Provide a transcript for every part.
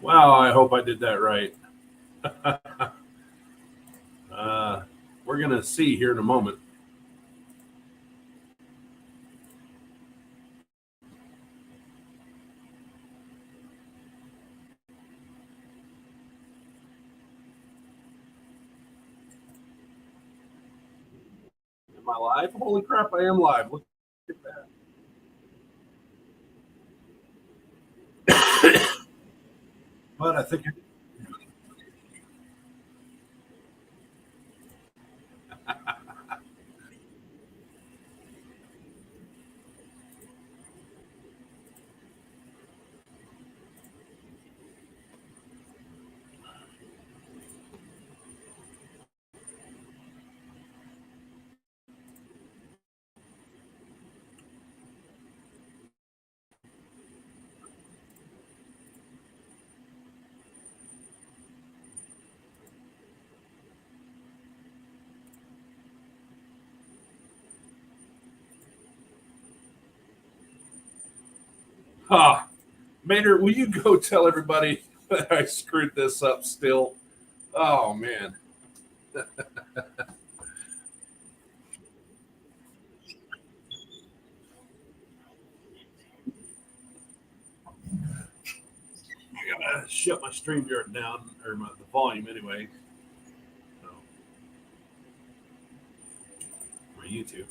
Wow, I hope I did that right. uh, we're going to see here in a moment. Am I live? Holy crap, I am live. Look at that. But I think Ah, Maynard, will you go tell everybody that I screwed this up still? Oh, man. I gotta shut my StreamYard down, or the volume anyway. So, my YouTube.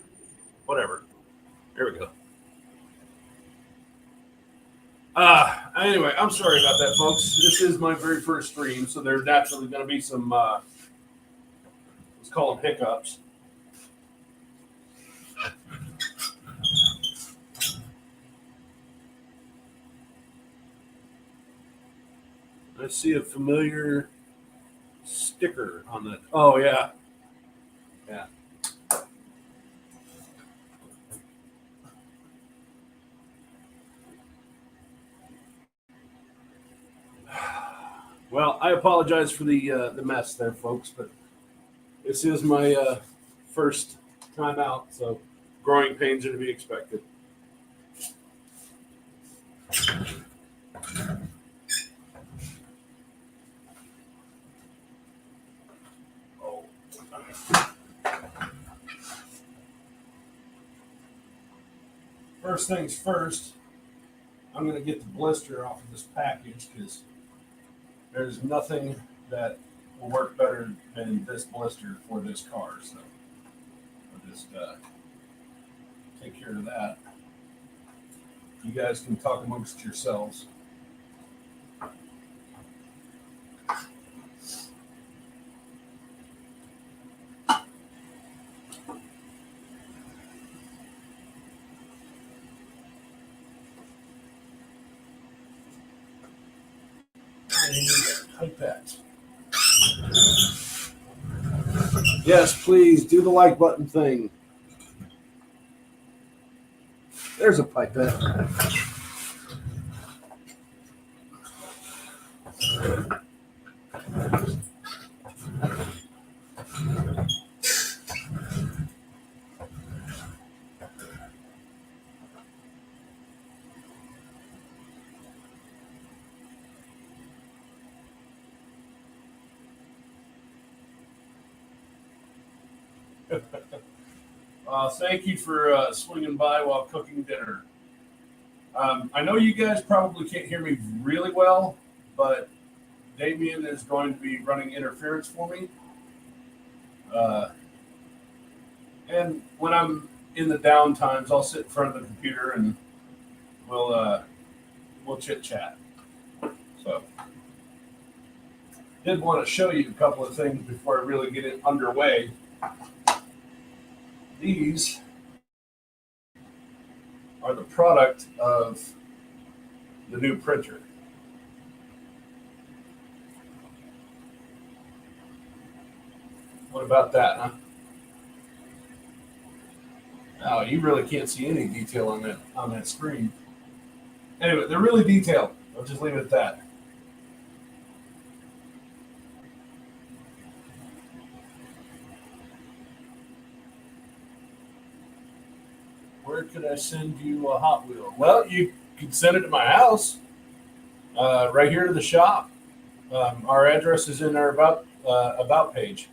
Whatever. There we go. Anyway, I'm sorry about that, folks. This is my very first stream, so there's naturally going to be some, let's call them hiccups. I see a familiar sticker on the. Oh, yeah. Yeah. Well, I apologize for the mess there, folks, but this is my first time out, so growing pains are to be expected. Oh. First things first, I'm going to get the blister off of this package because there's nothing that will work better than this blister for this car. So I'll just take care of that. You guys can talk amongst yourselves. Pipette. Yes, please do the like button thing. There's a pipette. Thank you for swinging by while cooking dinner. I know you guys probably can't hear me really well, but Damien is going to be running interference for me. Uh, and when I'm in the down times, I'll sit in front of the computer and we'll chit chat. So, did want to show you a couple of things before I really get it underway. These are the product of the new printer. What about that, huh? Oh, you really can't see any detail on that screen. Anyway, they're really detailed. I'll just leave it at that. Where could I send you a Hot Wheel? Well, you could send it to my house. Right here to the shop. Our address is in our about page.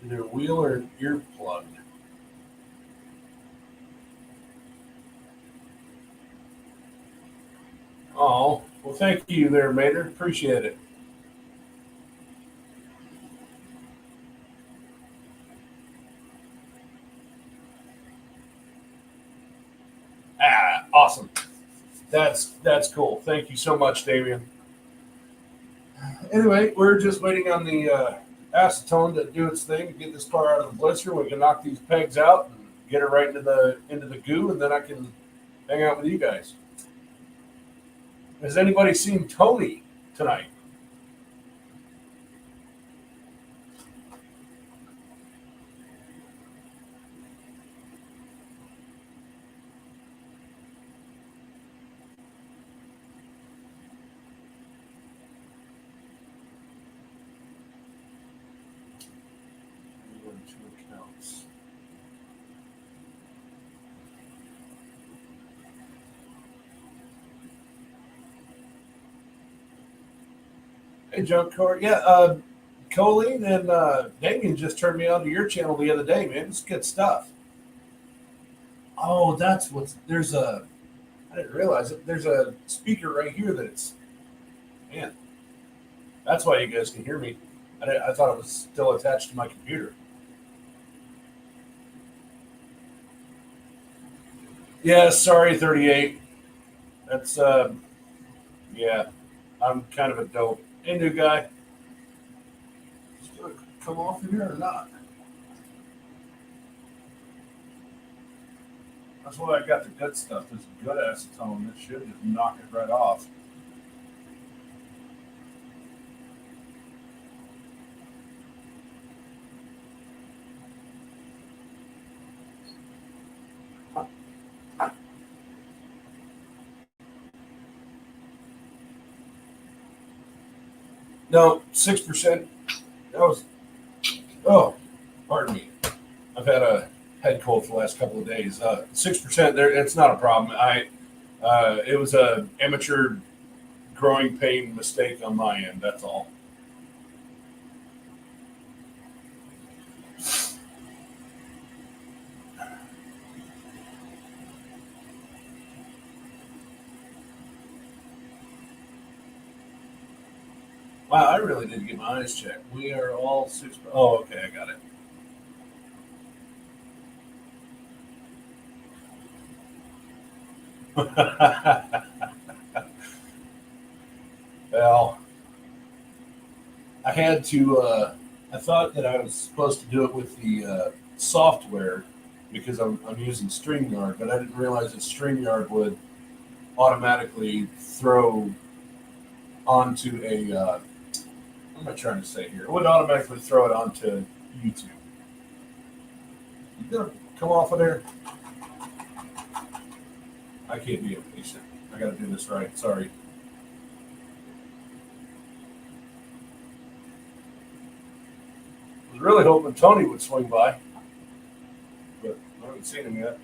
Either wheel or earplug. Oh, well, thank you there, Mater. Appreciate it. Awesome. That's cool. Thank you so much, Damien. Anyway, we're just waiting on the acetone to do its thing, get this car out of the blister. We can knock these pegs out and get it right into the goo, and then I can hang out with you guys. Has anybody seen Tony tonight? Two accounts. Hey, Junk Core. Yeah, Colleen and Damien just turned me on to your channel the other day, man. It's good stuff. Oh, that's what's there's a. I didn't realize it. There's a speaker right here that's man. That's why you guys can hear me. I thought it was still attached to my computer. Yeah, sorry, 38. That's yeah. I'm kind of a dope. Hey, new guy. It's gonna come off of here or not? That's why I got the good stuff. This good acetone. That should just knock it right off. No, 6%. That was oh, pardon me. I've had a head cold for the last couple of days. 6% there. It's not a problem. It was a amateur growing pain mistake on my end. That's all. Wow, I really did get my eyes checked. We are all six. Oh, okay, I got it. Well, I had to. I thought that I was supposed to do it with the software because I'm using StreamYard, but I didn't realize that StreamYard would automatically throw onto a. What am I trying to say here? It would automatically throw it onto YouTube. You gonna come off of there? I can't be impatient. I got to do this right. Sorry. I was really hoping Tony would swing by, but I haven't seen him yet.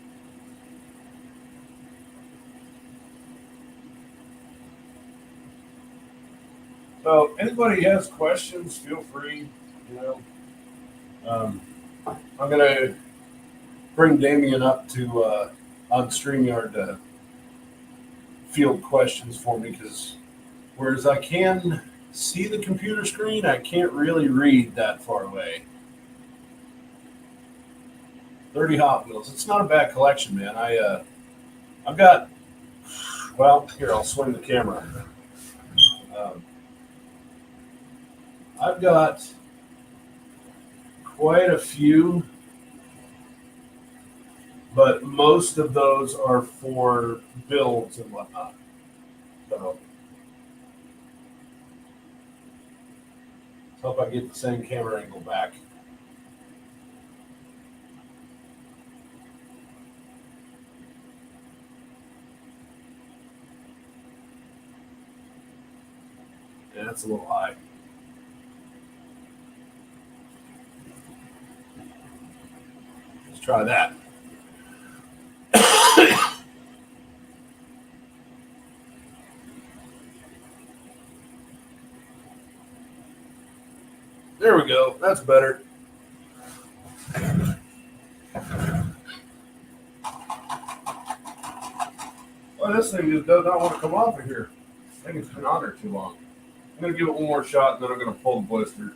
So, anybody has questions, feel free. You know, um, I'm gonna bring Damien up to on Streamyard to field questions for me because whereas I can see the computer screen, I can't really read that far away. 30 Hot Wheels. It's not a bad collection, man. I've got well here I'll swing the camera. Um, I've got quite a few, but most of those are for builds and whatnot. So let's hope I get the same camera angle back. Yeah, that's a little high. Let's try that. There we go. That's better. Well, this thing just does not want to come off of here. I think it's been on there too long. I'm going to give it one more shot, and then I'm going to pull the blister.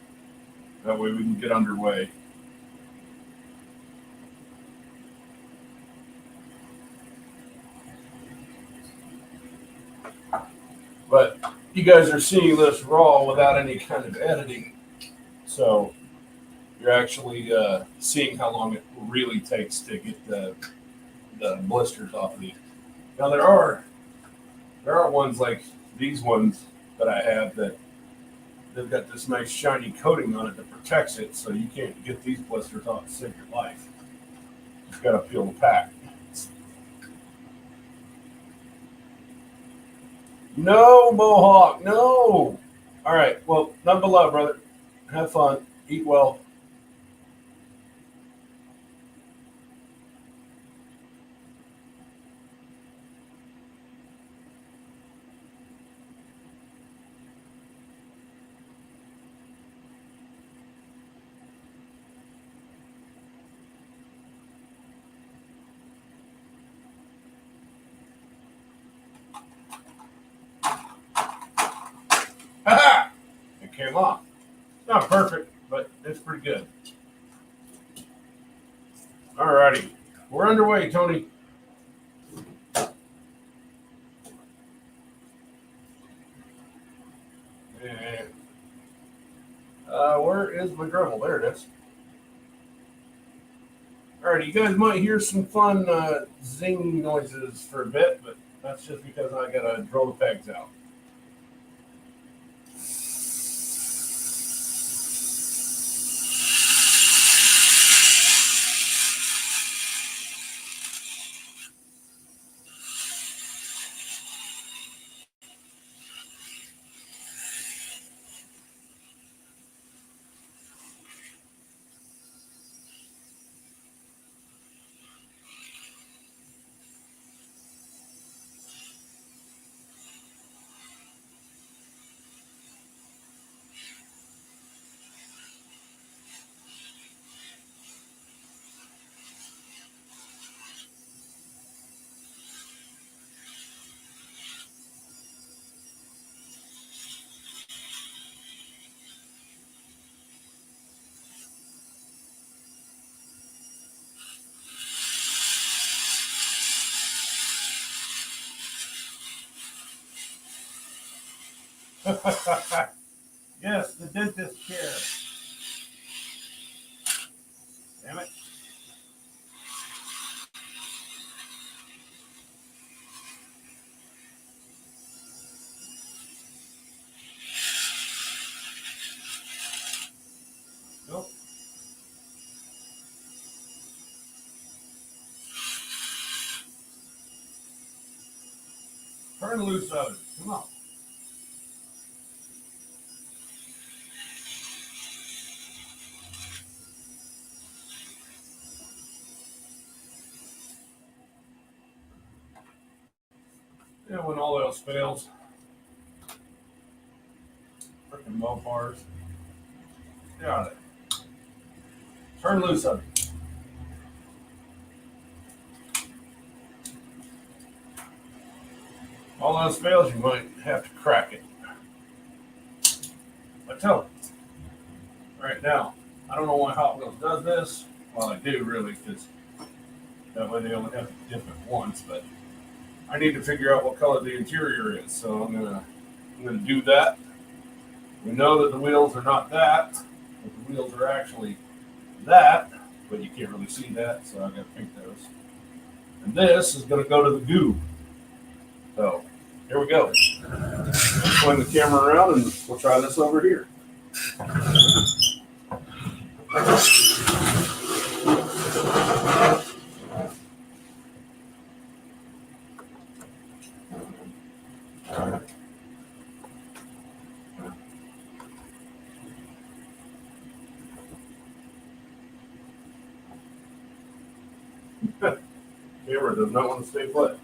That way we can get underway. But you guys are seeing this raw without any kind of editing. So you're actually seeing how long it really takes to get the blisters off of these. Now there are ones like these ones that I have that they've got this nice shiny coating on it that protects it, so you can't get these blisters off to save your life. You've got to peel the pack. No, Mohawk, no. All right, well, none but love, brother. Have fun. Eat well. Ha! It came off. Not perfect, but it's pretty good. All righty. We're underway, Tony. And, where is my Dremel? There it is. All right, you guys might hear some fun zing noises for a bit, but that's just because I got to drill the pegs out. Yes, the dentist chair. Damn it. Nope. Turn loose of it. Come on. Yeah, when all else fails. Freaking Mopars. Get out of there. Turn loose of it. All else fails, you might have to crack it. But tell them. Right now, I don't know why Hot Wheels does this. Well, I do really, because that way they only have to dip it once. But I need to figure out what color the interior is, so I'm gonna do that. We know that the wheels are not that, but the wheels are actually that, but you can't really see that, so I gotta paint those. And this is gonna go to the goo. So here we go. Swing the camera around and we'll try this over here. Camera does not want to stay put.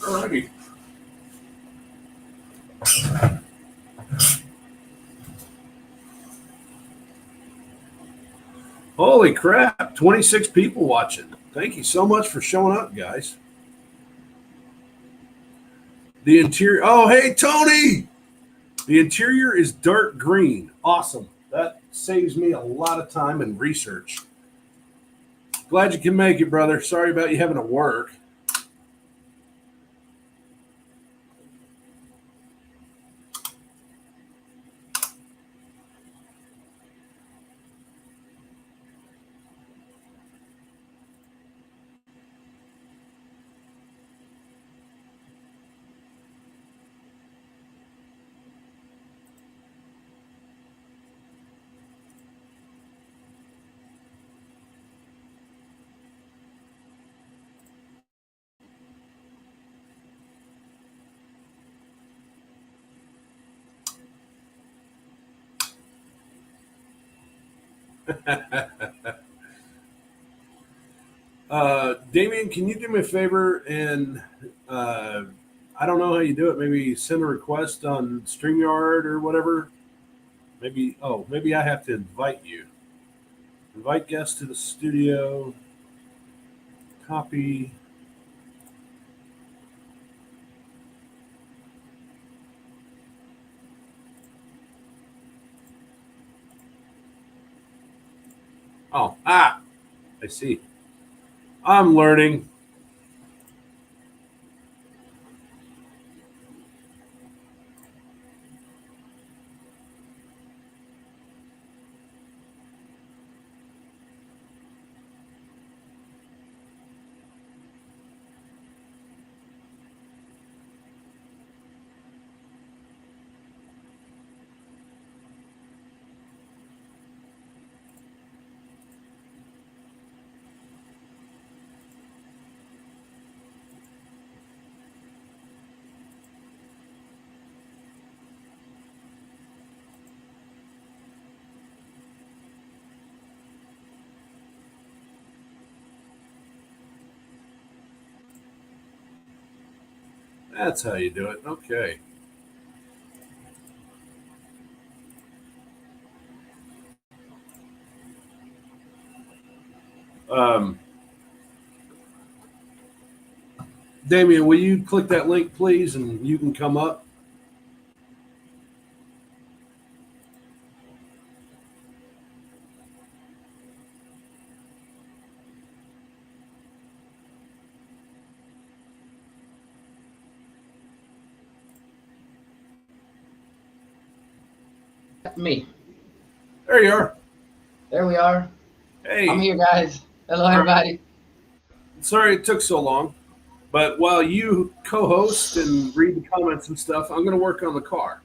Alrighty. Holy crap, 26 people watching. Thank you so much for showing up, guys. The interior, oh, hey, Tony! The interior is dark green. Awesome. That saves me a lot of time and research. Glad you can make it, brother. Sorry about you having to work. Damien, can you do me a favor and I don't know how you do it. Maybe send a request on StreamYard or whatever. Maybe I have to invite you. Invite guests to the studio. Copy. I see. I'm learning. That's how you do it. Okay. Um, Damien, will you click that link, please, and you can come up? Me. There you are. There we are. Hey. I'm here, guys. Hello, everybody. Sorry it took so long, but while you co-host and read the comments and stuff, I'm going to work on the car.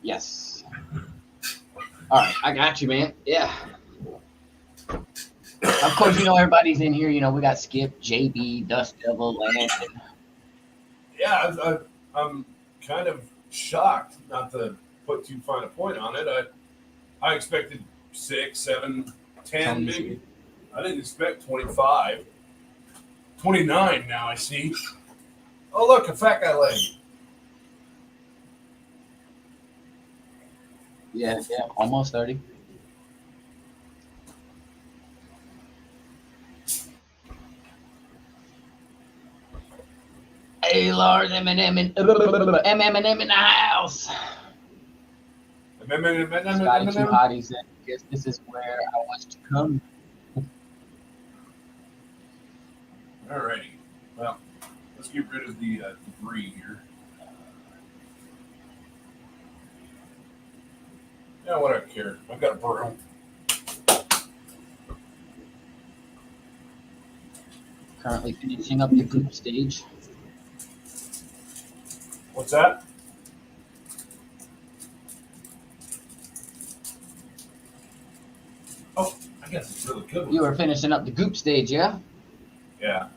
Yes. All right, I got you, man. Yeah. Of course, everybody's in here. We got Skip, JB, Dust Devil, Landon. Yeah, I'm kind of shocked, not to put too fine a point on it. I expected 6, 7, 10, maybe. I didn't expect 25. 29 now, I see. Oh, look, a fat guy leg. Yeah, almost 30. Hey, Lars, Eminem in the house. Scotty Too Hottie said, guess this is where I was to come. Alrighty. Well, let's get rid of the debris here. Yeah, what I care. I've got a broom. Currently finishing up the group stage. What's that? Oh, I guess it's really good. You were finishing up the goop stage, yeah? Yeah.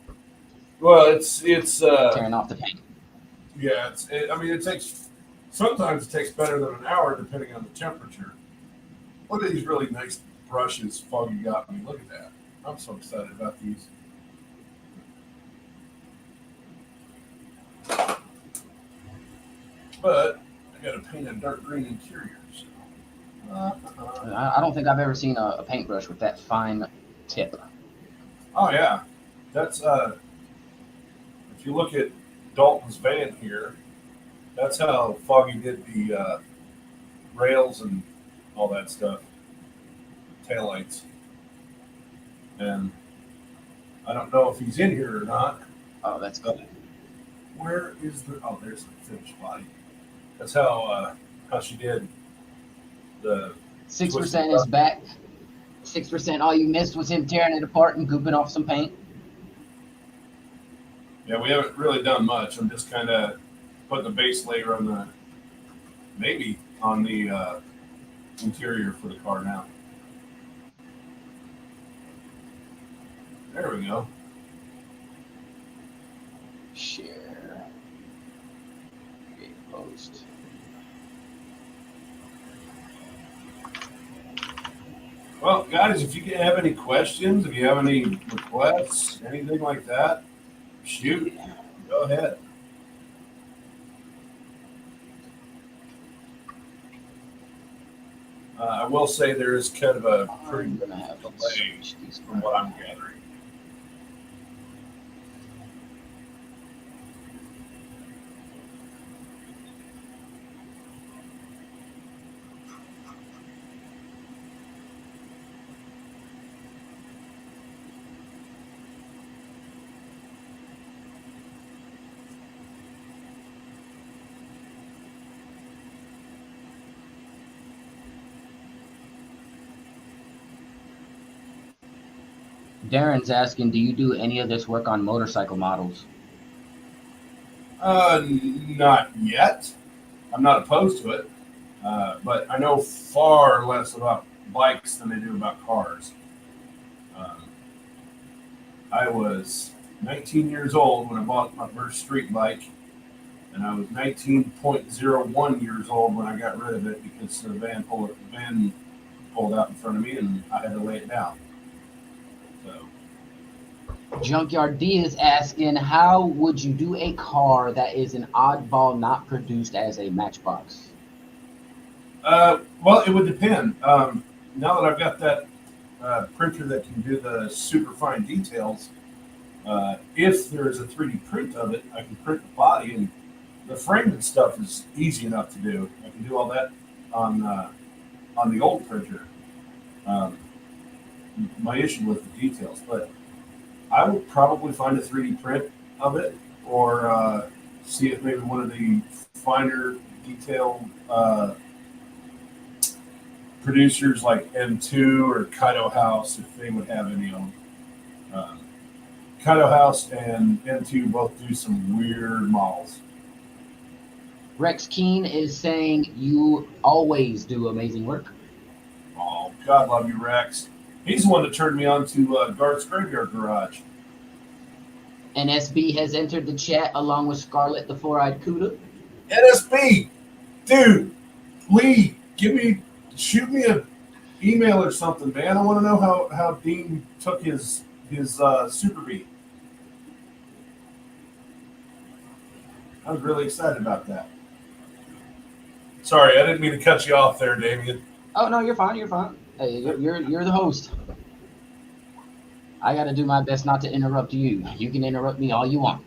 Well, it's tearing off the paint. Yeah, it takes sometimes it takes better than an hour depending on the temperature. Look at these really nice brushes Foggy got me. Look at that. I'm so excited about these. But I got to paint a dark green interior. So. I don't think I've ever seen a paintbrush with that fine tip. Oh yeah, that's if you look at Dalton's van here, that's how Foggy did the rails and all that stuff, taillights. And I don't know if he's in here or not. Oh, that's good. Where is the? Oh, there's the finished body. That's how she did the 6% is back. 6%. All you missed was him tearing it apart and gooping off some paint. Yeah, we haven't really done much. I'm just kind of putting the base layer on the interior for the car now. There we go. Share. Create post. Well, guys, if you have any questions, if you have any requests, anything like that, shoot. Go ahead. I will say there is kind of a pretty I'm gonna have to delay switch these from what I'm gathering. Darren's asking, do you do any of this work on motorcycle models? Not yet. I'm not opposed to it, but I know far less about bikes than I do about cars. I was 19 years old when I bought my first street bike, and I was 19.01 years old when I got rid of it because the van pulled out in front of me, and I had to lay it down. So, Junkyard D is asking, how would you do a car that is an oddball not produced as a Matchbox? well, it would depend. Now that I've got that printer that can do the super fine details, if there's a 3D print of it, I can print the body, and the frame and stuff is easy enough to do. I can do all that on the old printer. My issue with the details, but I would probably find a 3D print of it, or see if maybe one of the finer detailed producers like M2 or Kaido House, if they would have any of them. Kaido House and M2 both do some weird models. Rex Keen is saying, you always do amazing work. Oh, God love you, Rex. He's the one that turned me on to Garth's Graveyard Garage. NSB has entered the chat along with Scarlett the Four-Eyed Cuda. NSB, dude, Lee, shoot me an email or something, man. I want to know how Dean took his Super Bee. I was really excited about that. Sorry, I didn't mean to cut you off there, Damien. Oh no, you're fine. You're fine. Hey, you're the host. I got to do my best not to interrupt you. You can interrupt me all you want.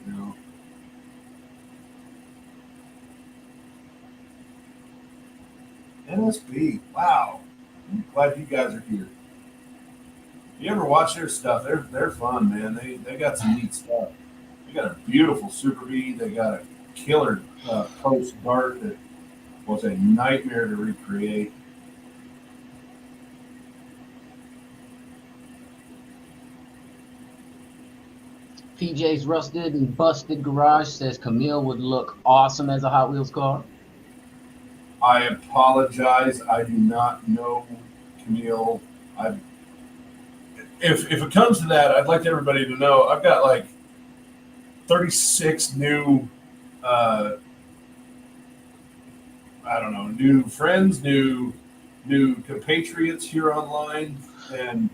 You know. NSB, wow. I'm glad you guys are here. You ever watch their stuff? They're fun, man. They got some neat stuff. They got a beautiful Super Bee. They got a killer post dart that was a nightmare to recreate. PJ's Rusted and Busted Garage says Camille would look awesome as a Hot Wheels car. I apologize. I do not know Camille. If it comes to that, I'd like everybody to know I've got like 36 new I don't know, new friends, new compatriots here online, and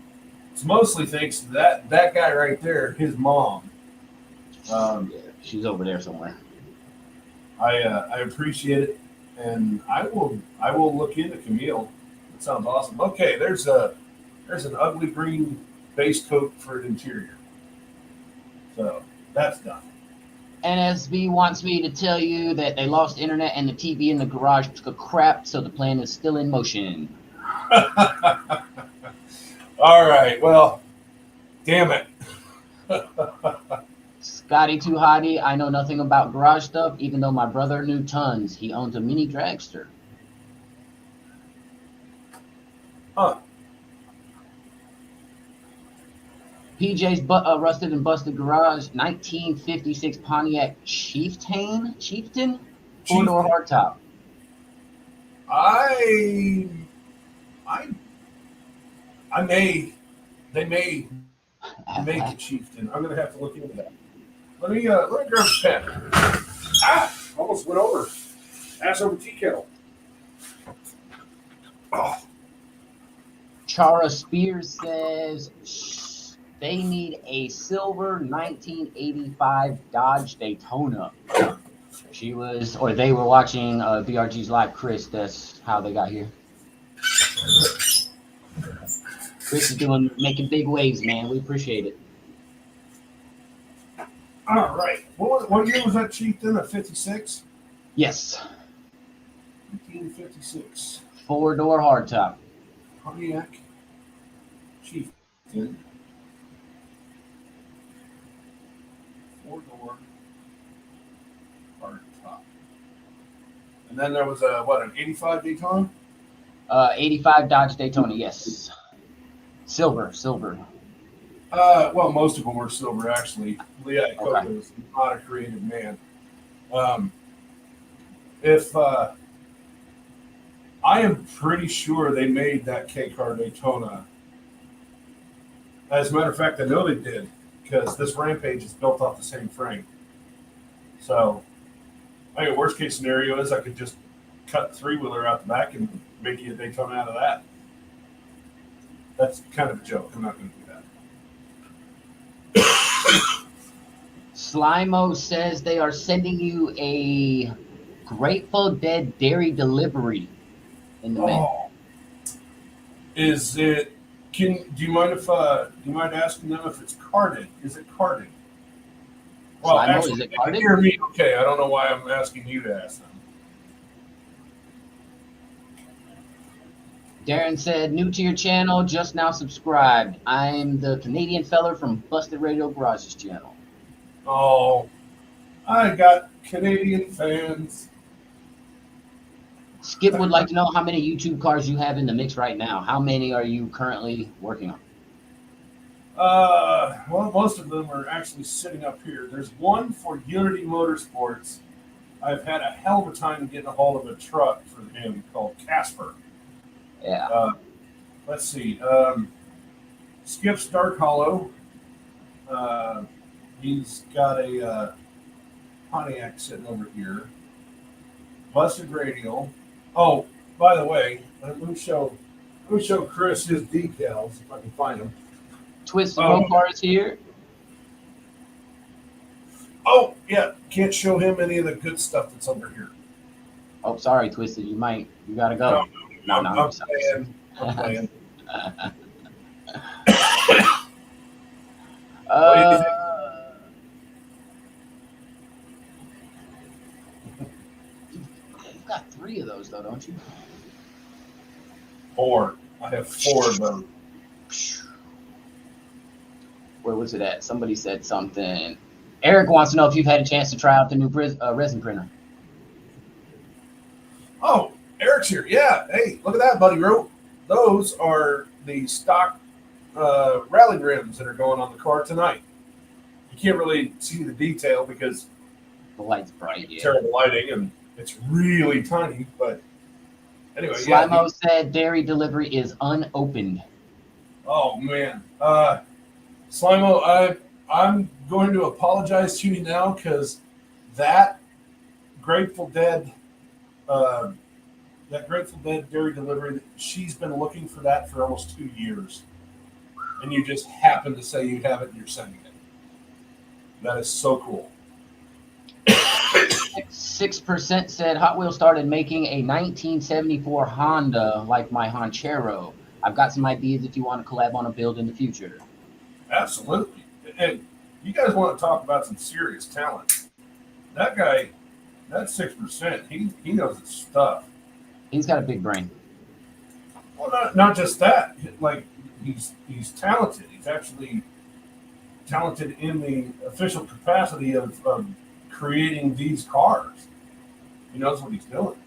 it's mostly thanks to that guy right there, his mom. Yeah, she's over there somewhere. I appreciate it, and I will look into Camille. That sounds awesome. Okay, there's an ugly green base coat for an interior, so that's done. NSB wants me to tell you that they lost internet and the TV in the garage took a crap, so the plan is still in motion. All right, well, damn it. Scotty Too Hottie, I know nothing about garage stuff, even though my brother knew tons. He owns a mini dragster. Huh. PJ's Rusted and Busted Garage, 1956 Pontiac Chieftain, 4-door hardtop. I they may make a chieftain. I'm gonna have to look into that. Let me grab a pen. Ah, almost went over. Ass over tea kettle. Oh, Chara Spears says they need a silver 1985 Dodge Daytona. They were watching BRG's live. Chris, that's how they got here. Chris is making big waves, man. We appreciate it. all right. What year was that chieftain? A 56? Yes. 1956. 4-door hardtop. Pontiac chieftain. 4-door hard top. And then there was an 85 Daytona? 85 Dodge Daytona, yes. Silver. Well, most of them were silver, actually. Leah Okay. is not a creative man. If I am pretty sure they made that K-Car Daytona. As a matter of fact, I know they did because this Rampage is built off the same frame. So, I mean, worst case scenario is I could just cut 3-wheeler out the back and make you a Daytona out of that. That's kind of a joke. I'm not going to do that. Slimo says they are sending you a Grateful Dead dairy delivery in the mail. Is it? Do you mind asking them if it's carded? Is it carded? Well, Slimo, actually, is it they can carded? hear me. Okay, I don't know why I'm asking you to ask them. Darren said, new to your channel, just now subscribed. I'm the Canadian feller from Busted Radio Garage's channel. Oh, I got Canadian fans. Skip would like to know how many YouTube cars you have in the mix right now. How many are you currently working on? Well, most of them are actually sitting up here. There's one for Unity Motorsports. I've had a hell of a time getting a hold of a truck for him called Casper. Yeah. Let's see. Skip's Dark Hollow. He's got a Pontiac sitting over here. Busted Radial. Oh, by the way, let me show Chris his decals if I can find them. Twisted Mopar is here. Oh, yeah. Can't show him any of the good stuff that's under here. Oh, sorry, Twisted. You gotta go. No, I'm playing. I'm playing. You've got 3 of those, though, don't you? 4. I have 4 of them. Where was it at? Somebody said something. Eric wants to know if you've had a chance to try out the new resin printer. Oh, Eric's here. Yeah. Hey, look at that, buddy. Those are the stock rally rims that are going on the car tonight. You can't really see the detail because The light's bright, yeah. terrible lighting and it's really tiny. But anyway, Slimo said dairy delivery is unopened. Oh man, Slimo, I'm going to apologize to you now because that Grateful Dead that Grateful Dead dairy delivery. She's been looking for that for almost 2 years, and you just happen to say you have it and you're sending it. That is so cool. 6% said Hot Wheels started making a 1974 Honda like my Honchero. I've got some ideas if you want to collab on a build in the future. Absolutely. And you guys want to talk about some serious talent. That guy, that 6%, he knows his stuff. He's got a big brain. Well, not just that. Like he's talented. He's actually talented in the official capacity of creating these cars. He knows what he's doing.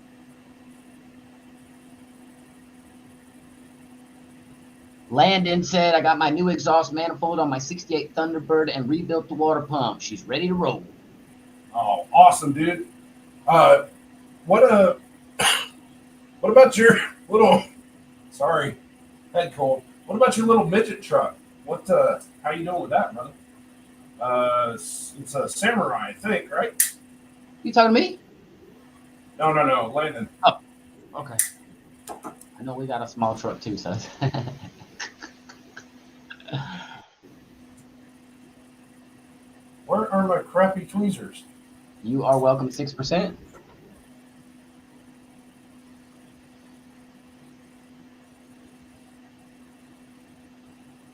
Landon said, I got my new exhaust manifold on my 68 Thunderbird and rebuilt the water pump. She's ready to roll. Oh, awesome, dude. What about your little, sorry, head cold. What about your little midget truck? How you doing with that, brother? It's a Samurai, I think, right? You talking to me? No, Landon. Oh, okay. I know we got a small truck too, so. Where are my crappy tweezers? You are welcome, 6%.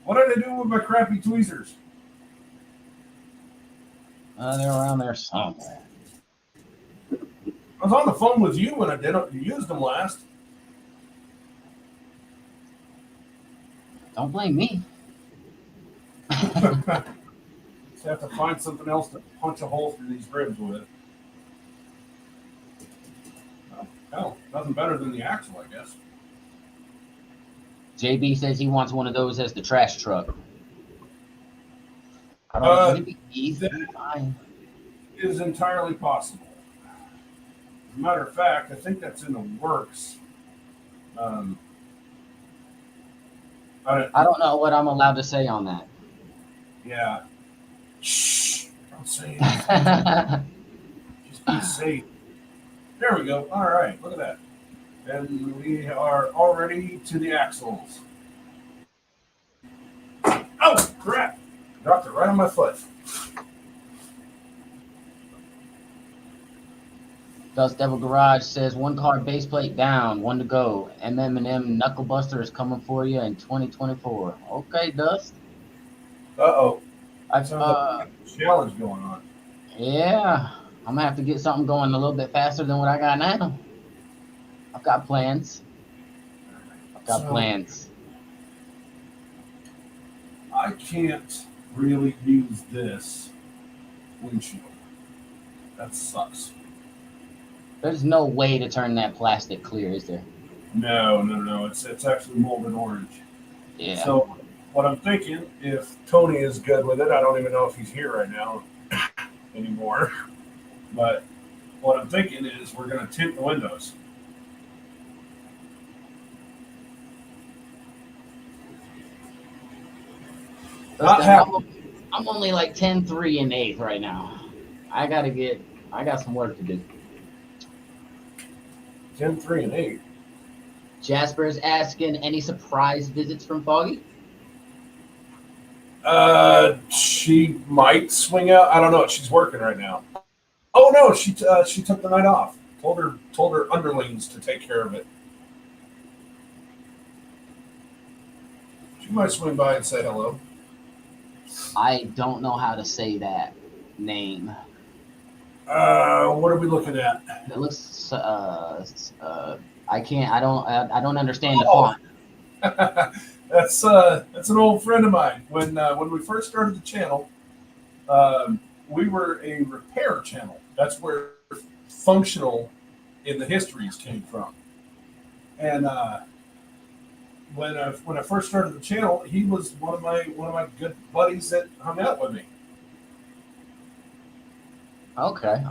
What did I do with my crappy tweezers? They're around there somewhere. I was on the phone with you when I used them last. Don't blame me. Just have to find something else to punch a hole through these ribs with. Well, hell, nothing better than the axle, I guess. JB says he wants one of those as the trash truck. I don't know. Would it be easy to find? Is entirely possible. As a matter of fact, I think that's in the works. I don't know what I'm allowed to say on that. Yeah. Shh. Don't say anything. Just be safe. There we go. All right. Look at that. And we are already to the axles. Oh, crap. Dropped it right on my foot. Dust Devil Garage says, one car base plate down, one to go. MM&M Knuckle Buster is coming for you in 2024. Okay, Dust. Uh-oh. I've, Challenge going on. yeah, I'm going to have to get something going a little bit faster than what I got now. I've got plans. I can't really use this windshield. That sucks. There's no way to turn that plastic clear, is there? No. It's actually molded orange. Yeah. So what I'm thinking, if Tony is good with it, I don't even know if he's here right now anymore. But what I'm thinking is we're going to tint the windows. I'm only like 10-3 in 8th right now. I got some work to do. 10-3 and 8. Jasper is asking, any surprise visits from Foggy? She might swing out. I don't know. She's working right now. Oh no, she took the night off. Told her underlings to take care of it. She might swing by and say hello. I don't know how to say that name. What are we looking at? It looks I can't. I don't understand the font. That's an old friend of mine. When we first started the channel, we were a repair channel. That's where functional in the histories came from. And when I first started the channel, he was one of my good buddies that hung out with me. Okay.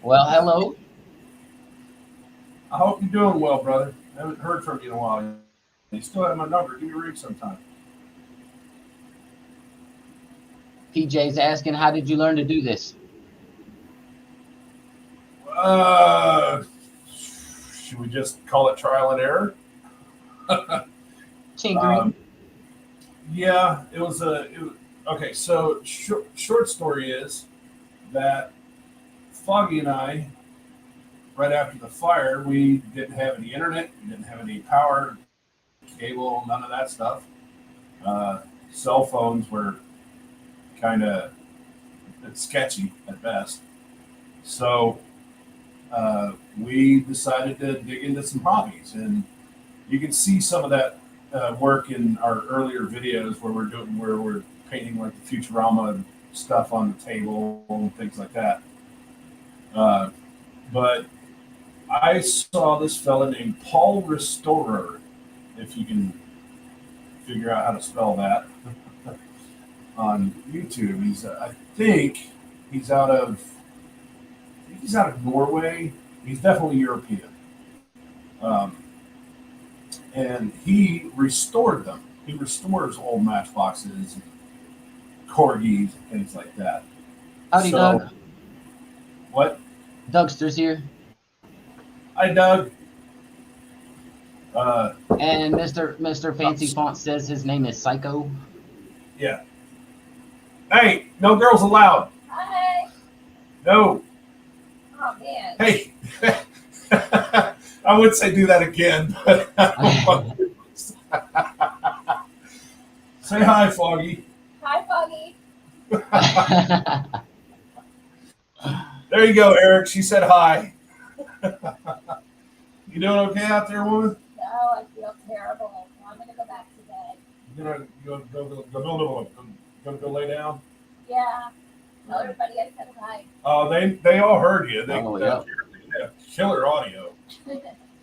Well, hello. I hope you're doing well, brother. I haven't heard from you in a while. You still have my number. Give me a ring sometime. PJ's asking, how did you learn to do this? should we just call it trial and error? Tinkering. Yeah, it was okay. So short story is that Foggy and I, right after the fire, we didn't have any internet, we didn't have any power, cable, none of that stuff. Cell phones were kind of sketchy at best. So we decided to dig into some hobbies, and you can see some of that work in our earlier videos where we're painting like the Futurama stuff on the table and things like that. But I saw this fella named Paul Restorer, if you can figure out how to spell that, on YouTube. I think he's out of Norway. He's definitely European. And he restored them. He restores old matchboxes, and corgis, and things like that. Howdy, Doug. What? Dougster's here. Hi, Doug. And Mr. Fancy Font says his name is Psycho. Yeah. Hey, no girls allowed. Hi. No. Oh man. Hey. I would say do that again, but say hi, Foggy. Hi, Foggy. There you go, Eric. She said hi. You doing okay out there, woman? No, I feel terrible. I'm gonna go back to bed. You gonna go lay down? Yeah. Tell everybody I said hi. Oh, they all heard you. They yeah. have killer audio.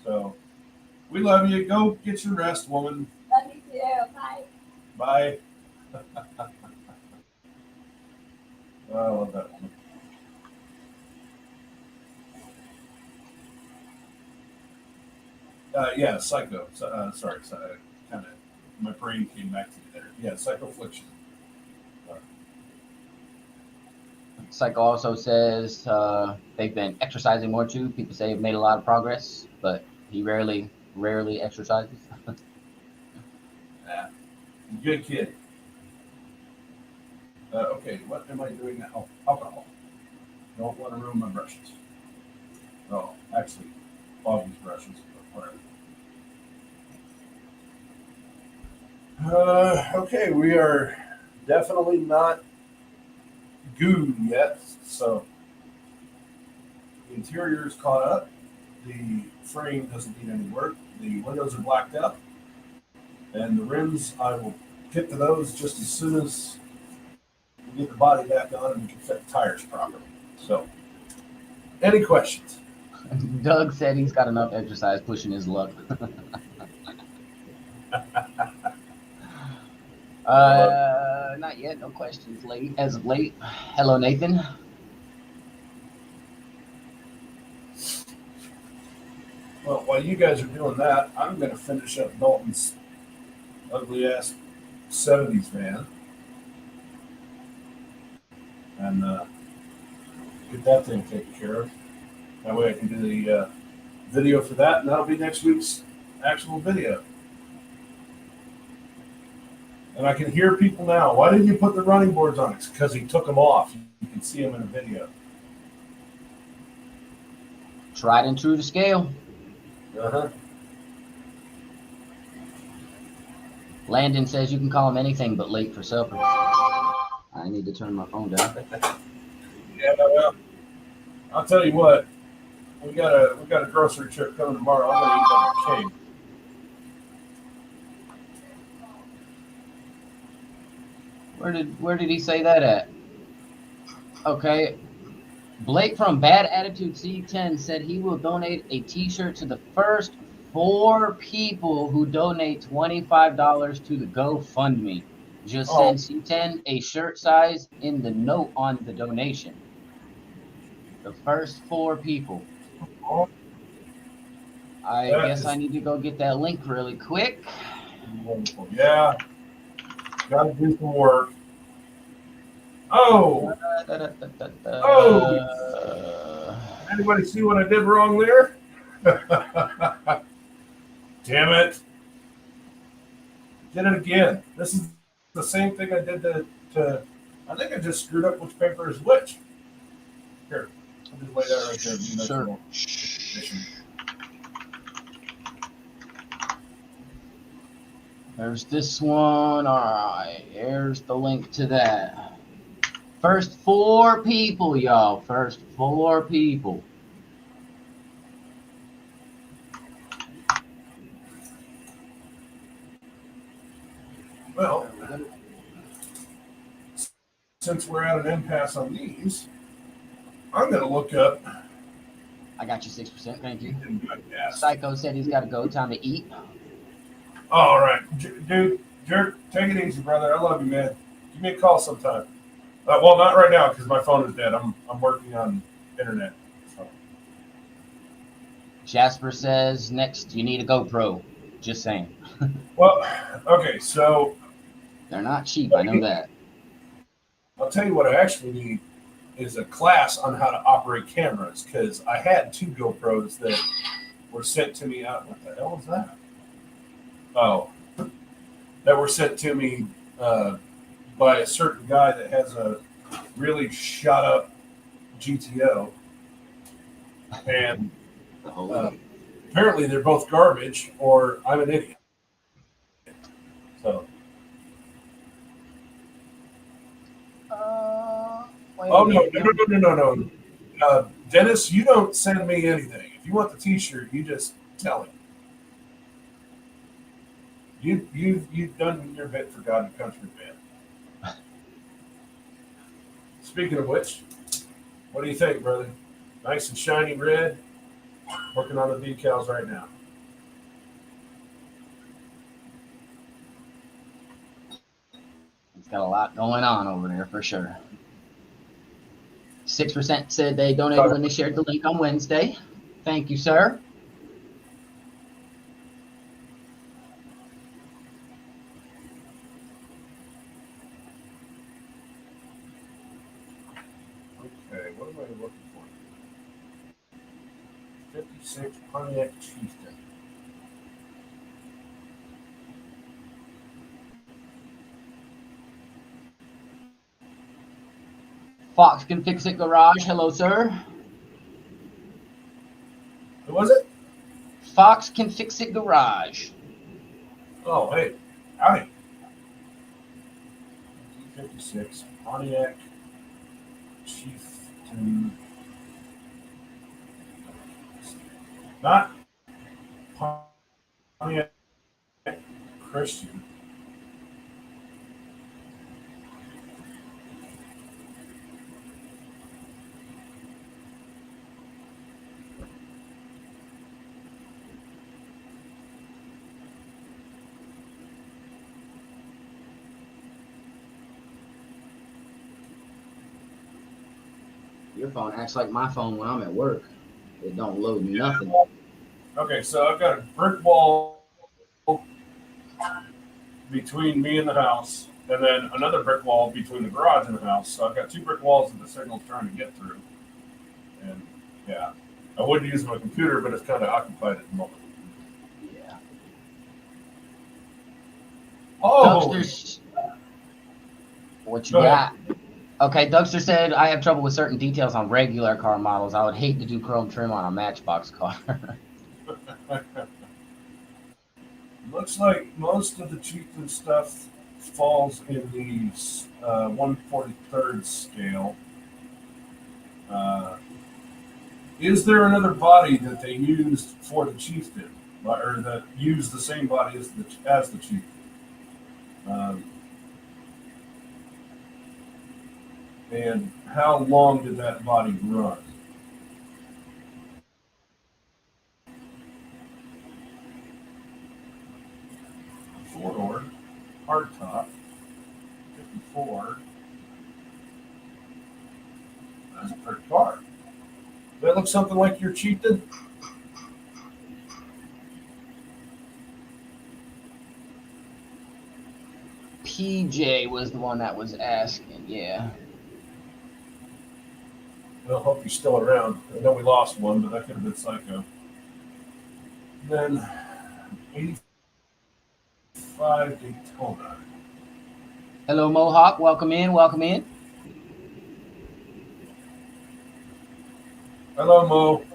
So we love you. Go get your rest, woman. Love you too. Bye. Bye. I love that woman. Yeah, Psycho. Sorry, kind of my brain came back to me there. Yeah, Psychofliction. Psycho also says they've been exercising more too. People say they've made a lot of progress, but he rarely exercises. Yeah, good kid. Okay, what am I doing now? Alcohol. Don't want to ruin my brushes. Oh, actually, Bobby's brushes, but whatever. Okay, we are definitely not gooed yet, so the interior is caught up. The frame doesn't need any work. The windows are blacked out, and the rims, I will get to those just as soon as we get the body back on and we can fit the tires properly. So, any questions? Doug said he's got enough exercise pushing his luck. Not yet. No questions late as of late. Hello, Nathan. Well, while you guys are doing that, I'm going to finish up Dalton's ugly ass 70s van and get that thing taken care of. That way I can do the video for that, and that'll be next week's actual video. And I can hear people now. Why didn't you put the running boards on? It's because he took them off. You can see them in a video. Tried and true to scale. Uh-huh. Landon says you can call him anything but late for supper. I need to turn my phone down. Yeah, well, I'll tell you what. We got a grocery trip coming tomorrow. I'm gonna eat like a king. Where did he say that at? Okay. Blake from Bad Attitude C10 said he will donate a t-shirt to the first 4 people who donate $25 to the GoFundMe. Just send C10 a shirt size in the note on the donation. The first 4 people. I guess I need to go get that link really quick. Wonderful. Yeah. Got to do some work. Oh. Oh. Anybody see what I did wrong there? Damn it. Did it again. This is the same thing I did to I think I just screwed up which paper is which. Here, I'll just lay that right there. Be nice Sure. little addition. There's this one. All right. Here's the link to that. First 4 people, y'all. First 4 people. Well, since we're at an impasse on these, I'm going to look up. I got you 6%. Thank you. Yes. Psycho said he's got to go. Time to eat. All right, dude, Jerk, take it easy, brother. I love you, man. Give me a call sometime. Well, not right now because my phone is dead. I'm working on internet. So. Jasper says next you need a GoPro. Just saying. Well, okay, so They're not cheap. I know that. I'll tell you what I actually need is a class on how to operate cameras because I had 2 GoPros that were sent to me out. What the hell was that? Oh, that were sent to me by a certain guy that has a really shot up GTO, and apparently they're both garbage, or I'm an idiot. So. Oh no! Dennis, you don't send me anything. If you want the T-shirt, you just tell him. You've done your bit for God and country, man. Speaking of which, what do you think, brother? Nice and shiny red. Working on the decals right now. It's got a lot going on over there for sure. 6% said they donated when they shared the link on Wednesday. Thank you, sir. Okay, what am I looking for? 56 Pontiac Chieftain. Fox Can Fix It Garage. Hello, sir. Who was it? Fox Can Fix It Garage. Oh, hey. Howdy. 56 Pontiac Chieftain. Not Pontiac Christian. Your phone acts like my phone when I'm at work. It don't load nothing. Okay, so I've got a brick wall between me and the house, and then another brick wall between the garage and the house. So I've got 2 brick walls that the signal's trying to get through. And yeah, I would use my computer, but it's kind of occupied at the moment. Yeah. Oh, Dougster, what you Go ahead. got? Okay, Dougster said I have trouble with certain details on regular car models. I would hate to do chrome trim on a Matchbox car. looks like most of the Chieftain stuff falls in the 1/43rd scale. Is there another body that they used for the Chieftain, or that used the same body as the Chieftain? And how long did that body run? Four-door, hardtop, 54. That's a pretty car. That looks something like your Chieftain. PJ was the one that was asking, yeah. I hope he's still around. I know we lost one, but that could have been Psycho. Then 85 Daytona. Hello, Mohawk. Welcome in. Welcome in. Hello, Mo.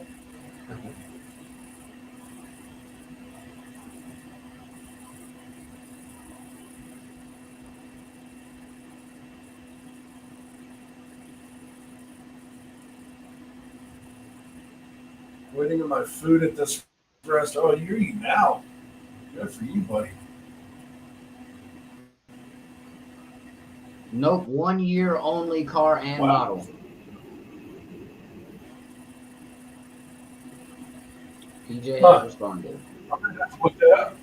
Waiting on my food at this rest. Oh, you're eating now. Good for you, buddy. Nope. 1 year only car and Wow. model. PJ Huh. has responded. Look that up.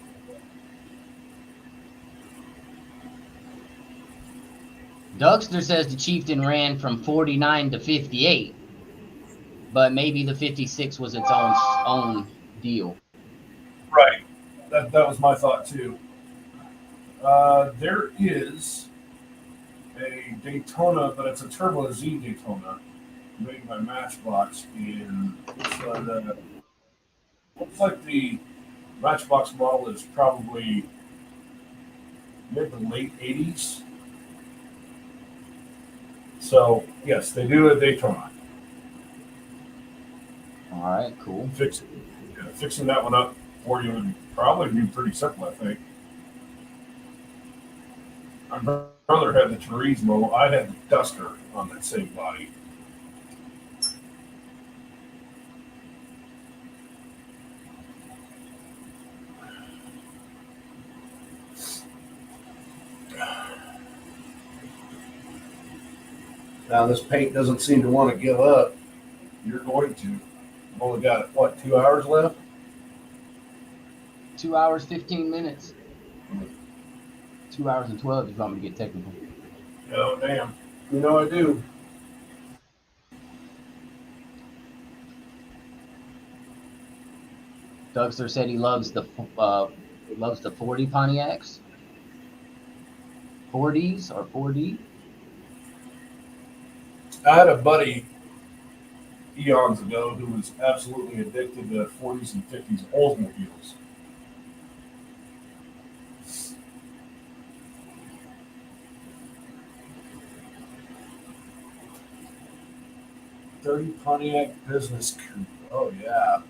Dougster says the Chieftain ran from 49 to 58, but maybe the 56 was its own deal. Right. That was my thought too. There is a Daytona, but it's a Turbo Z Daytona made by Matchbox in looks like the Matchbox model is probably mid to late 80s. So yes, they do a Daytona. All right, cool. Fixing that one up for you would probably be pretty simple, I think. My brother had the Turismo. I had the Duster on that same body. Now this paint doesn't seem to want to give up. You're going to. I've only got, what, 2 hours left? 2 hours, 15 minutes. 2 hours and 12 if you want me to get technical. Oh, damn. You know I do. Dougster said he loves the 40 Pontiacs. 40s or 4D. I had a buddy eons ago who was absolutely addicted to 40s and 50s Oldsmobiles. Dirty Pontiac Business Coupe. Oh yeah.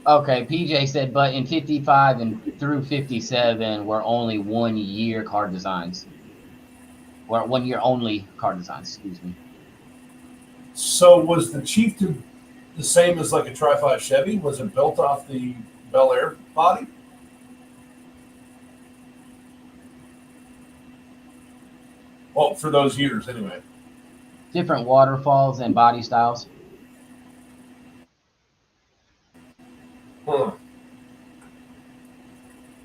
Okay, PJ said, but in 55 and through 57 were only 1 year car designs. Or 1 year only car designs, excuse me. So was the Chieftain the same as like a Tri-5 Chevy? Was it built off the Bel Air body? Well, for those years anyway. Different waterfalls and body styles. Huh.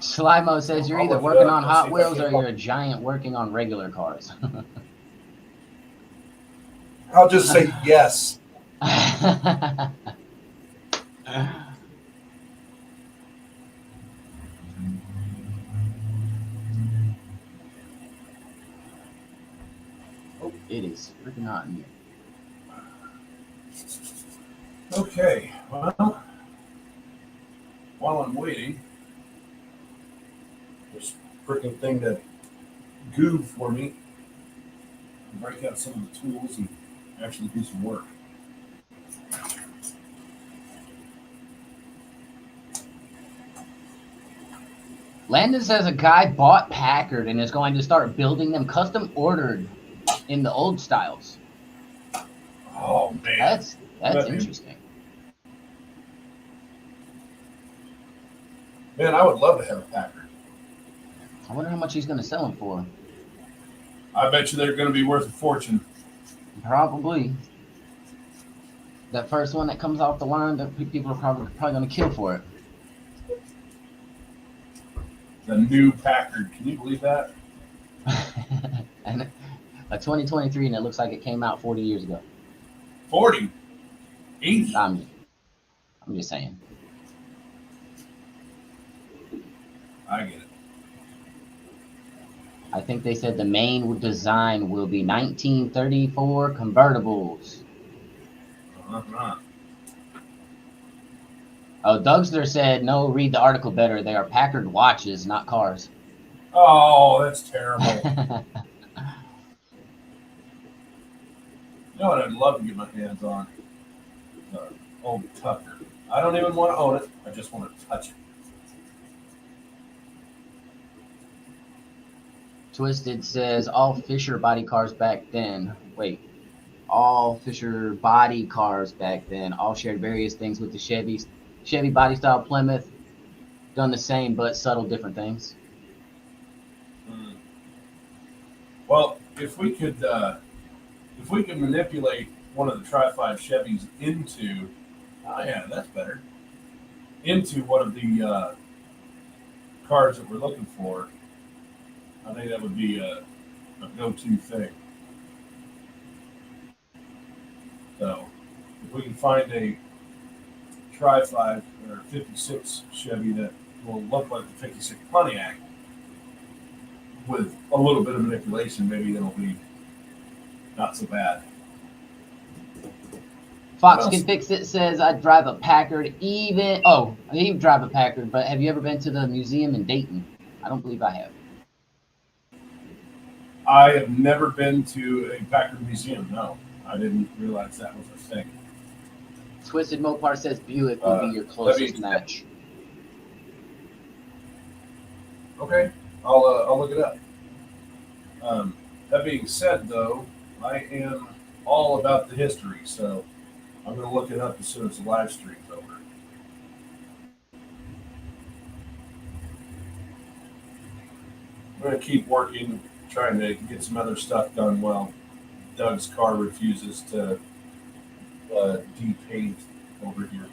Slimo says you're I'll either look it working up. on I'll Hot see if I Wheels can or find- you're a giant working on regular cars. I'll just say yes. Oh, it is freaking hot in here. Okay, well, while I'm waiting, this freaking thing to goo for me, break out some of the tools and actually do some work. Landon says a guy bought Packard and is going to start building them custom ordered in the old styles. Oh man, That's That'd be- interesting. man, I would love to have a Packard. I wonder how much he's going to sell them for. I bet you they're going to be worth a fortune. Probably. That first one that comes off the line, that people are probably going to kill for it. The new Packard, can you believe that? And a 2023, and it looks like it came out 40 years ago. 40, 80. I'm just saying. I get it. I think they said the main design will be 1934 convertibles. Uh-huh. Oh, Dougster said, no, read the article better. They are Packard watches, not cars. Oh, that's terrible. You know what I'd love to get my hands on? The old Tucker. I don't even want to own it. I just want to touch it. Twisted says, all Fisher body cars back then. Wait. All Fisher body cars back then all shared various things with the Chevy body style Plymouth. Done the same, but subtle different things. Well, if we could manipulate one of the Tri-5 Chevys into, oh yeah, that's better, into one of the cars that we're looking for, I think that would be a go-to thing. So, if we can find a Tri-5 or 56 Chevy that will look like the 56 Pontiac with a little bit of manipulation, maybe it'll be not so bad. Fox Can Fix It says, I drive a Packard even. Oh, I didn't drive a Packard, but have you ever been to the museum in Dayton? I don't believe I have. I have never been to a Packard museum. No, I didn't realize that was a thing. Twisted Mopar says Buick will be your closest match. Okay, I'll look it up. That being said, though, I am all about the history, so I'm going to look it up as soon as the live stream's over. I'm going to keep working, trying to get some other stuff done while Doug's car refuses to depaint over here.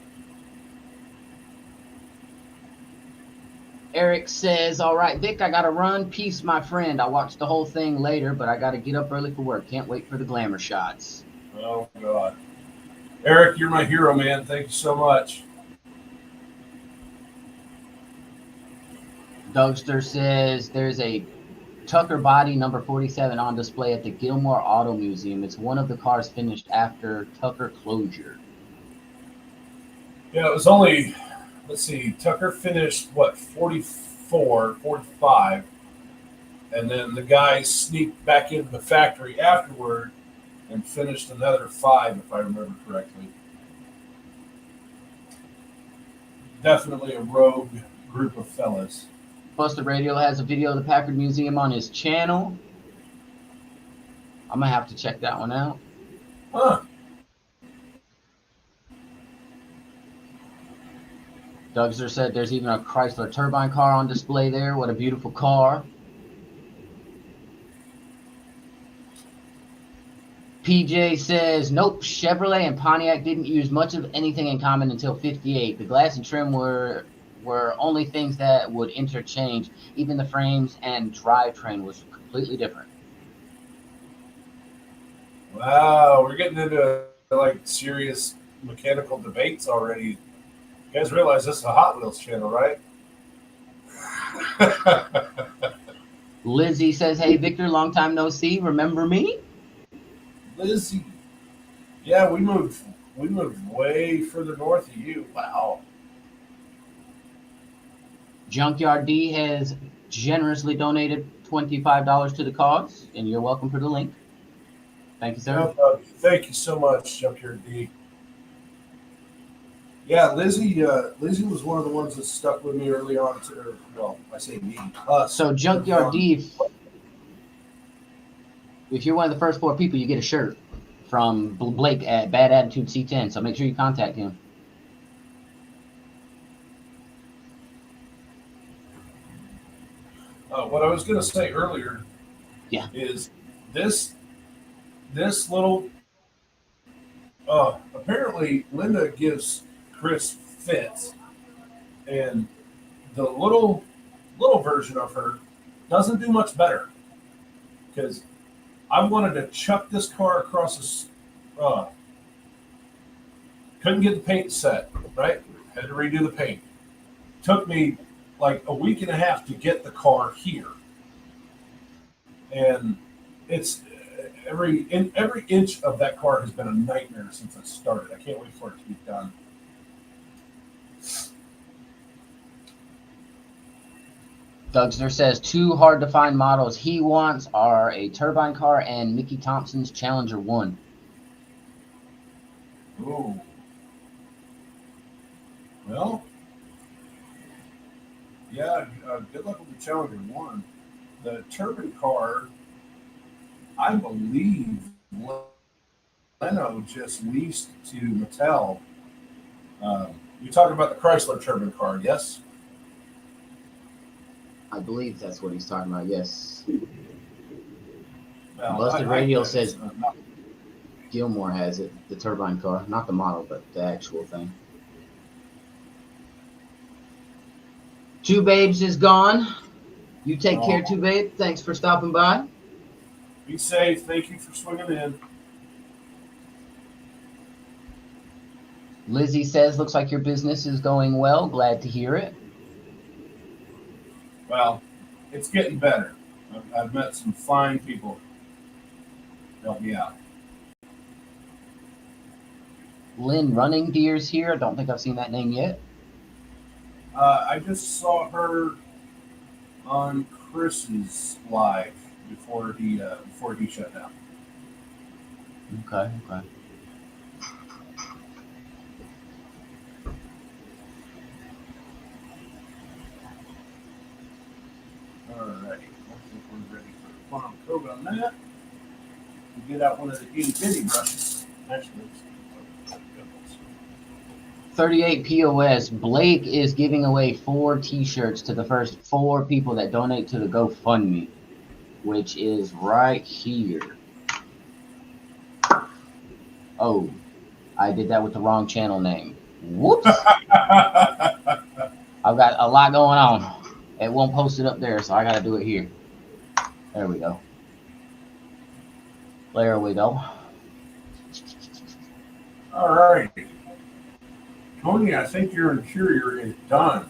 Eric says, all right, Vic, I got to run. Peace, my friend. I'll watch the whole thing later, but I got to get up early for work. Can't wait for the glamour shots. Oh, God. Eric, you're my hero, man. Thank you so much. Dougster says there's a Tucker body number 47 on display at the Gilmore Auto Museum. It's one of the cars finished after Tucker closure. Yeah, it was only, let's see, Tucker finished, 44, 45, and then the guy sneaked back into the factory afterward and finished another 5, if I remember correctly. Definitely a rogue group of fellas. Buster Radio has a video of the Packard Museum on his channel. I'm going to have to check that one out. Huh. Dougster said there's even a Chrysler turbine car on display there. What a beautiful car. PJ says, nope, Chevrolet and Pontiac didn't use much of anything in common until 58. The glass and trim were only things that would interchange. Even the frames and drivetrain was completely different. Wow, we're getting into like serious mechanical debates already. You guys realize this is a Hot Wheels channel, right? Lizzie says, hey, Victor, long time no see. Remember me? Lizzie. Yeah, we moved way further north of you. Wow. Junkyard D has generously donated $25 to the cause, and you're welcome for the link. Thank you, sir. Thank you so much, Junkyard D. Yeah, Lizzie was one of the ones that stuck with me early on. Well, I say me, us. So Junkyard D, if you're one of the first 4 people, you get a shirt from Blake at Bad Attitude C10. So make sure you contact him. What I was going to say earlier, is this little. Apparently, Linda gives Chris fits, and the little version of her doesn't do much better, because I wanted to chuck this car across this. Couldn't get the paint set right. Had to redo the paint. Took me like a week and a half to get the car here, and it's every inch of that car has been a nightmare since it started. I can't wait for it to be done. Dougster says 2 hard to find models he wants are a turbine car and Mickey Thompson's Challenger 1. Ooh. Well, yeah, good luck with the Challenger 1. The turbine car, I believe Leno just leased to Mattel. You're talking about the Chrysler turbine car, yes? I believe that's what he's talking about, yes. Well, Busted I Radio guess, says not- Gilmore has it, the turbine car. Not the model, but the actual thing. Two Babes is gone. You take care, Two Babe. Thanks for stopping by. be safe. Thank you for swinging in. Lizzie says, looks like your business is going well. Glad to hear it. Well, it's getting better. I've met some fine people to help me out. Lynn Running Deer's here. Don't think I've seen that name yet. I just saw her on Chris's live before he shut down. Okay, okay. Alrighty, I think we're ready for the final coat on that. We get out one of the itty bitty brushes. Actually, 38 POS. Blake is giving away 4 t-shirts to the first 4 people that donate to the GoFundMe, which is right here. Oh, I did that with the wrong channel name. Whoops. I've got a lot going on. It won't post it up there, so I got to do it here. There we go. There we go. All right. Tony, I think your interior is done.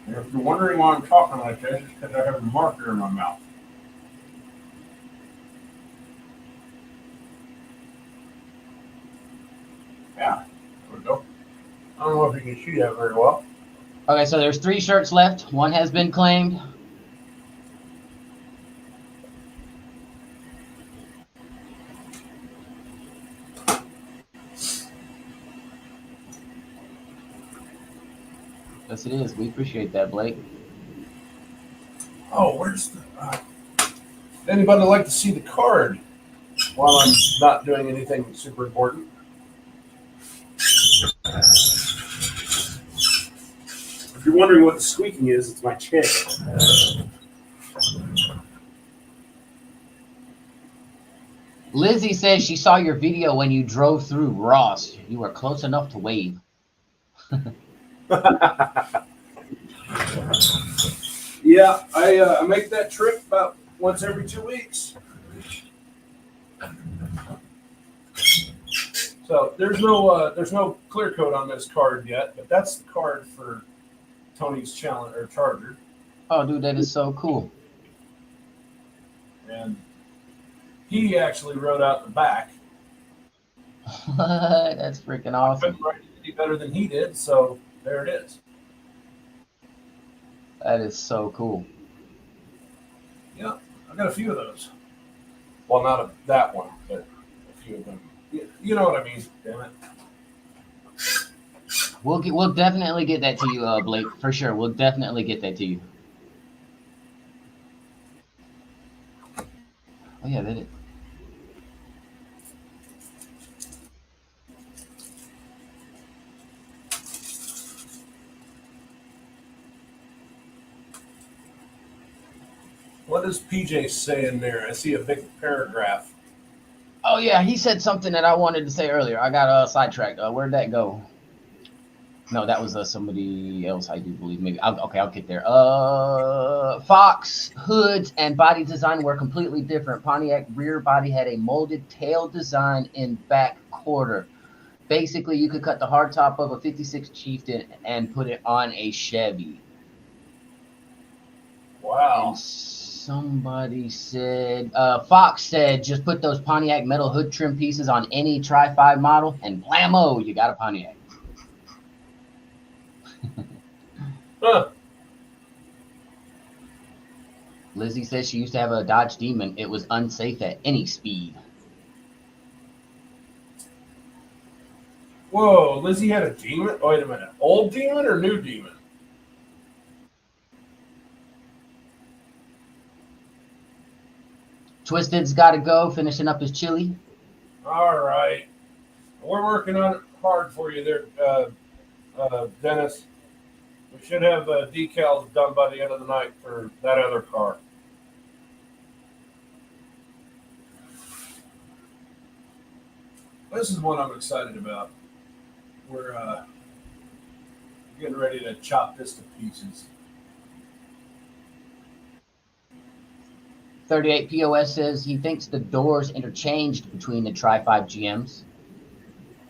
And if you're wondering why I'm talking like this, it's because I have a marker in my mouth. Yeah, there we go. I don't know if you can see that very well. Okay, so there's 3 shirts left. 1 has been claimed. Yes, it is. We appreciate that, Blake. Oh, where's the... anybody like to see the card while I'm not doing anything super important? If you're wondering what the squeaking is, it's my chair. Lizzie says she saw your video when you drove through Ross. You were close enough to wave. Yeah, I make that trip about once every 2 weeks. So there's no clear coat on this card yet, but that's the card for Tony's challenge or Charger, Oh, dude, that is so cool. and he actually wrote out the back. That's freaking I awesome. couldn't write it any better than he did, so there it is. That is so cool. Yeah, I got a few of those. Well, not that one, but a few of them. You know what I mean? Damn it. We'll definitely get that to you, Blake, for sure. We'll definitely get that to you. Oh yeah, that is. What does PJ say in there? I see a big paragraph. Oh yeah, he said something that I wanted to say earlier. I got sidetracked. Where'd that go? No, that was somebody else, I do believe. Maybe. I'll get there. Fox hoods and body design were completely different. Pontiac rear body had a molded tail design in back quarter. Basically, you could cut the hardtop of a 56 Chieftain and put it on a Chevy. Wow. And somebody said, Fox said, just put those Pontiac metal hood trim pieces on any Tri-5 model, and blammo, you got a Pontiac. Huh. Lizzie says she used to have a Dodge Demon. It was unsafe at any speed. Whoa, Lizzie had a demon? Wait a minute. Old demon or new demon? Twisted's got to go, finishing up his chili. All right. We're working on it hard for you there, Dennis. We should have decals done by the end of the night for that other car. This is one I'm excited about. We're getting ready to chop this to pieces. 38 POS says he thinks the doors interchanged between the Tri-5 GMs.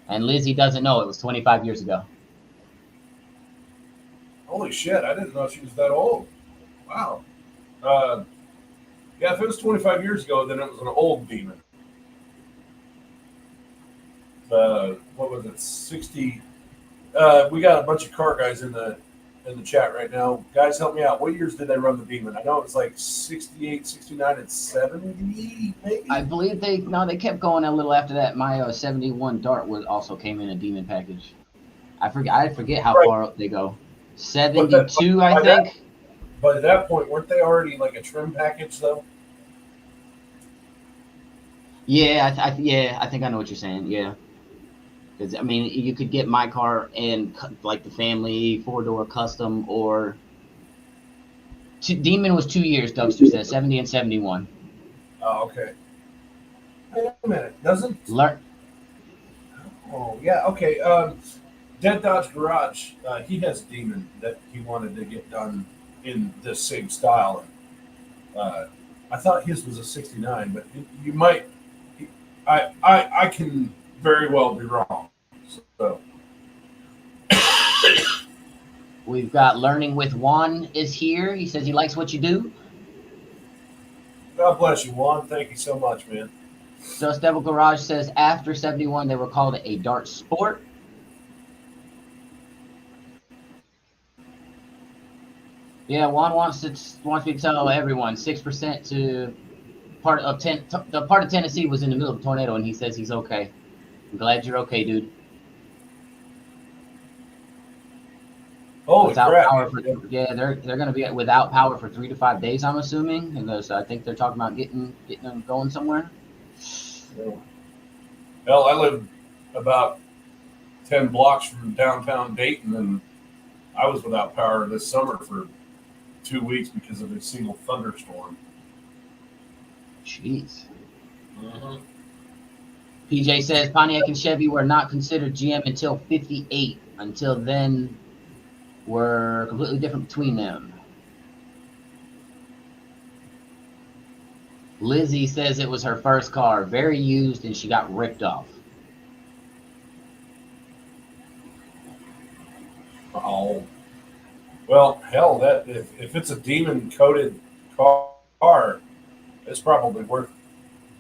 And Lizzie doesn't know it was 25 years ago. Holy shit, I didn't know she was that old. Wow. Yeah, if it was 25 years ago, then it was an old demon. What was it, 60? We got a bunch of car guys in the chat right now. Guys, help me out. What years did they run the demon? I know it was like 68, 69, and 70, maybe? I believe they kept going a little after that. My 71 Dart also came in a demon package. I forget how far up they go. 72, I think. But at that point, weren't they already like a trim package, though? Yeah, I think I know what you're saying. Yeah, because I mean, you could get my car and like the family 4-door custom, or Demon was 2 years. Dubster says 70 and 71. Oh, okay. Wait a minute, doesn't? Learn. Oh, yeah, okay. Dead Dodge Garage, he has Demon that he wanted to get done in this same style. I thought his was a 69, but you might. I can very well be wrong. So. We've got Learning with Juan is here. He says he likes what you do. God bless you, Juan. Thank you so much, man. Dust Devil Garage says after 71 they were called a Dart Sport. Yeah, Juan wants me to tell everyone 6% to the part of Tennessee was in the middle of a tornado, and he says he's okay. I'm glad you're okay, dude. Holy without crap! Power for, yeah, they're going to be without power for 3 to 5 days, I'm assuming, and so I think they're talking about getting them going somewhere. Hell, I live about 10 blocks from downtown Dayton, and I was without power this summer for 2 weeks because of a single thunderstorm. Jeez. Mm-hmm. PJ says Pontiac and Chevy were not considered GM until 58. Until then, were completely different between them. Lizzie says it was her first car, very used, and she got ripped off. Oh, well, hell, that if it's a demon coated car, it's probably worth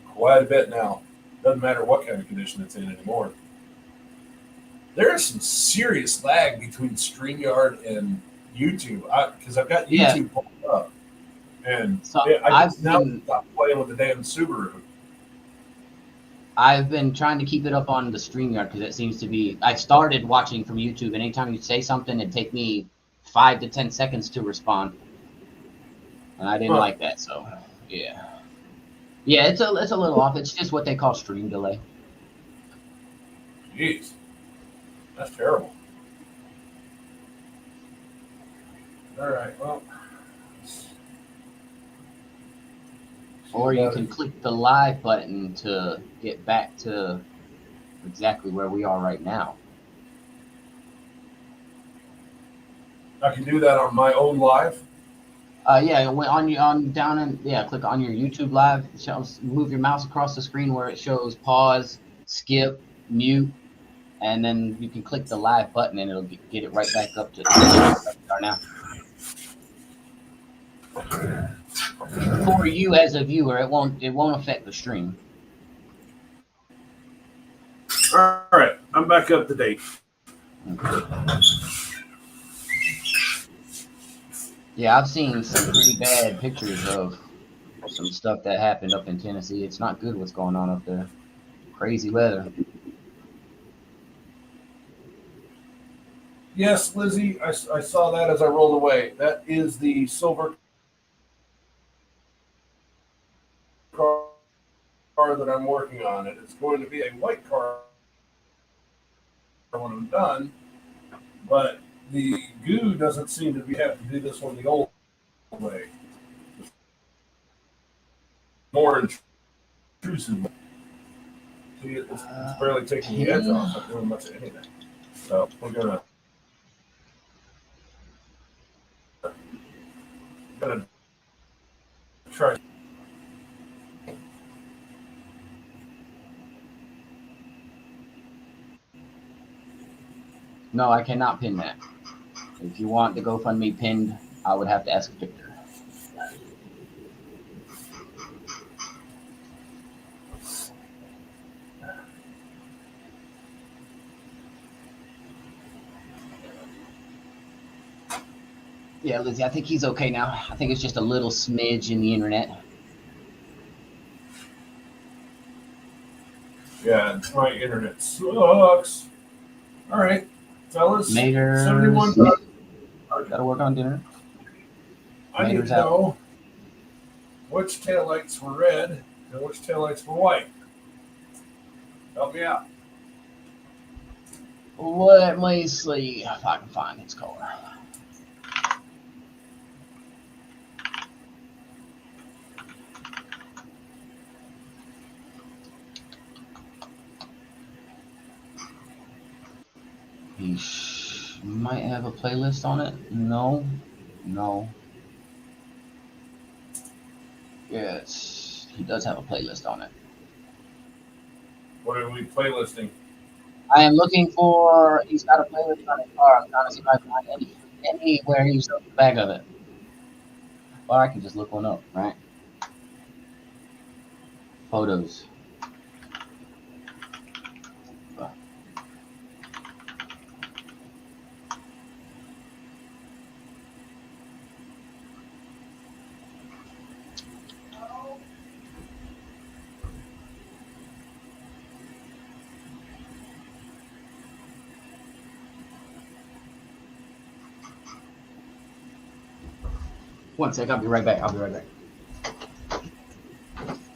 quite a bit now. Doesn't matter what kind of condition it's in anymore. There is some serious lag between StreamYard and YouTube because I've got YouTube pulled up, and so I just now stopped playing with the damn Subaru. I've been trying to keep it up on the StreamYard because it seems to be. I started watching from YouTube, and anytime you say something, it'd take me 5 to 10 seconds to respond, and I didn't like that. So, yeah, it's a little off. It's just what they call stream delay. Jeez, that's terrible. All right, well. Or you can click the live button to get back to exactly where we are right now. I can do that on my own live. Yeah, click on your YouTube live. It shows, move your mouse across the screen where it shows pause, skip, mute, and then you can click the live button and it'll get it right back up to where we are now. For you as a viewer, it won't affect the stream. All right, I'm back up to date. Yeah, I've seen some pretty bad pictures of some stuff that happened up in Tennessee. It's not good what's going on up there. Crazy weather. Yes, Lizzie, I saw that as I rolled away. That is the silver car that I'm working on. And it's going to be a white car when I'm done, but the goo doesn't seem to be have to do this one the old way. More intrusive. See, it's barely taking the edge off. Not doing much of anything. So we're gonna try. No, I cannot pin that. If you want the GoFundMe pinned, I would have to ask Victor. Yeah, Lizzie, I think he's okay now. I think it's just a little smidge in the internet. Yeah, my internet sucks. All right, fellas. Maters. 71. Gotta work on dinner. I need Maters to know which taillights were red and which taillights were white. Help me out. Let me see if I can find its color. He might have a playlist on it. No. Yes, he does have a playlist on it. What are we playlisting? I am looking for. He's got a playlist on his car. I'm trying to see if I can find anywhere he's got the bag of it. Or I can just look one up, right? Photos. One sec, I'll be right back.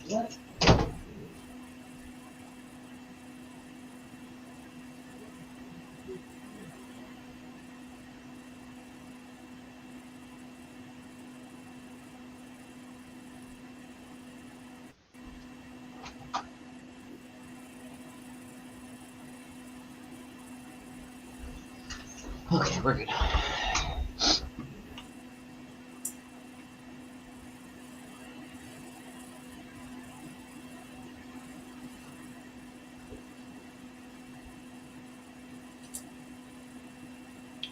What? Okay, we're good.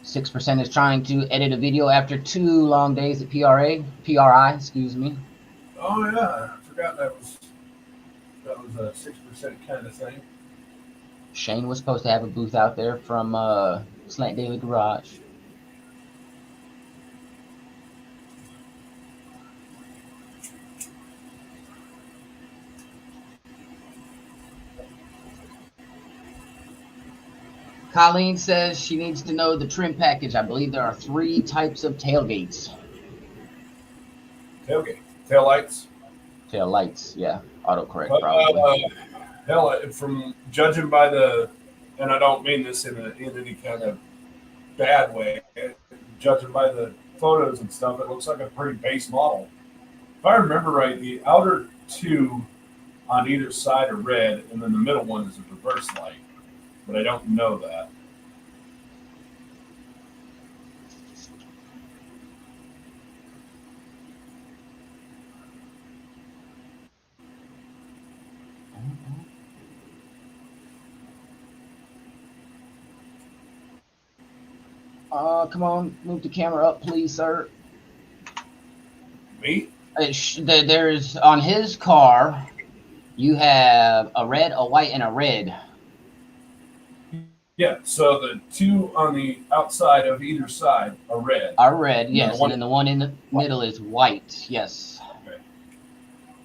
.6% is trying to edit a video after 2 long days at PRI, excuse me. Oh yeah, I forgot that was a 6% kind of thing. Shane was supposed to have a booth out there from Slant Daily Garage. Colleen says she needs to know the trim package. I believe there are 3 types of tailgates. Tailgate, taillights. Tail lights, yeah. Autocorrect, probably. Hell, from judging by the, and I don't mean this in any kind of bad way, judging by the photos and stuff, it looks like a pretty base model. If I remember right, the outer 2 on either side are red, and then the middle one is a reverse light. But I don't know that. Come on, move the camera up, please, sir. Me? There's on his car, you have a red, a white, and a red. Yeah, so the two on the outside of either side are red. Are red, Yeah, yes, and then the one in the middle is white, yes. Okay.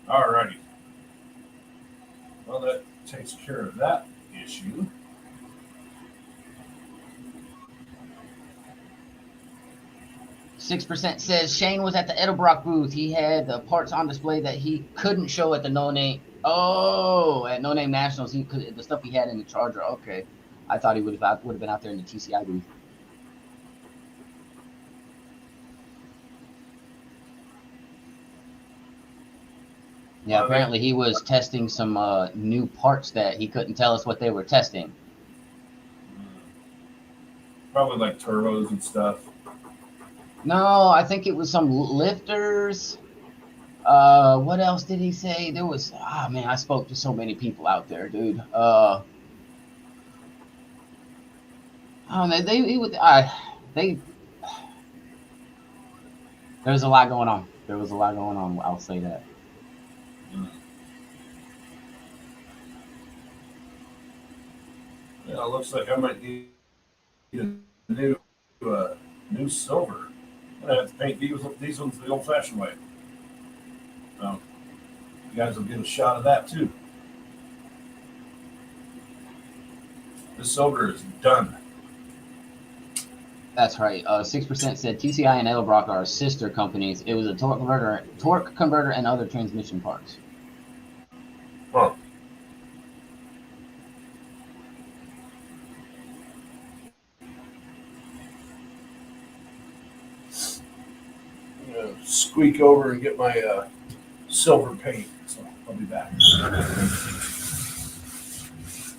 Alrighty. Well, that takes care of that issue. %6 says Shane was at the Edelbrock booth. He had the parts on display that he couldn't show at the No Name. Oh, at No Name Nationals, he could the stuff he had in the Charger. Okay, I thought he would have been out there in the TCI booth. Yeah, apparently he was testing some new parts that he couldn't tell us what they were testing. Probably like turbos and stuff. No, I think it was some lifters. What else did he say? There was, man, I spoke to so many people out there, dude. They, there was a lot going on. There was a lot going on. I'll say that. Yeah, it looks like I might need a new silver. I'm gonna have to paint these ones the old-fashioned way. So you guys will get a shot of that too. The silver is done. That's right. 6% said TCI and Edelbrock are sister companies. It was a torque converter, and other transmission parts. Huh. I'm gonna squeak over and get my silver paint. So I'll be back.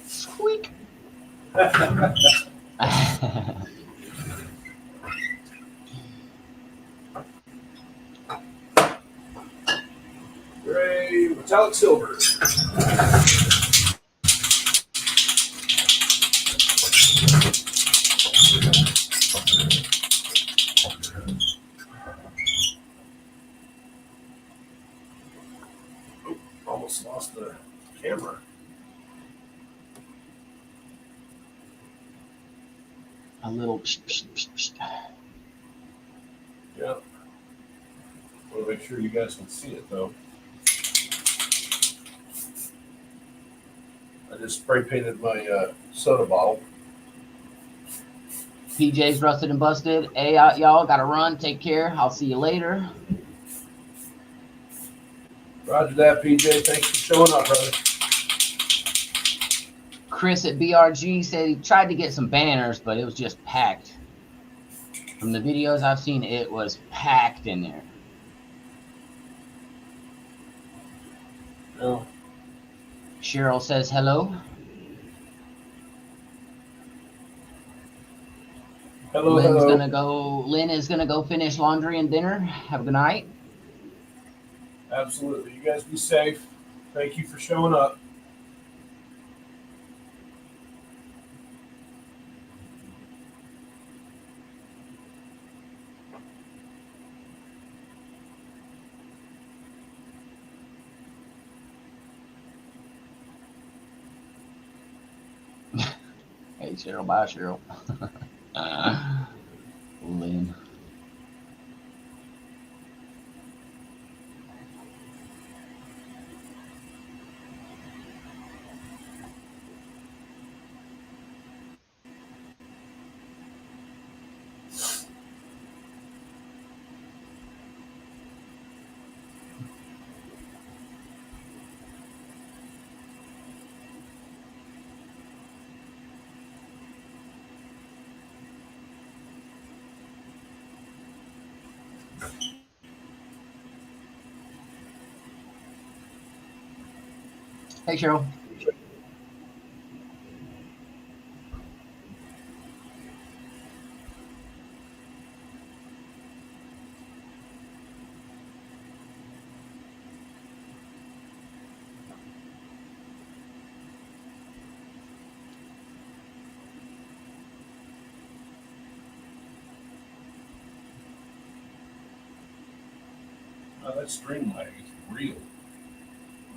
Squeak. Gray metallic silver. Almost lost the camera. A little. Psh, psh, psh, psh. Yeah. Want to make sure you guys can see it though. I just spray painted my soda bottle. PJ's rusted and busted. Hey, y'all gotta run. Take care. I'll see you later. Roger that, PJ. Thanks for showing up, brother. Chris at BRG said he tried to get some banners, but it was just packed. From the videos I've seen, it was packed in there. No. Cheryl says hello. Hello, Lynn is gonna go finish laundry and dinner. Have a good night. Absolutely. You guys be safe. Thank you for showing up. Hey, Cheryl. Bye, Cheryl. Lynn. Hey, Cheryl. Oh, that string lag is real.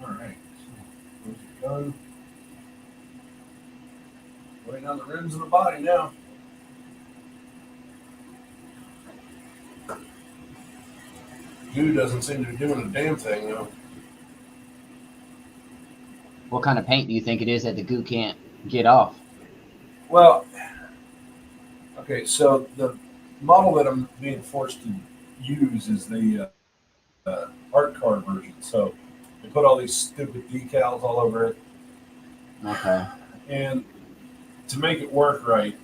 All right. Where's it going? Wait waiting on the rims and the body now. Goo doesn't seem to be doing a damn thing, though. What kind of paint do you think it is that the goo can't get off? Well, okay, so the model that I'm being forced to use is the art car version. So they put all these stupid decals all over it, Okay. and to make it work right,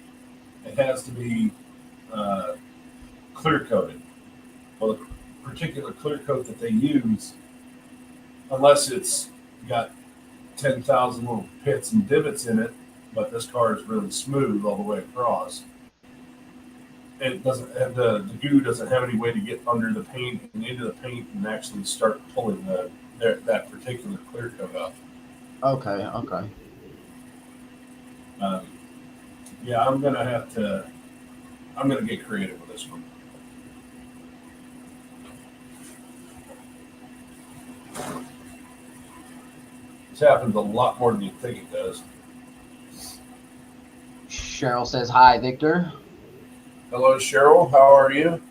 it has to be clear coated. Well, the particular clear coat that they use, unless it's got 10,000 little pits and divots in it, but this car is really smooth all the way across. It doesn't have the goo doesn't have any way to get under the paint and into the paint and actually start pulling that particular clear coat up. Okay. Okay. Um, yeah, I'm gonna get creative with this one. This happens a lot more than you think it does. Cheryl says hi, Victor. Hello, Cheryl. How are you?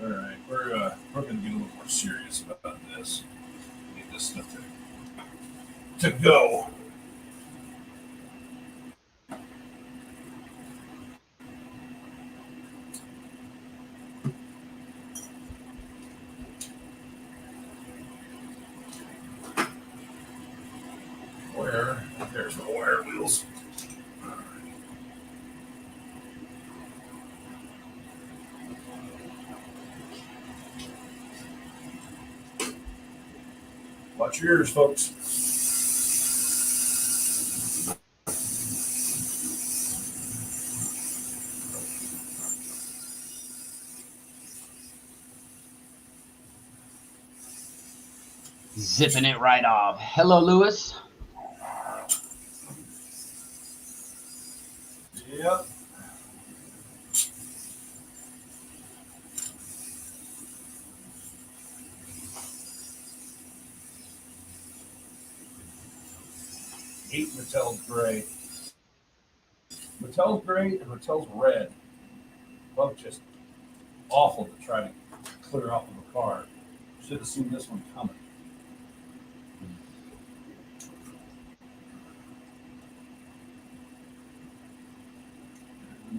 All right, we're gonna get a little more serious about this. Get this stuff to go. There's the wire wheels. Watch your ears, folks. Zipping it right off. Hello, Lewis. Yep. Hate Mattel's gray. Mattel's gray and Mattel's red. Both just awful to try to clear off of a car. Should have seen this one coming.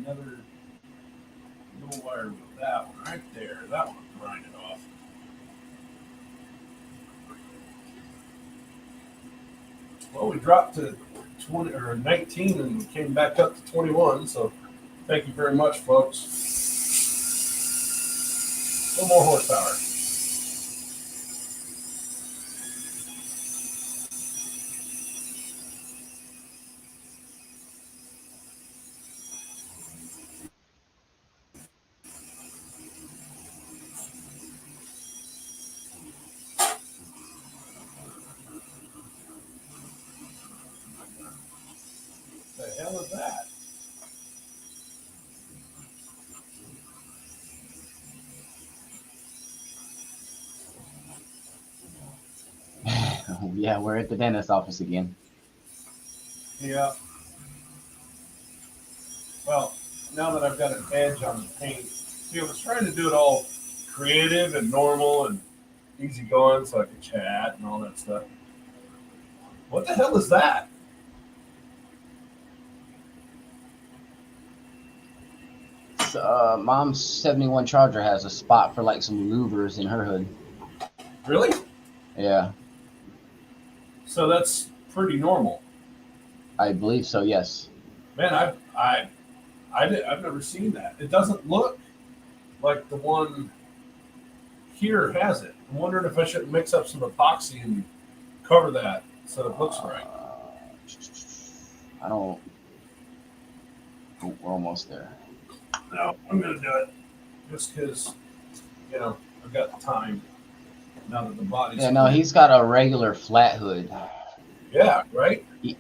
Another little wire wheel. That one right there. That one will grind it off. Well, we dropped to 20 or 19 and we came back up to 21. So thank you very much, folks. A little more horsepower. The hell is that? Yeah, we're at the dentist office again. Yeah. Well, now that I've got an edge on the paint, see, I was trying to do it all creative and normal and easy going so I could chat and all that stuff. What the hell is that? Mom's 71 Charger has a spot for like some louvers in her hood. Really? Yeah, So that's pretty normal. I believe so. Yes. Man, I've never seen that. It doesn't look like the one here has it. I'm wondering if I should mix up some epoxy and cover that so it looks right. I don't. Oh, we're almost there. No, I'm gonna do it just because, I've got the time. now that the body's Yeah, no, clear. he's got a regular flat hood. Yeah, right? He-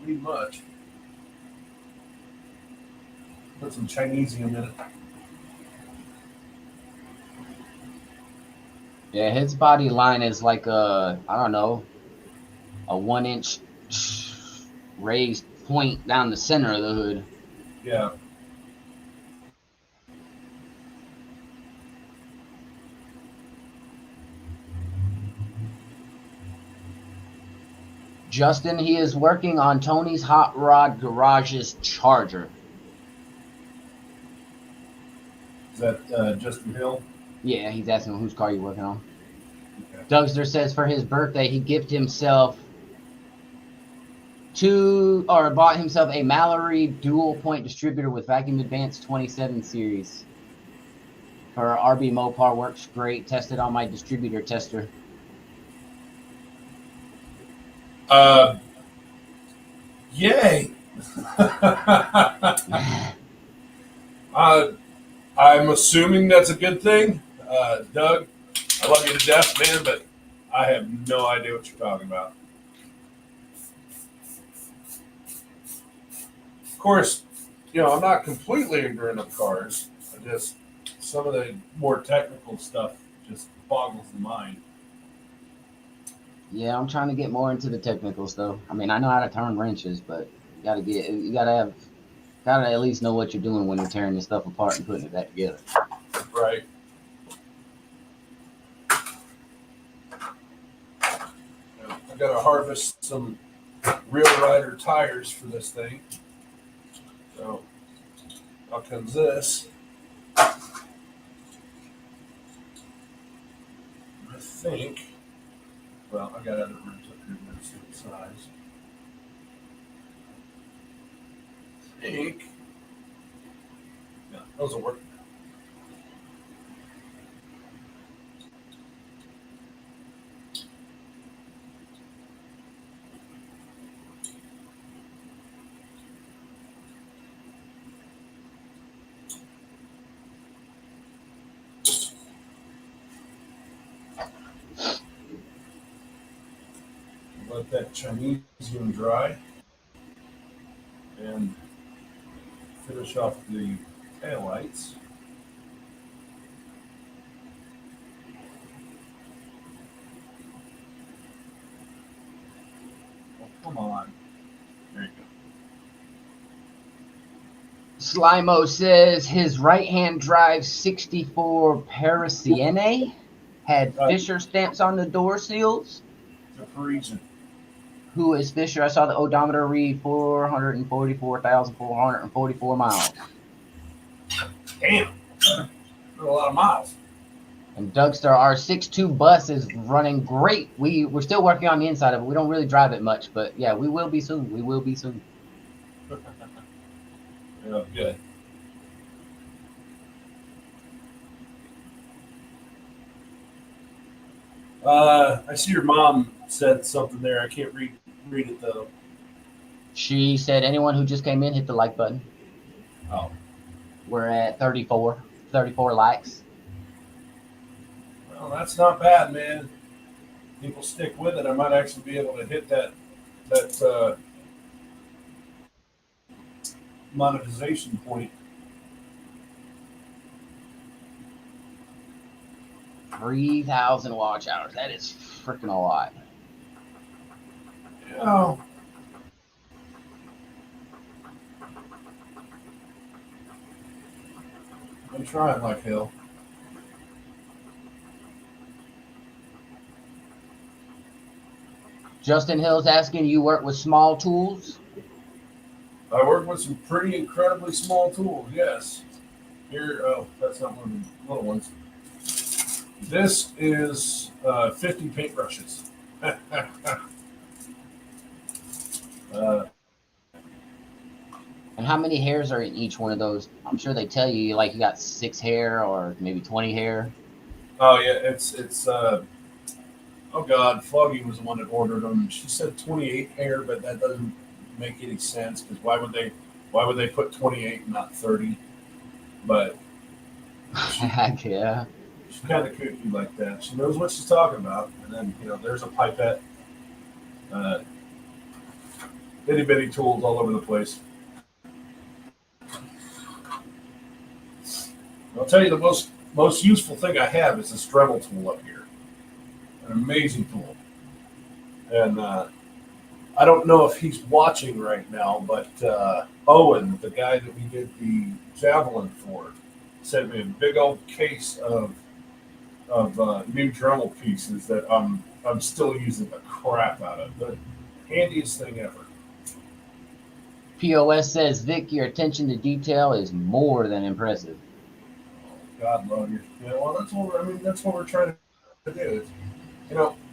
Pretty much. Put some Chinesium in it. Yeah, his body line is like a, I don't know, a 1 inch raised point down the center of the hood. Yeah. Justin, he is working on Tony's Hot Rod Garage's Charger. Is that Justin Hill? Yeah, he's asking whose car you working on. Okay. Dougster says for his birthday, he gifted himself bought himself a Mallory dual point distributor with vacuum advanced 27 series. Her RB Mopar works great. Tested on my distributor tester. Yay! I'm assuming that's a good thing. Doug, I love you to death, man, but I have no idea what you're talking about. Of course, I'm not completely ignorant of cars. Some of the more technical stuff just boggles the mind. Yeah, I'm trying to get more into the technical stuff. I mean, I know how to turn wrenches, but you gotta at least know what you're doing when you're tearing this stuff apart and putting it back together. Right. I gotta harvest some Real Rider tires for this thing. So out comes this. I think. Well, I got other rims up here that are the same size. I think. Yeah, those will work. Let that Chinesium dry and finish off the taillights. Oh, come on. There you go. Slimo says his right-hand drive 64 Parisienne had Fisher stamps on the door seals. The Parisian. Who is Fisher? I saw the odometer read 444,444 miles. Damn. That's a lot of miles. And Dougster, our 6.2 bus is running great. We're still working on the inside of it. We don't really drive it much, but yeah, we will be soon. We will be soon. Yeah, good. I see your mom said something there. I can't read it though. She said anyone who just came in, hit the like button. Oh. We're at 34 likes. Well, that's not bad, man. People stick with it. I might actually be able to hit that monetization point. 3,000 watch hours. That is freaking a lot. Yeah. I'm trying like hell. Justin Hill's asking, you work with small tools? I work with some pretty incredibly small tools, yes. Here, that's not one of the little ones. This is 50 paintbrushes. And how many hairs are in each one of those? I'm sure they tell you, like you got 6 hair or maybe 20 hair. Oh yeah, it's oh god, Foggy was the one that ordered them. She said 28 hair, but that doesn't make any sense because why would they Why would they put 28 and not 30? But Heck yeah. she's kind of kooky like that. She knows what she's talking about. And then, there's a pipette, uh, itty bitty tools all over the place. I'll tell you the most useful thing I have is this Dremel tool up here. An amazing tool. And I don't know if he's watching right now, but Owen, the guy that we did the Javelin for, sent me a big old case of new Dremel pieces that I'm still using the crap out of. The handiest thing ever. POS says, Vic, your attention to detail is more than impressive. God love you. Yeah, well, that's what we're trying to do. It's,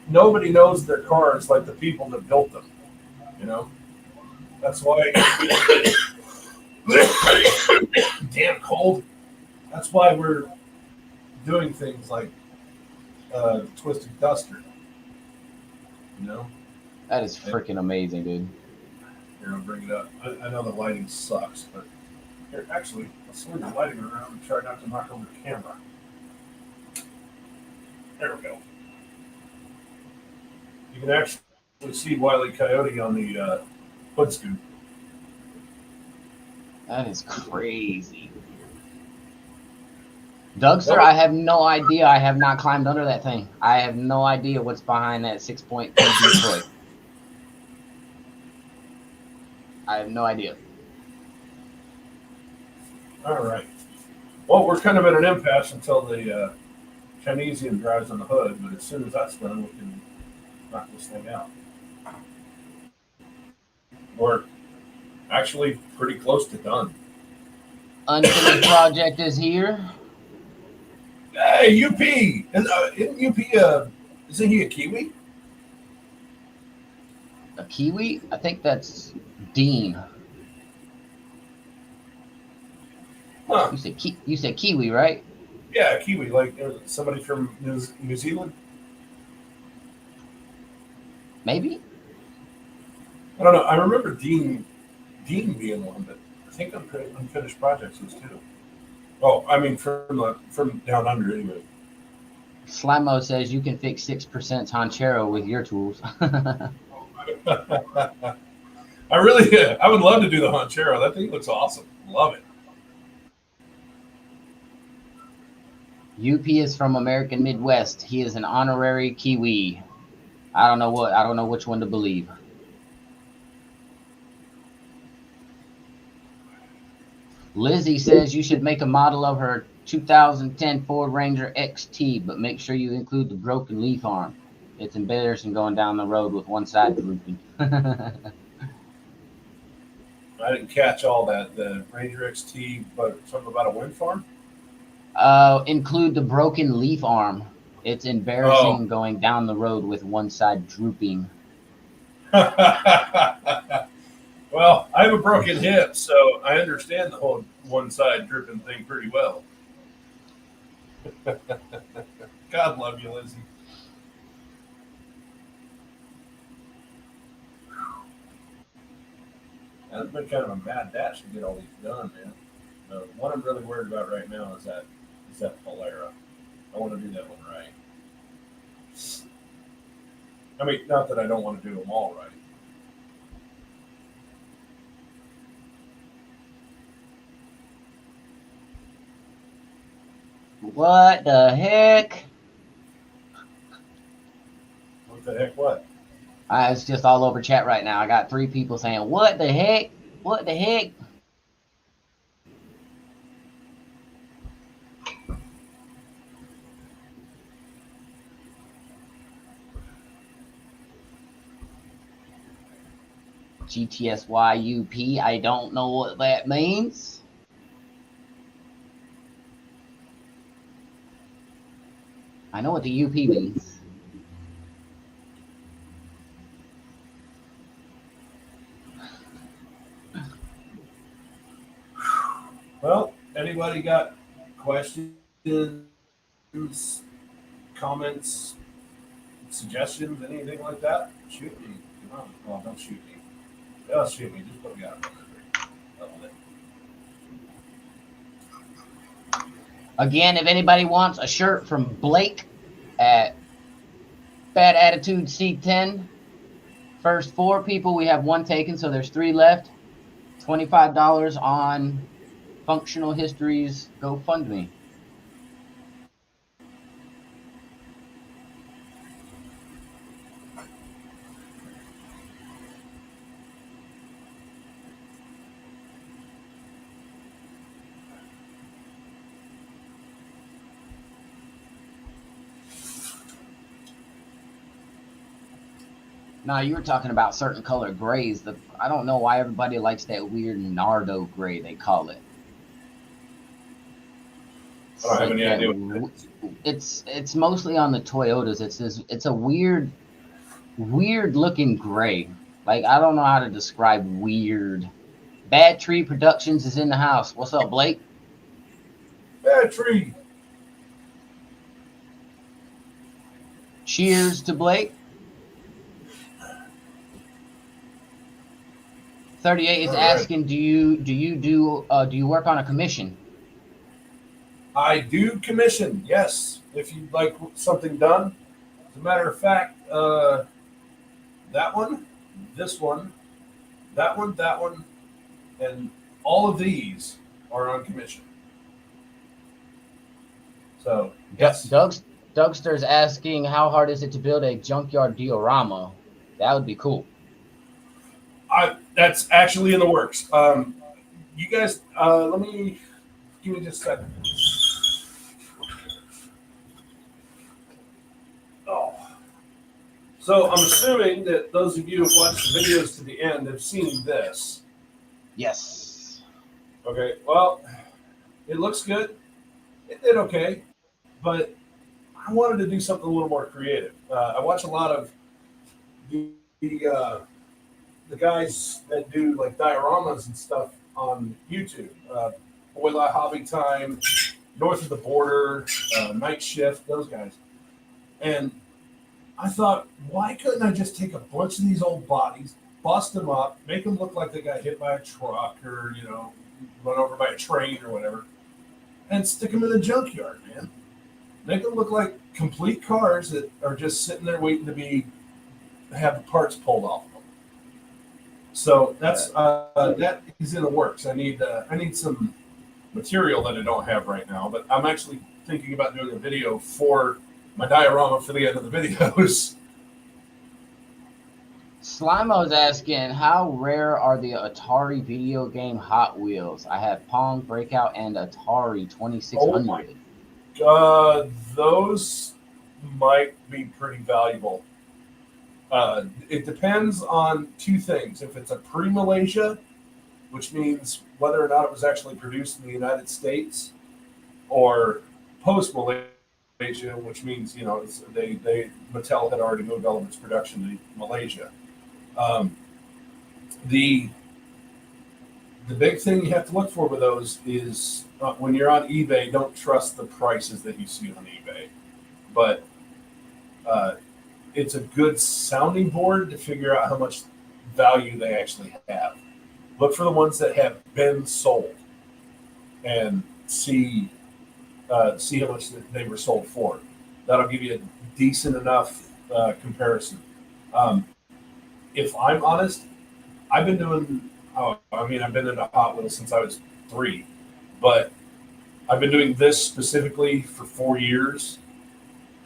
nobody knows their cars like the people that built them. That's why. Damn cold. That's why we're doing things like the Twisted Duster. That is freaking amazing, dude. Here, I'll bring it up. I know the lighting sucks, but here, actually, I'll swing the lighting around and try not to knock over the camera. There we go. You can actually see Wile E. Coyote on the hood scoop. That is crazy. Dougster, I have no idea. I have not climbed under that thing. I have no idea what's behind that 6.2 Detroit. I have no idea. All right. Well, we're kind of at an impasse until the Chinesian drives on the hood, but as soon as that's done, we can knock this thing out. We're actually pretty close to done. Unfinished project is here. Hey, UP! Isn't UP, isn't he a Kiwi? A Kiwi? I think that's Dean. Huh. You said Kiwi, right? Yeah, a Kiwi, like somebody from New Zealand. Maybe? I don't know. I remember Dean being one, but I think Unfinished Projects was too. Oh, I mean from down under anyway. Slimo says you can fix 6% Honchero with your tools. I would love to do the Honchero. That thing looks awesome. Love it. UP is from American Midwest. He is an honorary Kiwi. I don't know which one to believe. Lizzie says you should make a model of her 2010 Ford Ranger XT, but make sure you include the broken leaf arm. It's embarrassing going down the road with one side drooping. I didn't catch all that. The Ranger XT, but something about a wind farm? Include the broken leaf arm. It's embarrassing going down the road with one side drooping. Well, I have a broken hip, so I understand the whole one side dripping thing pretty well. God love you, Lizzie. It's been kind of a mad dash to get all these done, man. What I'm really worried about right now is that Polera. I want to do that one right. I mean, not that I don't want to do them all right. What the heck? What the heck? What? It's just all over chat right now. I got 3 people saying, "What the heck? What the heck?" GTSYUP. I don't know what that means. I know what the UP means. Well, anybody got questions, comments, suggestions, anything like that? Shoot me. Come on. Well, don't shoot me. Just shoot me. Just put me out. Again, if anybody wants a shirt from Blake at Bad Attitude C10, first 4 people, we have 1 taken, so there's 3 left. $25 on Functional Histories GoFundMe. Now, you were talking about certain color grays. I don't know why everybody likes that weird Nardo gray, they call it. I don't have any idea what It's mostly on the Toyotas. It's a weird looking gray. Like, I don't know how to describe weird. Bad Tree Productions is in the house. What's up, Blake? Bad Tree. Cheers to Blake. 38 is asking, do you work on a commission? I do commission, yes. If you'd like something done. As a matter of fact, that one, this one, that one, and all of these are on commission. So, yes. Dougster's asking, how hard is it to build a junkyard diorama? That would be cool. That's actually in the works. You guys, give me just a second. Oh. So I'm assuming that those of you who have watched the videos to the end have seen this. Yes. Okay, well, it looks good. It did okay, but I wanted to do something a little more creative. I watch a lot of the guys that do like dioramas and stuff on YouTube. Boila Hobby Time, North of the Border, Night Shift, those guys. And I thought, why couldn't I just take a bunch of these old bodies, bust them up, make them look like they got hit by a truck or, run over by a train or whatever, and stick them in the junkyard, man. Make them look like complete cars that are just sitting there waiting to have the parts pulled off of them. So that is in the works. I need some material that I don't have right now, but I'm actually thinking about doing a video for my diorama for the end of the videos. Slimo's asking, how rare are the Atari video game Hot Wheels? I have Pong, Breakout, and Atari 2600. Those might be pretty valuable. It depends on 2 things. If it's a pre-Malaysia, which means whether or not it was actually produced in the United States, or post-Malaysia, which means Mattel had already moved all of its production to Malaysia. The big thing you have to look for with those is when you're on eBay, don't trust the prices that you see on eBay, but it's a good sounding board to figure out how much value they actually have. Look for the ones that have been sold and see how much they were sold for. That'll give you a decent enough comparison. If I'm honest, I've been into Hot Wheels since I was 3, but I've been doing this specifically for 4 years,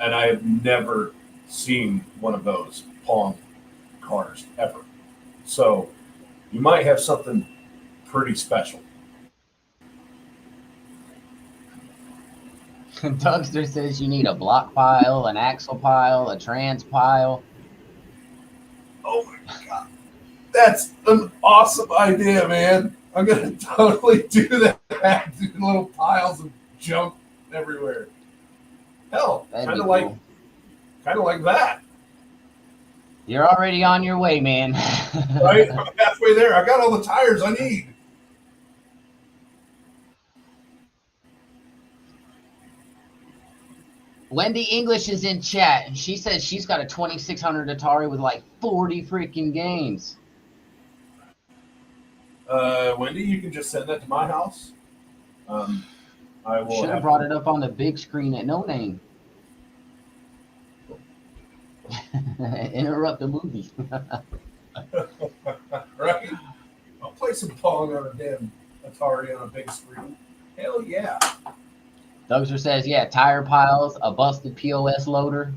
and I have never seen one of those Pong cars ever. So you might have something pretty special. Dougster says you need a block pile, an axle pile, a trans pile. Oh my God. That's an awesome idea, man. I'm going to totally do that. Do little piles of junk everywhere. Hell, kind of like that. You're already on your way, man. Right? I'm halfway there. I got all the tires I need. Wendy English is in chat, and she says she's got a 2600 Atari with like 40 freaking games. Wendy, you can just send that to my house. I will Should have brought it up on the big screen at No Name. Interrupt the movie. Right? I'll play some Pong on a damn Atari on a big screen. Hell yeah. Dougster says, yeah, tire piles, a busted POS loader.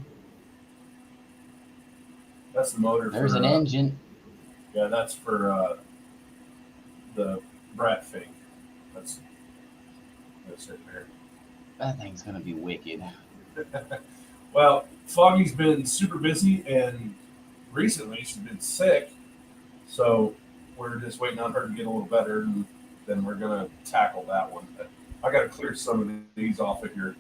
That's the motor. There's for, an engine. Yeah, that's for the Brat Fink. That's it there. That thing's gonna be wicked. Well, Foggy's been super busy, and recently she's been sick, so we're just waiting on her to get a little better, and then we're gonna tackle that one. But I got to clear some of these off of here.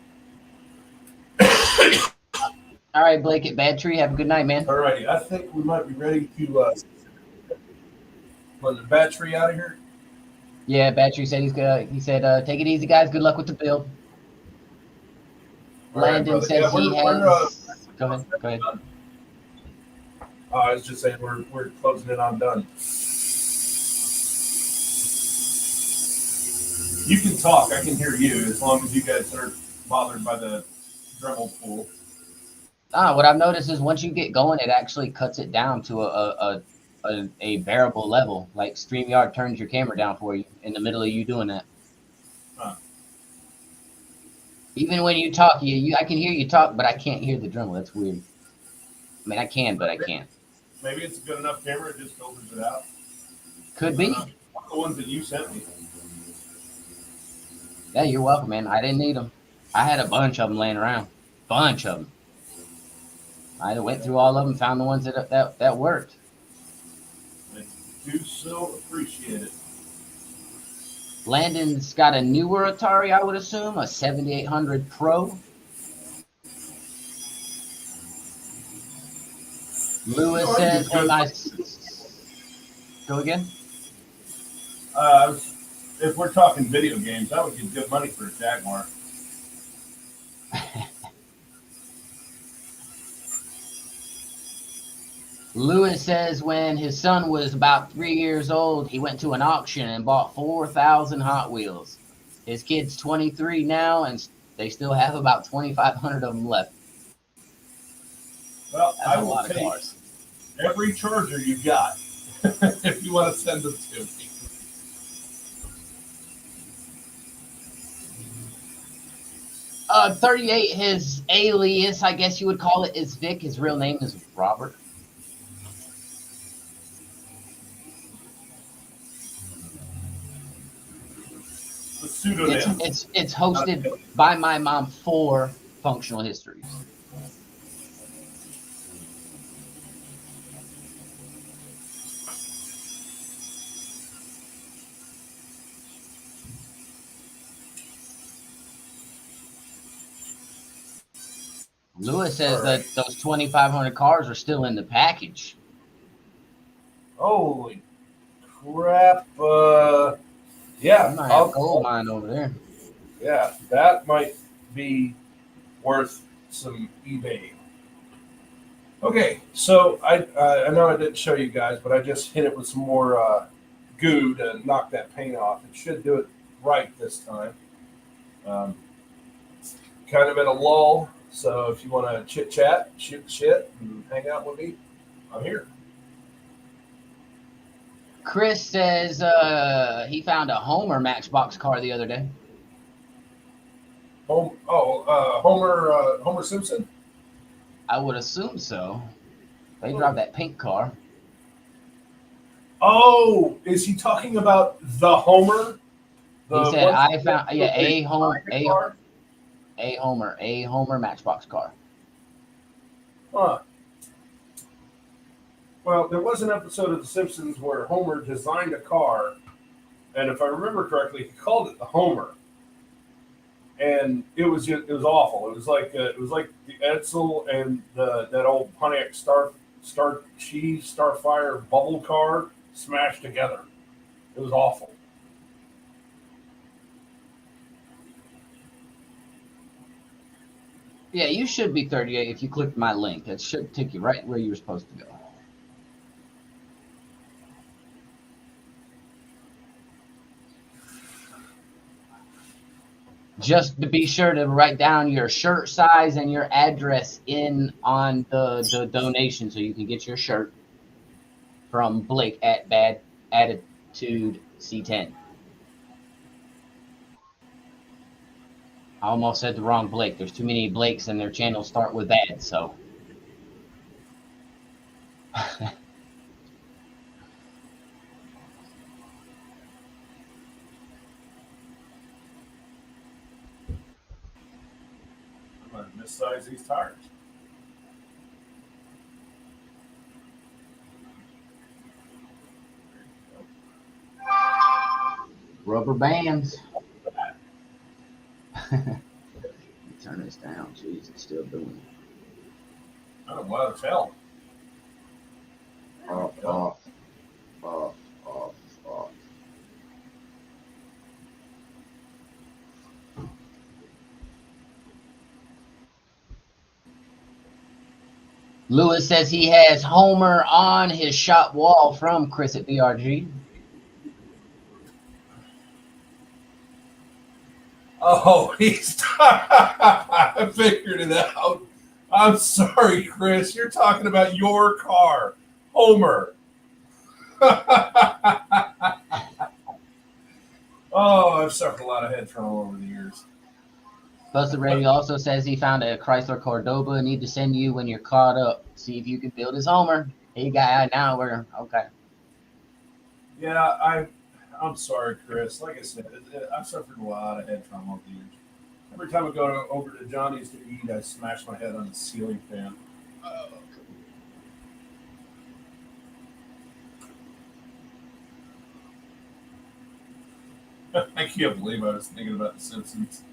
All right, Blake at Bad Tree. Have a good night, man. Alrighty, I think we might be ready to run the battery out of here. Yeah, Bad Tree said he's gonna. He said, "Take it easy, guys. Good luck with the build." All right, Landon brother. says Yeah, he we're, has. Go ahead. Go ahead. I was just saying we're closing it on done. You can talk. I can hear you as long as you guys aren't bothered by the Dremel pool. What I've noticed is once you get going, it actually cuts it down to a bearable level. Like StreamYard turns your camera down for you in the middle of you doing that. Huh. Even when you talk, I can hear you talk, but I can't hear the Dremel. That's weird. I mean, I can, but I can't. Maybe it's a good enough camera. It just filters it out. Could be. The ones that you sent me. Yeah, you're welcome, man. I didn't need them. I had a bunch of them laying around. Bunch of them. I went through all of them, found the ones that worked. I do so appreciate it. Landon's got a newer Atari, I would assume, a 7800 Pro. Lewis says, when I... Go again? If we're talking video games, I would get good money for a Jaguar. Lewis says when his son was about 3 years old, he went to an auction and bought 4,000 Hot Wheels. His kid's 23 now, and they still have about 2,500 of them left. Well, That's I a will lot of take cars. every Charger you got if you want to send them to me. 38, his alias, I guess you would call it, is Vic. His real name is Robert. The pseudonym. It's hosted by my mom for Functional Histories. Lewis says that those 2,500 cars are still in the package. Holy crap. Yeah. I have a gold mine over there. Yeah, that might be worth some eBay. Okay, so I know I didn't show you guys, but I just hit it with some more goo to knock that paint off. It should do it right this time. Kind of at a lull, so if you want to chit chat, shoot the shit, and hang out with me, I'm here. Chris says he found a Homer Matchbox car the other day. Homer Simpson? I would assume so. They drive that pink car. Oh, is he talking about the Homer? He said I found a Homer Matchbox car. Huh. Well, there was an episode of The Simpsons where Homer designed a car, and if I remember correctly, he called it the Homer, and it was awful. It was like the Edsel and that old Pontiac Starfire bubble car smashed together. It was awful. Yeah, you should be 38 if you click my link. It should take you right where you're supposed to go. just to be sure to write down your shirt size and your address in on the donation so you can get your shirt from Blake at Bad Attitude C10. I almost said the wrong Blake. There's too many Blakes and their channels start with bad, so. I'm going to missize these tires. Rubber bands. Turn this down. Jeez, it's still doing it. Oh, wow, it's hell. Off. Lewis says he has Homer on his shop wall from Chris at BRG. Oh, I figured it out. I'm sorry, Chris. You're talking about your car, Homer. Oh, I've suffered a lot of head trauma over the years. Buster Radio also says he found a Chrysler Cordoba. Need to send you when you're caught up. See if you can build his Homer. Hey, guy, now we're okay. Yeah, I'm sorry, Chris. Like I said, I've suffered a lot of head trauma over the years. Every time I go over to Johnny's to eat, I smash my head on the ceiling fan. I can't believe I was thinking about The Simpsons.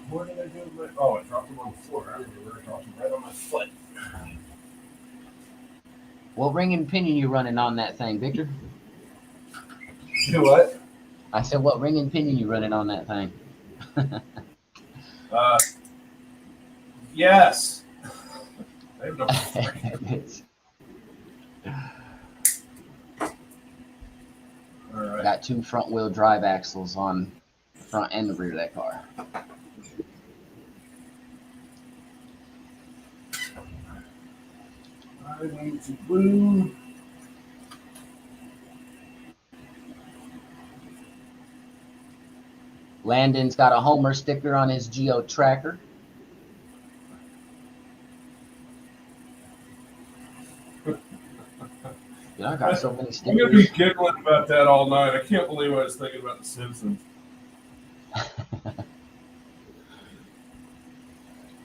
What did I do? Oh, I dropped them on the floor. I remember I dropped them right on my foot. What ring and pinion you running on that thing, Victor? Do what? I said, what ring and pinion you running on that thing? Yes. I have no freaking. All right. Got 2 front wheel drive axles on the front and the rear of that car. I need to glue. Landon's got a Homer sticker on his Geo Tracker. I got so many I'm going to be stickers. giggling about that all night. I can't believe I was thinking about The Simpsons.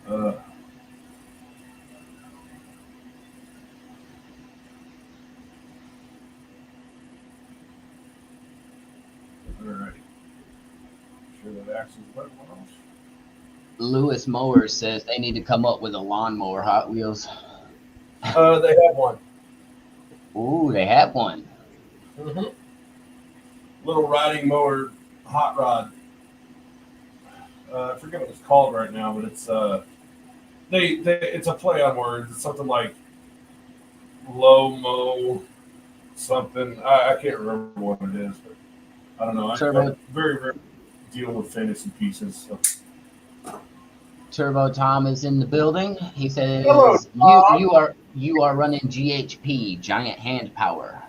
All right. Sure that axle's wet one else. Lewis Mowers says they need to come up with a lawnmower Hot Wheels. They have one. Ooh, they have one. Mm-hmm. Little riding mower hot rod. I forget what it's called right now, but it's it's a play on words. It's something like low mo something. I can't remember what it is, but I don't know. I very very deal with fantasy pieces. So. Turbo Tom is in the building. He says Hello, Tom. you are running GHP, giant hand power.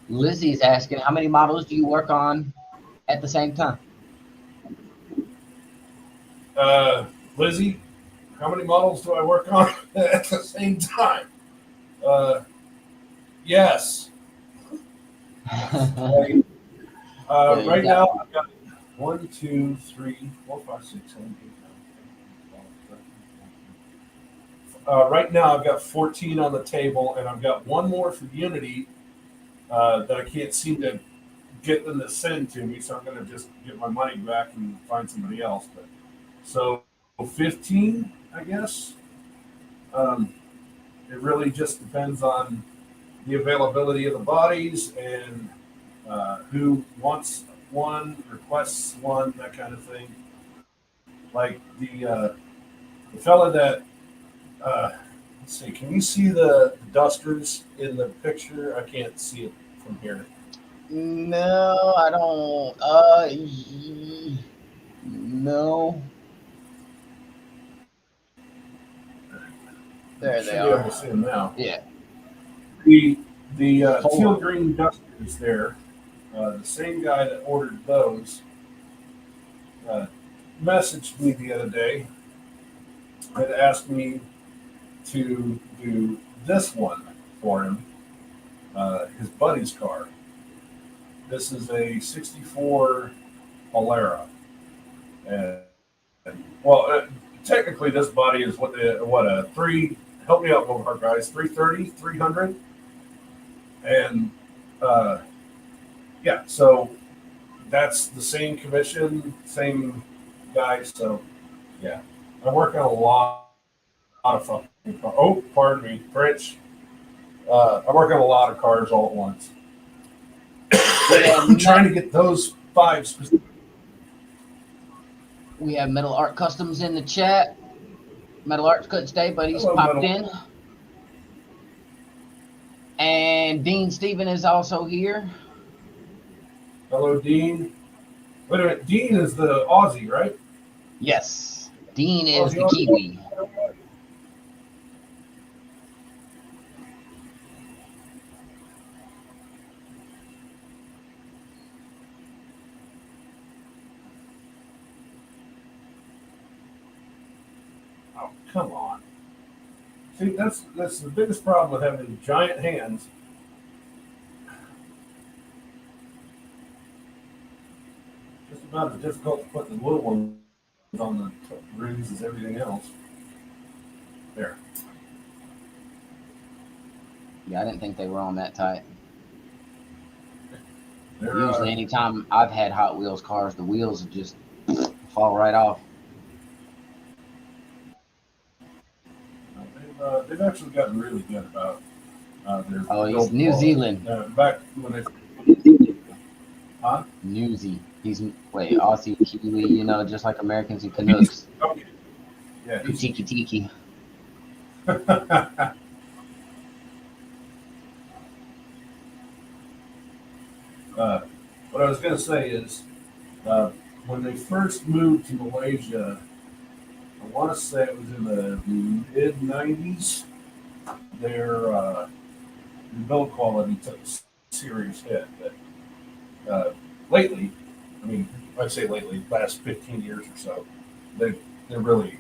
Lizzie's asking, how many models do you work on at the same time? Lizzie, how many models do I work on at the same time? Yes. Right now, I've got 1, 2, 3, 4, 5, 6, 7, 8, 9, 10, 12, 13, 14. Right now, I've got 14 on the table, and I've got one more for Unity that I can't seem to get them to send to me, so I'm going to just get my money back and find somebody else. So 15, I guess. And it really just depends on the availability of the bodies and who wants one, requests one, that kind of thing. Like the fella that let's see, can you see the dusters in the picture? I can't see it from here. No, I don't. No. There Should they be able are. to see them now. Yeah. The Hold teal on. green dusters there. The same guy that ordered those messaged me the other day. Had asked me to do this one for him, his buddy's car. This is a '64 Alera, and well, technically this body is what a three. Help me out, Bogart guys. 330, 300, and yeah. So that's the same commission, same guy. So yeah, I'm working on a lot of fucking cars. Oh, pardon me, French. I'm working on a lot of cars all at once. I'm trying to get those five specific. We have Metal Art Customs in the chat. Metal Art's couldn't stay, but he's Hello, popped Metal. in. And Dean Steven is also here. Hello, Dean. Wait a minute, Dean is the Aussie, right? Yes. Dean is the Aussie. Kiwi. Oh, come on. See, that's the biggest problem with having giant hands. Just about as difficult to put the little ones on the rings as everything else. There. Yeah, I didn't think they were on that tight. They're, Usually, anytime I've had Hot Wheels cars, the wheels just fall right off. they've actually gotten really good about their. Oh, he's build New quality. Zealand. Back when they. Huh? Newsy. He's Aussie, Kiwi, you know, just like Americans and Canucks. Okay. Yeah. Tiki tiki. What I was going to say is, when they first moved to Malaysia, I want to say it was in the mid '90s. Their build quality took a serious hit. But lately, I mean, I'd say lately, last 15 years or so, they're good.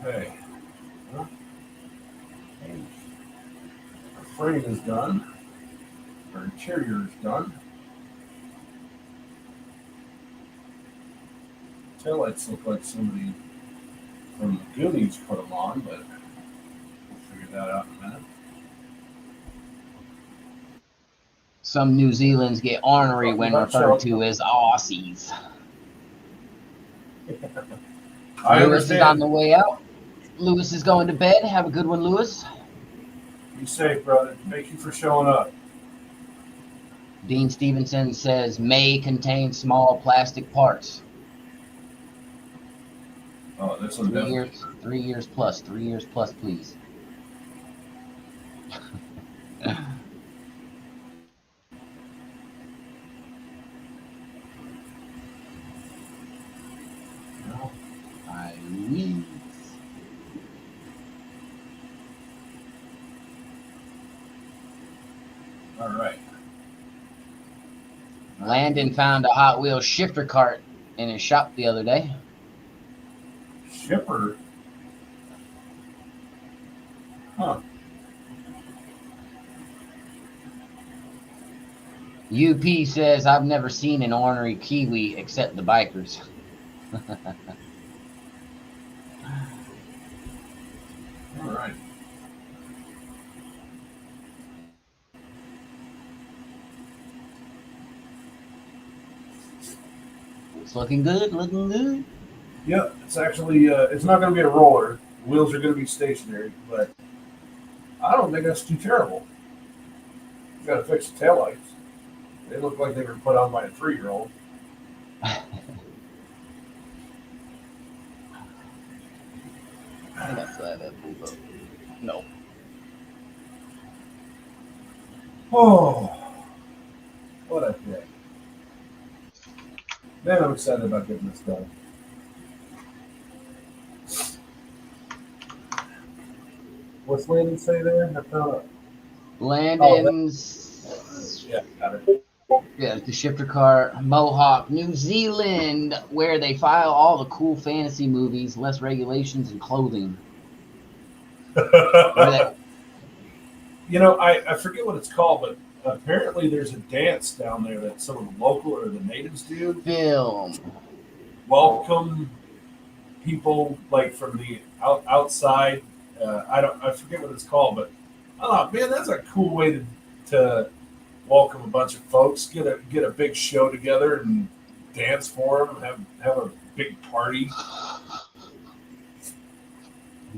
Okay. Well, our frame is done. Our interior is done. Taillights look like somebody from the Goonies put them on, but we'll figure that out in a minute. Some New Zealanders get ornery when Not referred sure. to as Aussies. I Lewis is on understand. the way out. Lewis is going to bed. Have a good one, Lewis. Be safe, brother. Thank you for showing up. Dean Stevenson says may contain small plastic parts. Oh, this one 3 definitely. years, 3 years plus, 3 years plus, please. No. I will. All right. Landon found a Hot Wheels shifter cart in his shop the other day. Shipper. Huh. UP says, I've never seen an ornery Kiwi except the bikers. All right. It's looking good, looking good. Yep, it's actually it's not going to be a roller. The wheels are going to be stationary, but I don't think that's too terrible. You got to fix the taillights. They look like they were put on by a 3-year-old. I think I saw that pulled up. No. Oh, what a day. Man, I'm excited about getting this done. What's Landon say there? I found it. Landon's. Yeah, got it. Yeah, the shifter car, Mohawk, New Zealand, where they file all the cool fantasy movies, less regulations and clothing. Where that You know, I forget what it's called, but apparently there's a dance down there that some of the local or the natives do. film. Welcome people like from the outside. I forget what it's called, but oh man, that's a cool way to welcome a bunch of folks. Get a big show together and dance for them. Have a big party.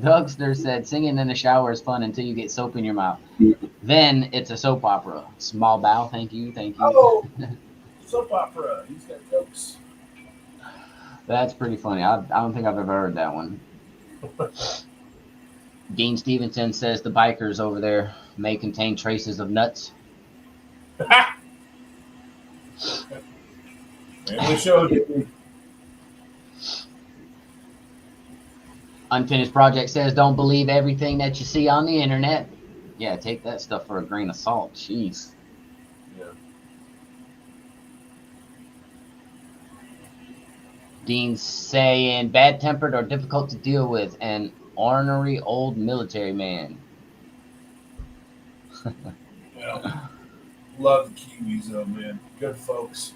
Dougster said, singing in the shower is fun until you get soap in your mouth. Then it's a soap opera. Small bow, thank you. Oh, soap opera. He's got jokes. That's pretty funny. I don't think I've ever heard that one. Dean Stevenson says the bikers over there may contain traces of nuts. Family show. Unfinished Project says, don't believe everything that you see on the internet. Yeah, take that stuff for a grain of salt. Jeez. Yeah. Dean's saying, bad-tempered or difficult to deal with, an ornery old military man. Well, love the Kiwis though, man. Good folks.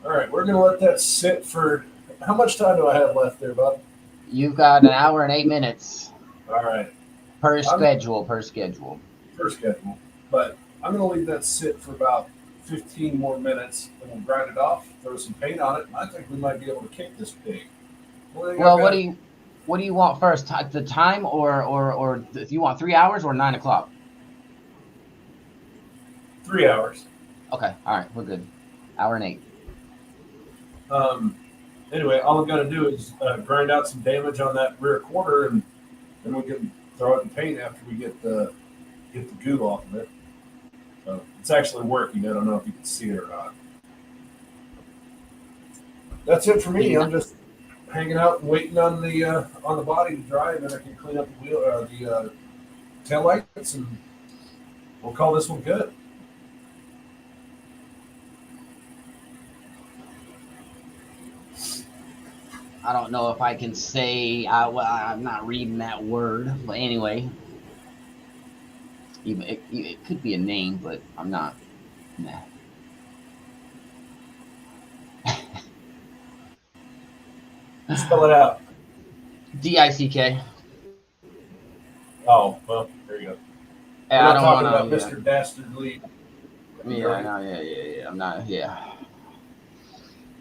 All right, we're gonna let that sit for. How much time do I have left there, bud? You've got 1 hour and 8 minutes All right, per schedule. first schedule, but I'm gonna leave that sit for about 15 more minutes, and we'll grind it off, throw some paint on it, and I think we might be able to kick this pig. Well, what do you want first? The time, or if you want 3 hours or 9 o'clock? 3 hours. Okay, all right, we're good. Hour and 8. Anyway, all I've got to do is grind out some damage on that rear quarter, and then we can throw it in paint after we get the goo off of it. So it's actually working. I don't know if you can see it or not. That's it for me. I'm just hanging out and waiting on the body to dry, and then I can clean up the the tail lights, and we'll call this one good. I don't know if I can say I'm not reading that word, but anyway, even it could be a name, but I'm not. Nah. Spell it out. DICK. Oh, well, there you go. We're I not don't talking want about to. Mr. Dastardly. Yeah, I know. Yeah. I'm not. Yeah.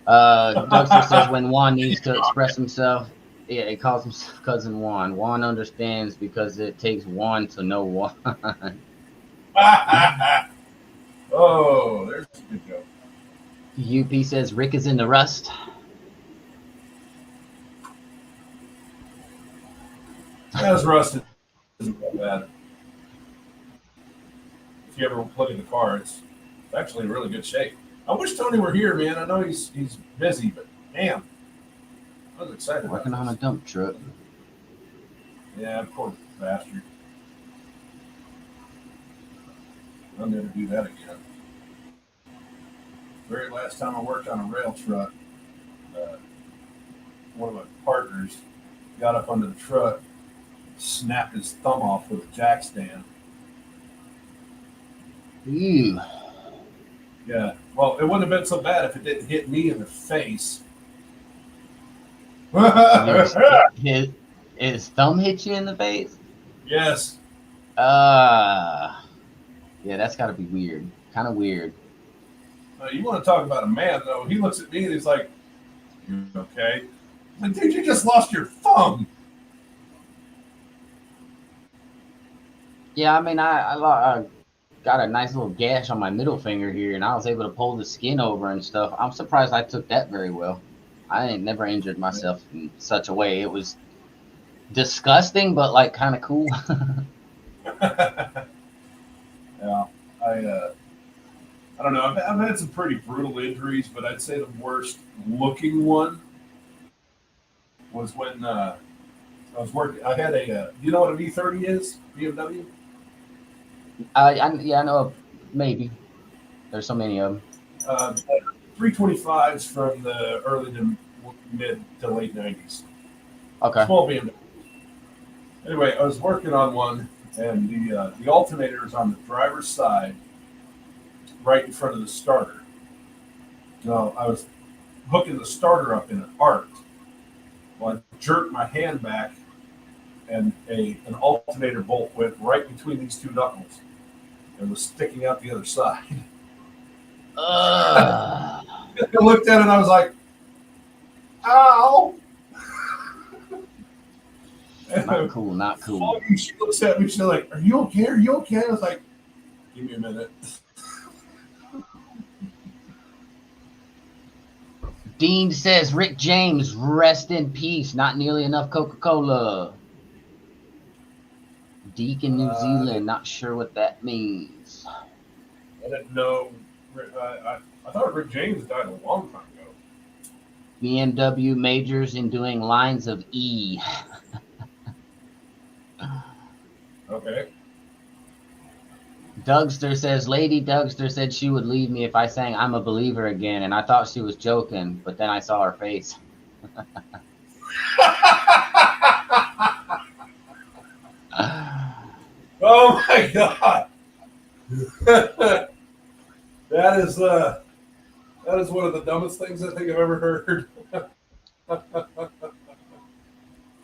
Dougster says when Juan needs to express himself, yeah, he calls him cousin Juan. Juan understands because it takes one to know Juan. Oh, there's a good joke. UP says Rick is in the rust. As rusted isn't that bad. If you ever plug in the car, it's actually in really good shape. I wish Tony were here, man. I know he's busy, but damn, I was excited. Working on a dump truck. Yeah, poor bastard. I'll never do that again. Very last time I worked on a rail truck, one of my partners got up under the truck, snapped his thumb off with a jack stand. Ew. Yeah. Well, it wouldn't have been so bad if it didn't hit me in the face. His thumb hit you in the face? Yes. Yeah, that's got to be weird. Kind of weird. You want to talk about a man, though? He looks at me and he's like, "You okay?" Like, dude, you just lost your thumb. Yeah, I mean, I got a nice little gash on my middle finger here, and I was able to pull the skin over and stuff. I'm surprised I took that very well. I ain't never injured myself in such a way. It was disgusting, but like kind of cool. Yeah, I don't know. I've had some pretty brutal injuries, but I'd say the worst looking one was when I was working. I had a. You know what a V30 is? BMW. Yeah, I know. Maybe there's so many of them. 325s from the early to mid to late 90s. Okay. Small BMW. Anyway, I was working on one, and the alternator is on the driver's side, right in front of the starter. No, I was hooking the starter up in an arc. Well, I jerked my hand back, and an alternator bolt went right between these two knuckles and was sticking out the other side. Ugh. I looked at it and I was like, ow! Not cool. Not cool. Foggy, she looks at me, she's like, are you okay? Are you okay? I was like, give me a minute. Dean says Rick James, rest in peace. Not nearly enough Coca-Cola. Deacon, New Zealand. Not sure what that means. I didn't know. I thought Rick James died a long time ago. BMW majors in doing lines of E. Okay. Dougster says, Lady Dougster said she would leave me if I sang I'm a Believer again, and I thought she was joking, but then I saw her face. Oh my God. That is one of the dumbest things I think I've ever heard.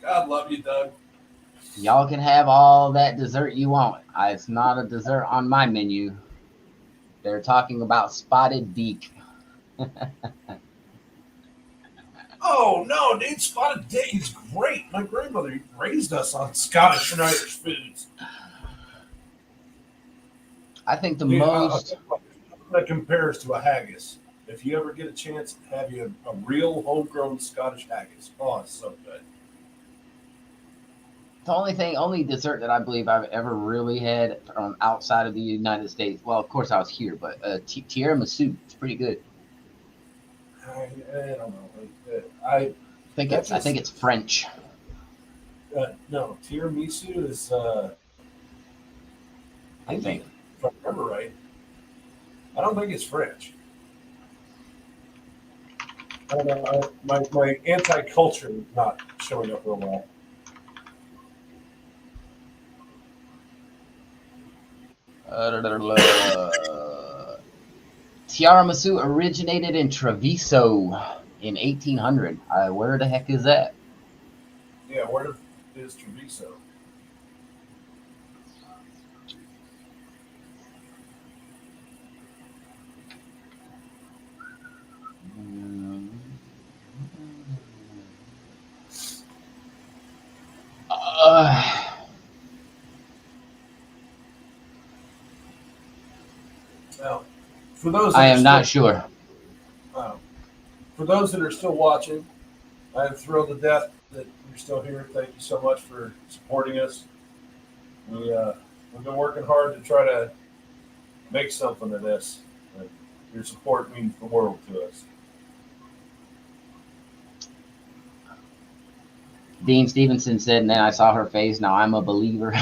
God love you, Doug. Y'all can have all that dessert you want. It's not a dessert on my menu. They're talking about spotted beak. Oh no, dude, spotted dick is great. My grandmother raised us on Scottish and Irish foods. I think the Dude, most... that compares to a haggis. If you ever get a chance to have you a real homegrown Scottish haggis, oh, it's so good. The only dessert that I believe I've ever really had from outside of the United States. Well, of course I was here, but tiramisu. It's pretty good. I don't know. I think it's French. No, tiramisu is. I think. If I remember right, I don't think it's French. I don't know. My anti-culture is not showing up real well. Tiramisu originated in Treviso in 1800. Where the heck is that? Yeah, where is Treviso? Now, for those I am not sure. For those that are still watching, I am thrilled to death that you're still here. Thank you so much for supporting us. We've been working hard to try to make something of this. Your support means the world to us. Dean Stevenson said, and then I saw her face. Now I'm a believer.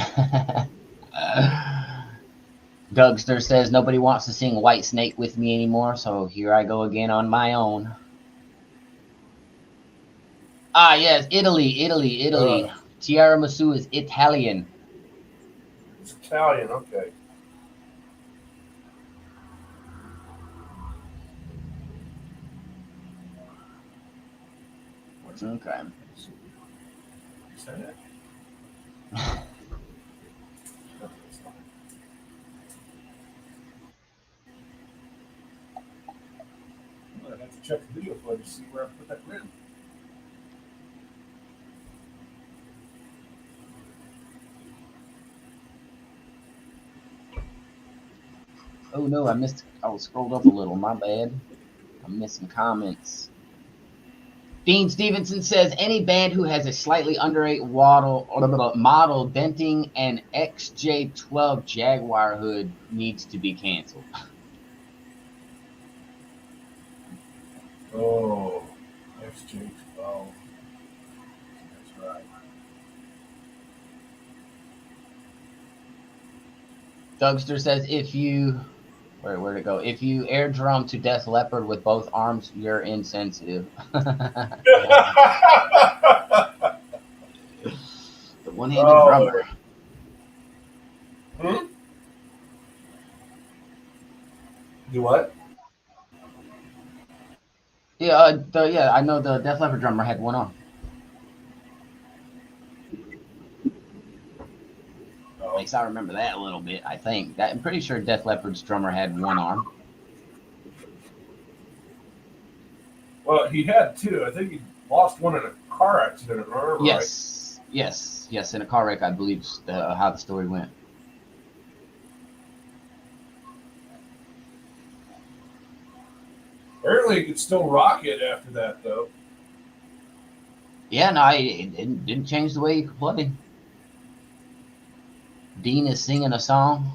Dougster says, nobody wants to sing White Snake with me anymore, so here I go again on my own. Ah, yes, Italy. Tiramisu is Italian. It's Italian, okay. Okay. Is that it? I have to check the video footage to see where I put that in. Oh no, I was scrolled up a little. My bad. I missed some comments. Dean Stevenson says any band who has a slightly underage model denting an XJ12 Jaguar hood needs to be canceled. Oh, XJ12. That's right. Dougster says where'd it go? If you air drum to Death Leopard with both arms, you're insensitive. The one-handed Oh. drummer. Hmm? Do what? Yeah, I know the Def Leppard drummer had one arm. Oh. At least I remember that a little bit. I think I'm pretty sure Def Leppard's drummer had one arm. Well, he had two. I think he lost one in a car accident. If I remember right. Yes. In a car wreck, I believe how the story went. Apparently, he could still rock it after that, though. Yeah, no, it didn't change the way he could play. Dean is singing a song.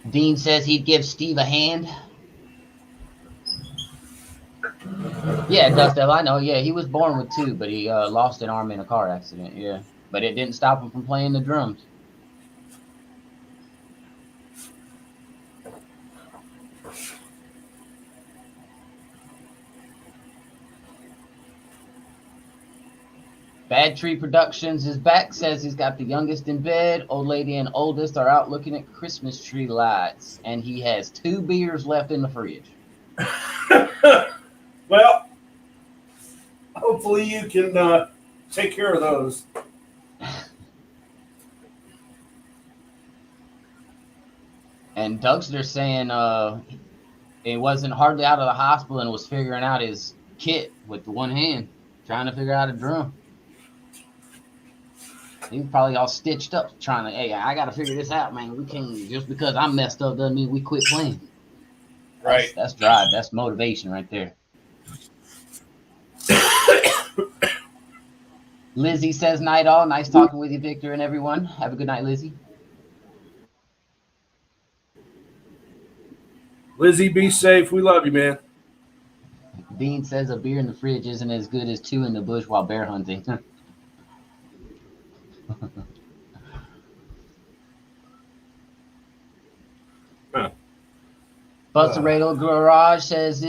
Dean says he'd give Steve a hand. Yeah, Dustin, I know. Yeah, he was born with two, but he lost an arm in a car accident. Yeah, but it didn't stop him from playing the drums. Bad Tree Productions is back, says he's got the youngest in bed. Old lady and oldest are out looking at Christmas tree lights, and he has 2 beers left in the fridge. Well, hopefully you can take care of those. And Dougster saying he wasn't hardly out of the hospital and was figuring out his kit with the one hand, trying to figure out a drum. He was probably all stitched up trying to, hey, I got to figure this out, man. We can't, just because I'm messed up doesn't mean we quit playing. Right. That's drive. That's motivation right there. Lizzie says, night all. Nice talking with you, Victor, and everyone. Have a good night, Lizzie. Lizzie, be safe. We love you, man. Dean says a beer in the fridge isn't as good as 2 in the bush while bear hunting. Buster Radel Garage says,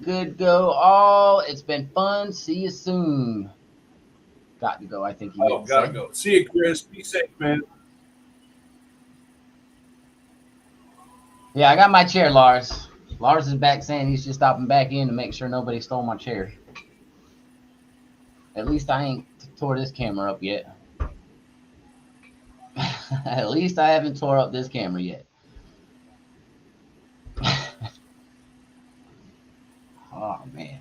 good go all. It's been fun. See you soon. Got to go, I think you meant to gotta say. go. See you, Chris. Be safe, man. Yeah, I got my chair, Lars. Lars is back saying he's just stopping back in to make sure nobody stole my chair. At least I ain't tore this camera up yet. At least I haven't tore up this camera yet. Oh, man.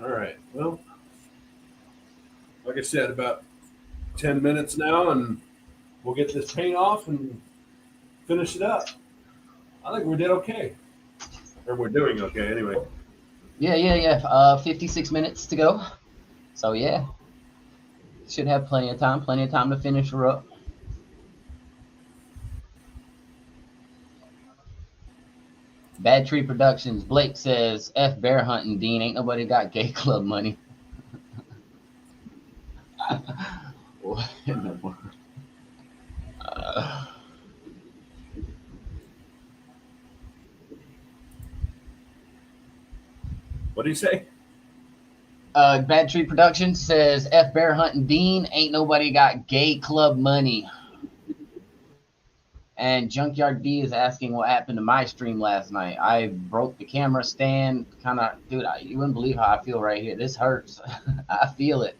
All right. Well, like I said, about 10 minutes now, and we'll get this paint off and finish it up. I think we did okay. Or we're doing okay, anyway. Yeah. 56 minutes to go. So, yeah. Should have plenty of time to finish her up. Bad Tree Productions. Blake says, F bear hunting, Dean. Ain't nobody got gay club money. What in the world? What do you say? Bad Tree Productions says, F bear hunting, Dean. Ain't nobody got gay club money. And Junkyard D is asking what happened to my stream last night. I broke the camera stand. Dude, you wouldn't believe how I feel right here. This hurts. I feel it.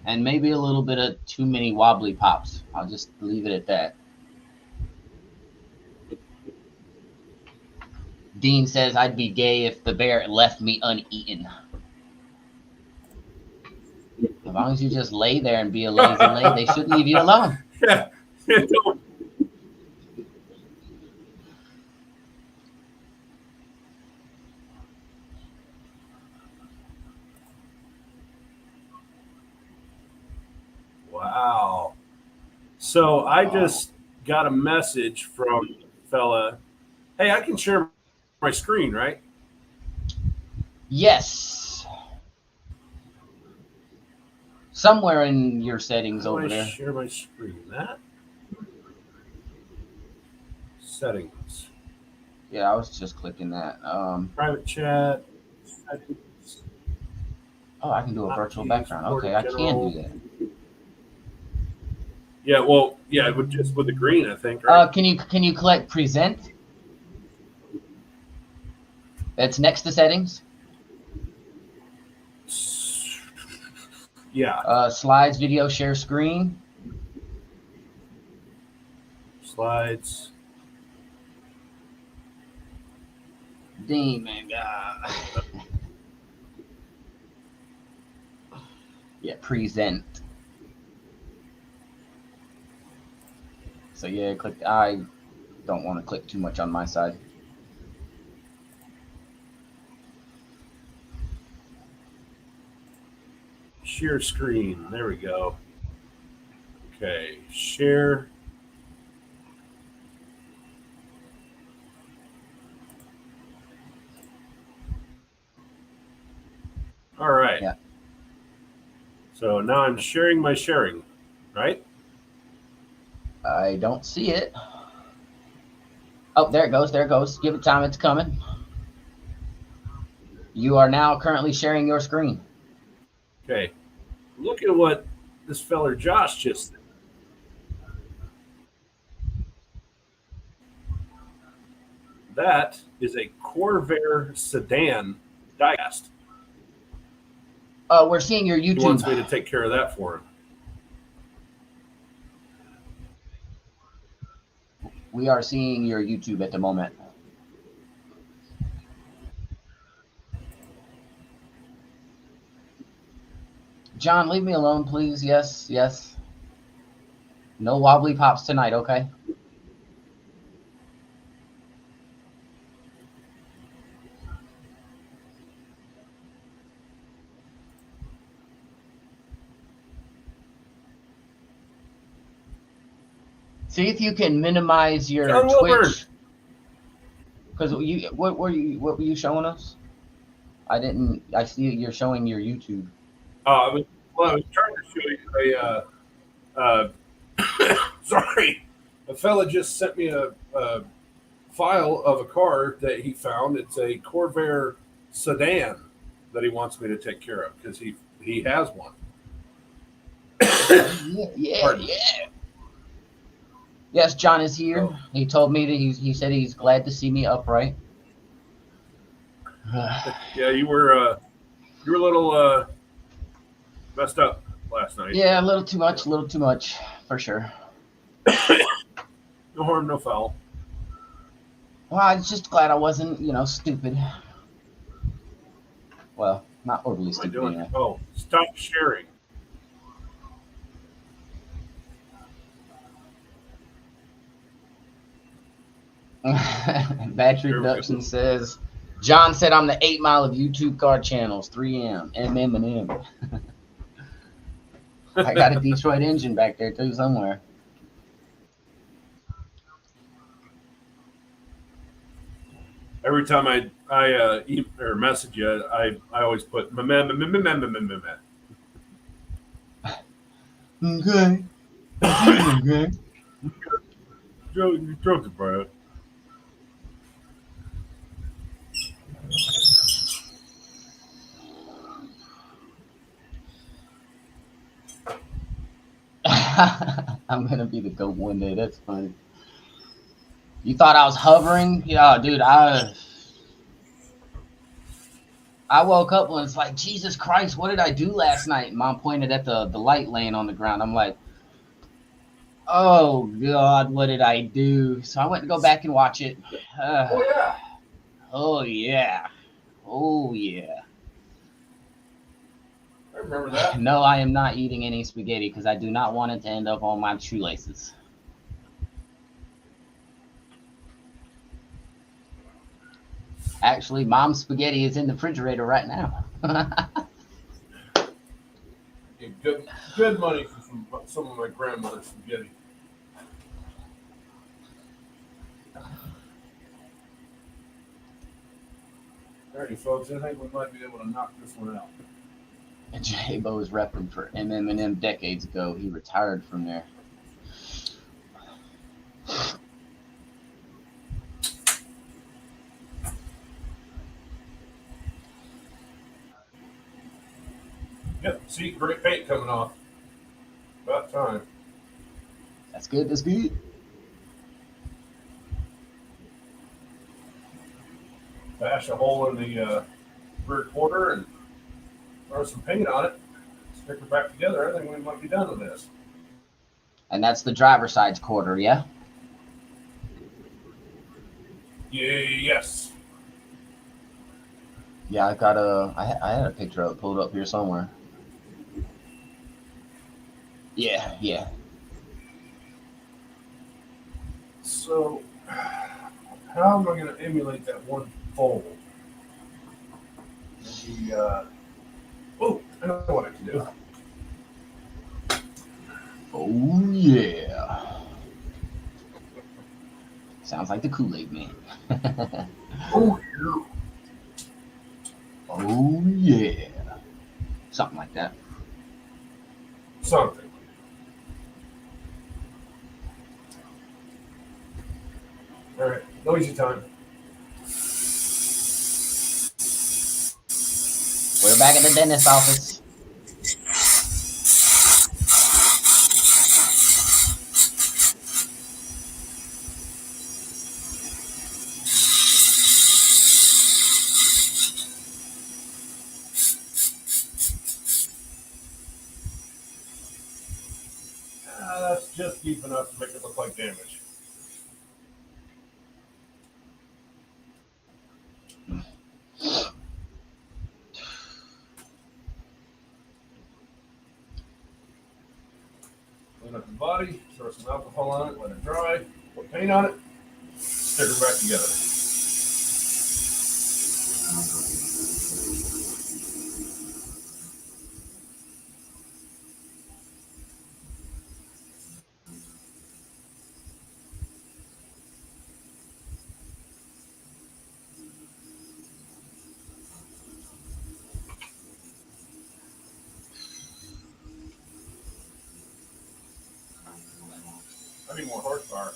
And maybe a little bit of too many wobbly pops. I'll just leave it at that. Dean says I'd be gay if the bear left me uneaten. As long as you just lay there and be a lazy lay, they should leave you alone. Yeah. Wow. So I just got a message from a fella. Hey, I can share my screen, right? Yes. Somewhere in your settings How do over I there. share my screen? That settings, Yeah, I was just clicking that. private chat, settings. Oh, I can do a Not virtual use, background. report Okay, I general. can do that. Yeah, well, yeah, it would just with the green, I think, right? Can you click present? That's next to settings. Yeah, Slides, video, share screen. slides. Dean, man. Yeah, present. So yeah, click. I don't want to click too much on my side. Share screen. There we go. Okay, share. All right. Yeah. So now I'm sharing my sharing, right? I don't see it. Oh, there it goes. There it goes. Give it time. It's coming. You are now currently sharing your screen. Okay. Look at what this feller Josh just said. That is a Corvair sedan diecast. We're seeing your He wants me YouTube. to take care of that for him. We are seeing your YouTube at the moment. John, leave me alone, please. Yes, yes. No wobbly pops tonight, okay? See if you can minimize your John Wilburn. Twitch. Because what were you showing us? I didn't. I see you're showing your YouTube. I was trying to show you sorry, a fella just sent me a file of a car that he found. It's a Corvair sedan that he wants me to take care of because he has one. Yeah, Pardon. yeah. Yes, John is here. Oh. He told me that he said he's glad to see me upright. Yeah, you were a little messed up last night. Yeah, a little too much, for sure. No harm, no foul. Well, I'm just glad I wasn't, stupid. Well, not overly What am I stupid. doing? Anyway. Oh, stop sharing. Battery Reduction says, John said I'm the 8 Mile of YouTube card channels, 3M, M&M. I got a Detroit engine back there too somewhere. Every time I or message you, I always put Okay. Okay. You drunk it, bro. I'm gonna be the GOAT one day. That's funny. You thought I was hovering? Yeah, dude. I woke up and it's like, Jesus Christ, what did I do last night? Mom pointed at the light laying on the ground. I'm like, oh God, what did I do? So I went to go back and watch it. Oh yeah. Oh yeah. Oh yeah. I remember that. No, I am not eating any spaghetti because I do not want it to end up on my shoelaces. Actually, mom's spaghetti is in the refrigerator right now. Get good money for some of my grandmother's spaghetti. Alrighty, folks. I think we might be able to knock this one out. J-Bo was repping for MM decades ago. He retired from there. Yep. See, great paint coming off. About time. That's good. That's good. Bash a hole in the rear quarter and throw some paint on it. Stick it back together. I think we might be done with this. And that's the driver's side's quarter, yeah? Yes. Yeah, I got I had a picture of it pulled up here somewhere. Yeah. So, how am I going to emulate that one fold? Maybe, oh, I know what I can do. Oh yeah. Sounds like the Kool-Aid Man. Oh, yeah. Oh yeah. Something like that. Something. All right, noisy time. We're back at the dentist office. That's just deep enough to make it look like damage. Clean up the body, throw some alcohol on it, let it dry, put paint on it, stick it back together. I need more horsepower.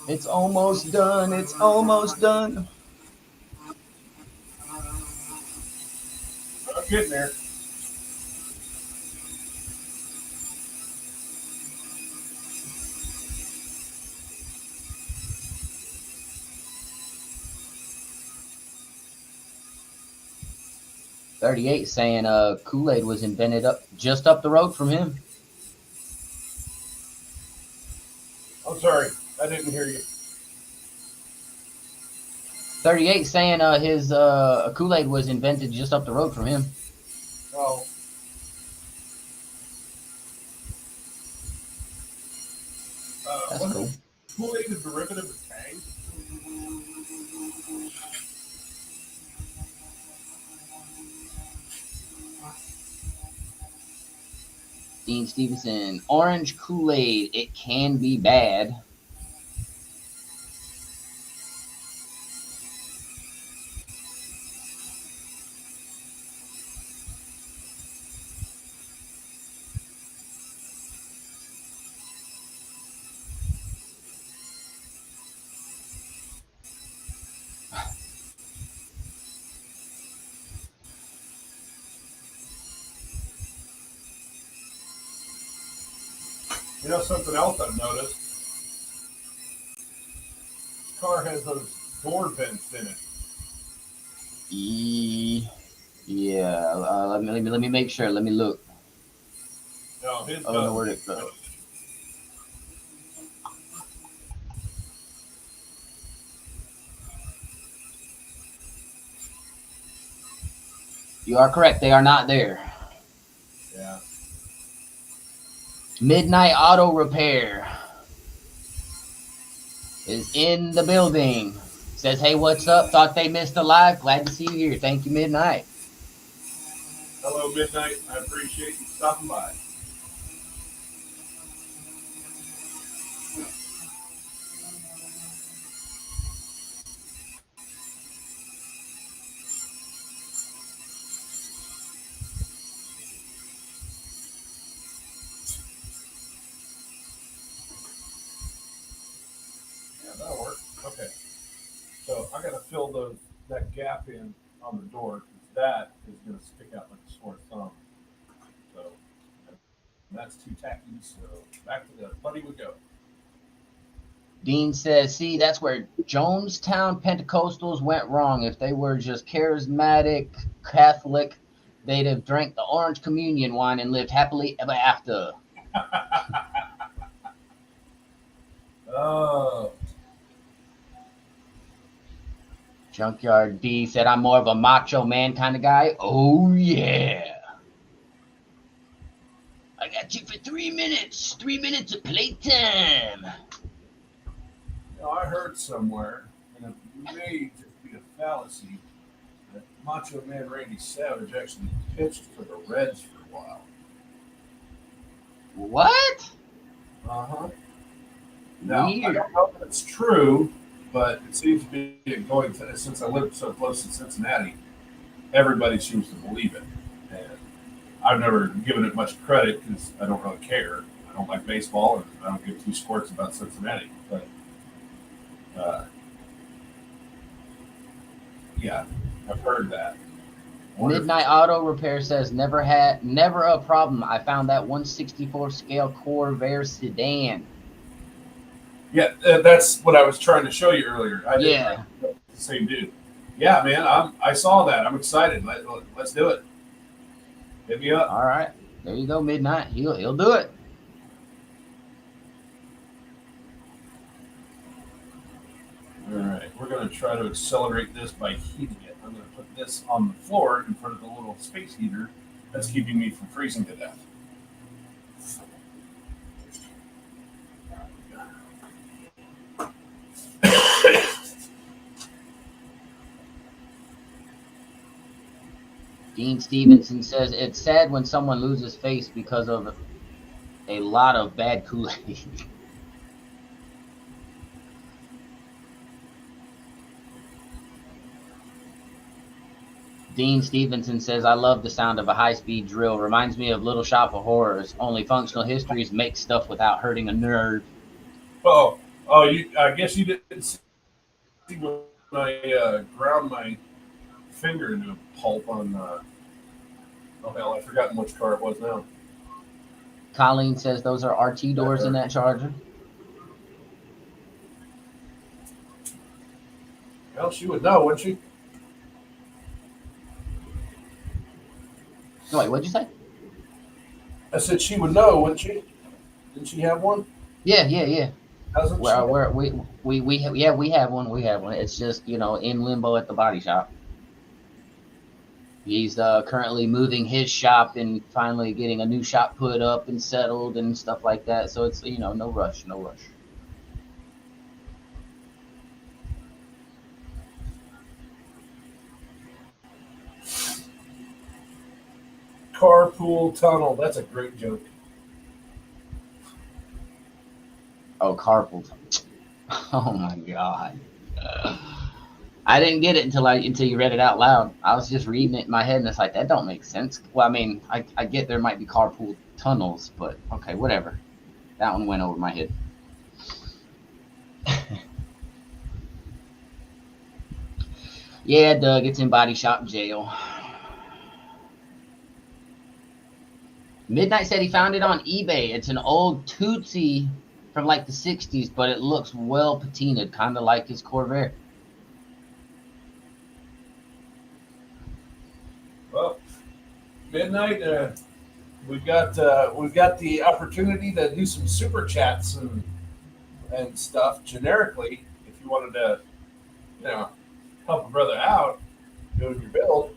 It's almost done. It's almost done. I'm getting there. .38 saying Kool-Aid was invented just up the road from him. I'm sorry, I didn't hear you. 38 saying his Kool-Aid was invented just up the road from him. Oh. That's cool. Kool-Aid is a derivative of Tang. Dean Stevenson, orange Kool-Aid, it can be bad. You know something else I've noticed? This car has those door vents in it. Yeah. Let me make sure. Let me look. No, his Oh no, doesn't. where'd it go? You are correct. They are not there. Yeah. Midnight Auto Repair is in the building. Says, hey, what's up? Thought they missed the live. Glad to see you here. Thank you, Midnight. Hello, Midnight. I appreciate you stopping by. Yeah, that'll work. Okay. So I got to fill that gap in on the door because that is going to stick out like a sore thumb. So that's too tacky. So back to the buddy we go. Dean says, see, that's where Jonestown Pentecostals went wrong. If they were just charismatic Catholic, they'd have drank the orange communion wine and lived happily ever after. Oh, Junkyard D said, I'm more of a macho man kind of guy. Oh, yeah. I got you for 3 minutes. 3 minutes of playtime. I heard somewhere, and it may just be a fallacy, that Macho Man Randy Savage actually pitched for the Reds for a while. What? Uh huh. Now, I Weird. don't know if it's true, but it seems to be going to, since I live so close to Cincinnati, everybody seems to believe it. And I've never given it much credit because I don't really care. I don't like baseball, and I don't give two squirts about Cincinnati. But uh, yeah, I've heard that. Midnight Auto Repair says, never a problem. I found that 164 scale Corvair sedan. Yeah, that's what I was trying to show you earlier. I didn't Yeah. know the same dude. Yeah, man, I saw that. I'm excited. Let's do it. Hit me up. All right. There you go, Midnight. He'll do it. All right, we're going to try to accelerate this by heating it. I'm going to put this on the floor in front of the little space heater that's keeping me from freezing to death. Dean Stevenson says, it's sad when someone loses face because of a lot of bad Kool-Aid. Dean Stevenson says, I love the sound of a high-speed drill. Reminds me of Little Shop of Horrors. Only functional histories make stuff without hurting a nerve. Oh, I guess you didn't see when I ground my finger into a pulp on. Oh hell, I've forgotten which car it was now. Colleen says those are RT doors in that Charger. Well, she would know, wouldn't she? No, wait, what'd you say? I said she would know, wouldn't she? Didn't she have one? Yeah. Hasn't she? We have one. We have one. It's just, in limbo at the body shop. He's currently moving his shop and finally getting a new shop put up and settled and stuff like that. So it's, no rush. Carpool tunnel. That's a great joke. Oh, carpool. Oh my God. I didn't get it until you read it out loud. I was just reading it in my head and it's like, that don't make sense. Well, I mean, I get there might be carpool tunnels, but okay, whatever. That one went over my head. Yeah, Doug, it's in body shop jail. Midnight said he found it on eBay. It's an old Tootsie from like the 60s, but it looks well patinaed, kind of like his Corvair. Well, Midnight, we've got the opportunity to do some super chats and stuff generically. If you wanted to, help a brother out doing your build.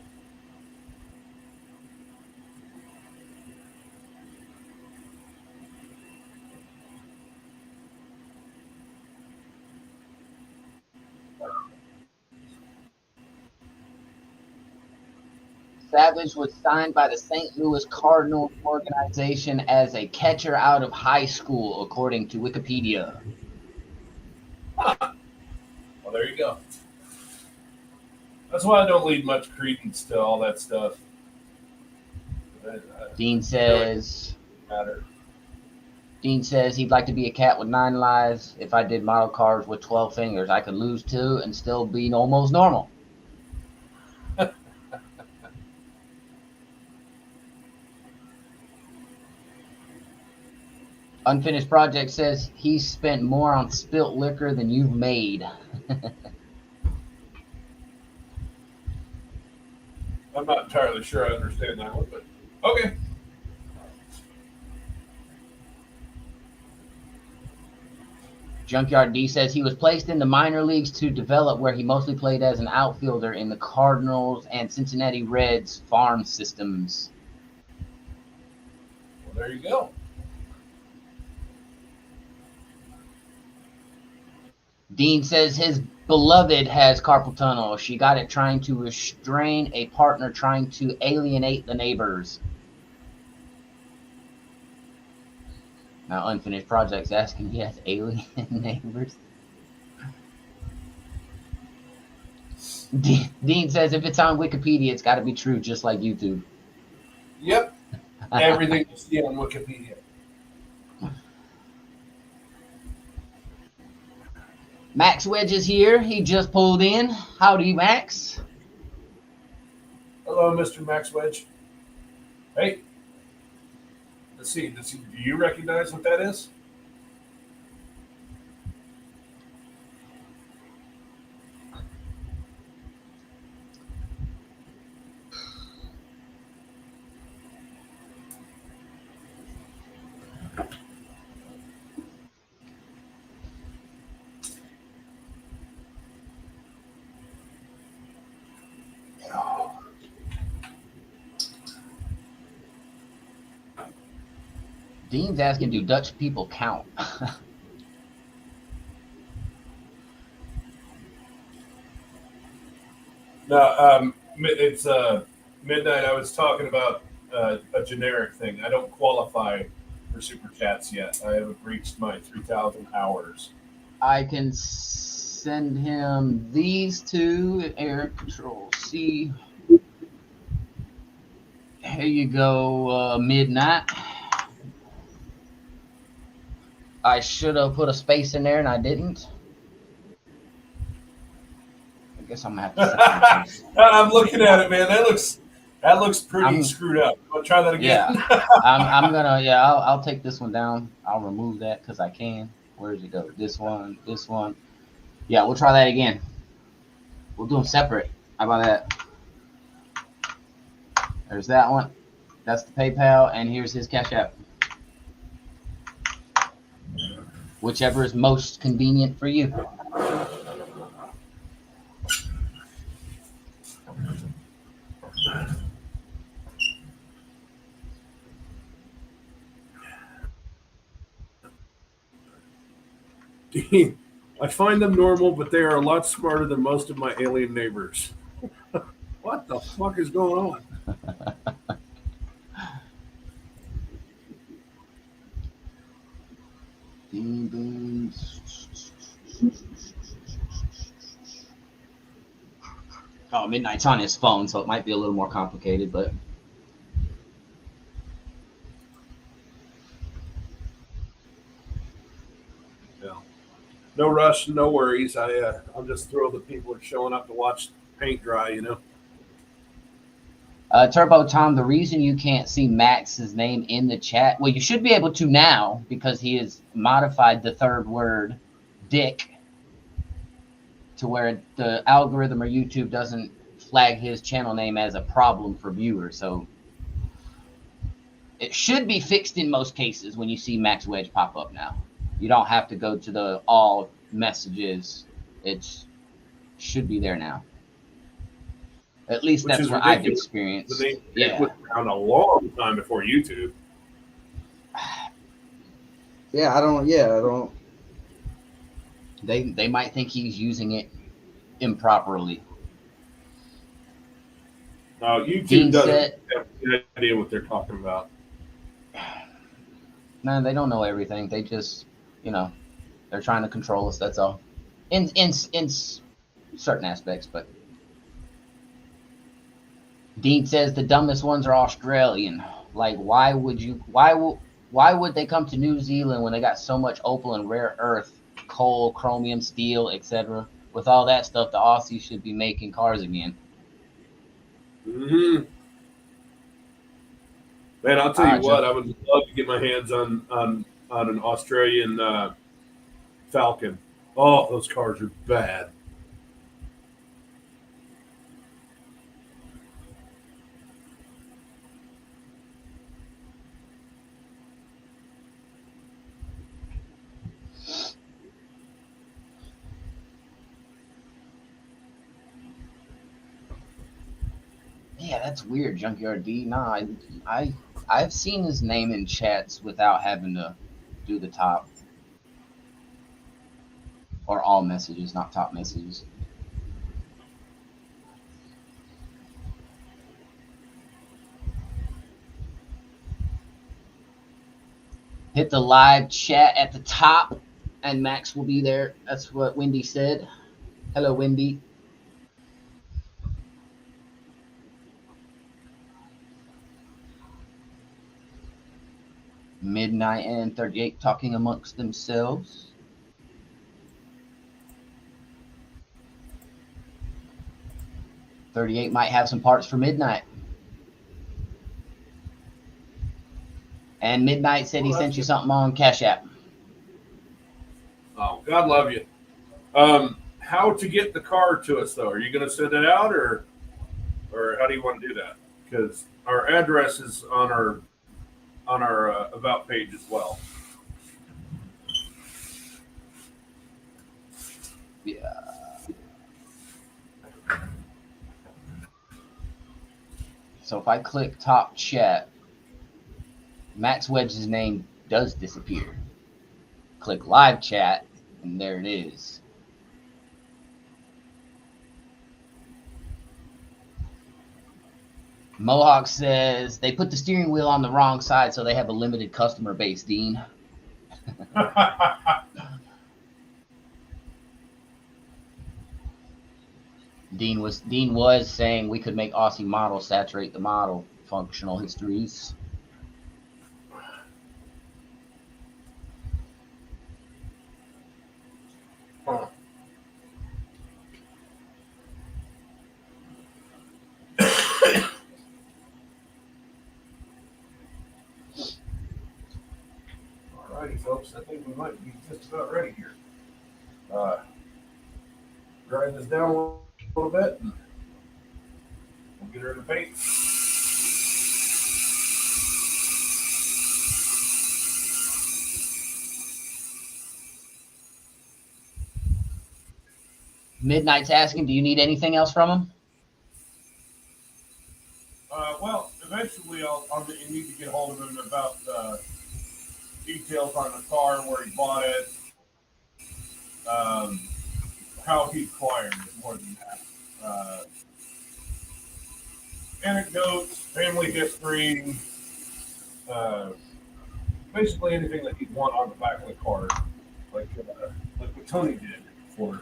Savage was signed by the St. Louis Cardinals organization as a catcher out of high school, according to Wikipedia. Well, there you go. That's why I don't leave much credence to all that stuff. Dean says Matter. Dean says he'd like to be a cat with 9 lives. If I did model cars with 12 fingers, I could lose 2 and still be almost normal. Unfinished Project says he's spent more on spilt liquor than you've made. I'm not entirely sure I understand that one, but okay. Junkyard D says he was placed in the minor leagues to develop, where he mostly played as an outfielder in the Cardinals and Cincinnati Reds farm systems. Well, there you go. Dean says his beloved has carpal tunnel. She got it trying to restrain a partner trying to alienate the neighbors. Now, Unfinished Project's asking, he has alien neighbors. Dean says if it's on Wikipedia, it's got to be true, just like YouTube. Yep. Everything you see on Wikipedia. Max Wedge is here. He just pulled in. Howdy, Max. Hello, Mr. Max Wedge. Hey. Let's see. Do you recognize what that is? Dean's asking, do Dutch people count? No, it's midnight. I was talking about a generic thing. I don't qualify for super chats yet. I haven't reached my 3,000 hours. I can send him these two. Air Control C. Here you go, Midnight. I should have put a space in there and I didn't. I guess I'm gonna have to. I'm looking at it, man. That looks pretty screwed up. I'll try that again. Yeah, I'm gonna. Yeah, I'll take this one down. I'll remove that because I can. Where does it go? This one. Yeah, we'll try that again. We'll do them separate. How about that? There's that one. That's the PayPal, and here's his Cash App. Whichever is most convenient for you. Dean, I find them normal, but they are a lot smarter than most of my alien neighbors. What the fuck is going on? Oh, Midnight's on his phone, so it might be a little more complicated, but no rush, no worries. I'm just thrilled that people are showing up to watch paint dry. Turbo Tom, the reason you can't see Max's name in the chat, well, you should be able to now because he has modified the third word, dick, to where the algorithm or YouTube doesn't flag his channel name as a problem for viewers. So it should be fixed in most cases when you see Max Wedge pop up now. You don't have to go to the all messages. It should be there now. At least Which that's is what I've ridiculous. experienced. It Yeah. was around a long time before YouTube. Yeah, I don't. They might think he's using it improperly. YouTube Dean doesn't said, have any idea what they're talking about. man, they don't know everything. They just, they're trying to control us. That's all. In certain aspects, but Dean says the dumbest ones are Australian. Like, why would they come to New Zealand when they got so much opal and rare earth, coal, chromium, steel, etc.? With all that stuff, the Aussies should be making cars again. Mm-hmm. Man, I'll tell you what, I would love to get my hands on an Australian Falcon. Oh, those cars are bad. Yeah, that's weird, Junkyard D. Nah, I've seen his name in chats without having to do the top or all messages, not top messages. Hit the live chat at the top, and Max will be there. That's what Wendy said. Hello, Wendy. Midnight and 38 talking amongst themselves. .38 might have some parts for Midnight. And Midnight said he sent you something on Cash App. Oh, God love you. How to get the car to us, though? Are you going to send it out, or how do you want to do that? Because our address is on our about page as well. Yeah. So if I click top chat, Max Wedge's name does disappear. Click live chat, and there it is. Mohawk says they put the steering wheel on the wrong side, so they have a limited customer base, Dean. Dean was saying we could make Aussie model saturate the model functional histories. Huh. Alrighty, folks. I think we might be just about ready here. Grind this down a little bit, and we'll get her in the paint. Midnight's asking, do you need anything else from him? Well, eventually I'll need to get hold of him about details on the car, where he bought it, how he acquired it, more than that. Anecdotes, family history, basically anything that he'd want on the back of the car, like what Tony did for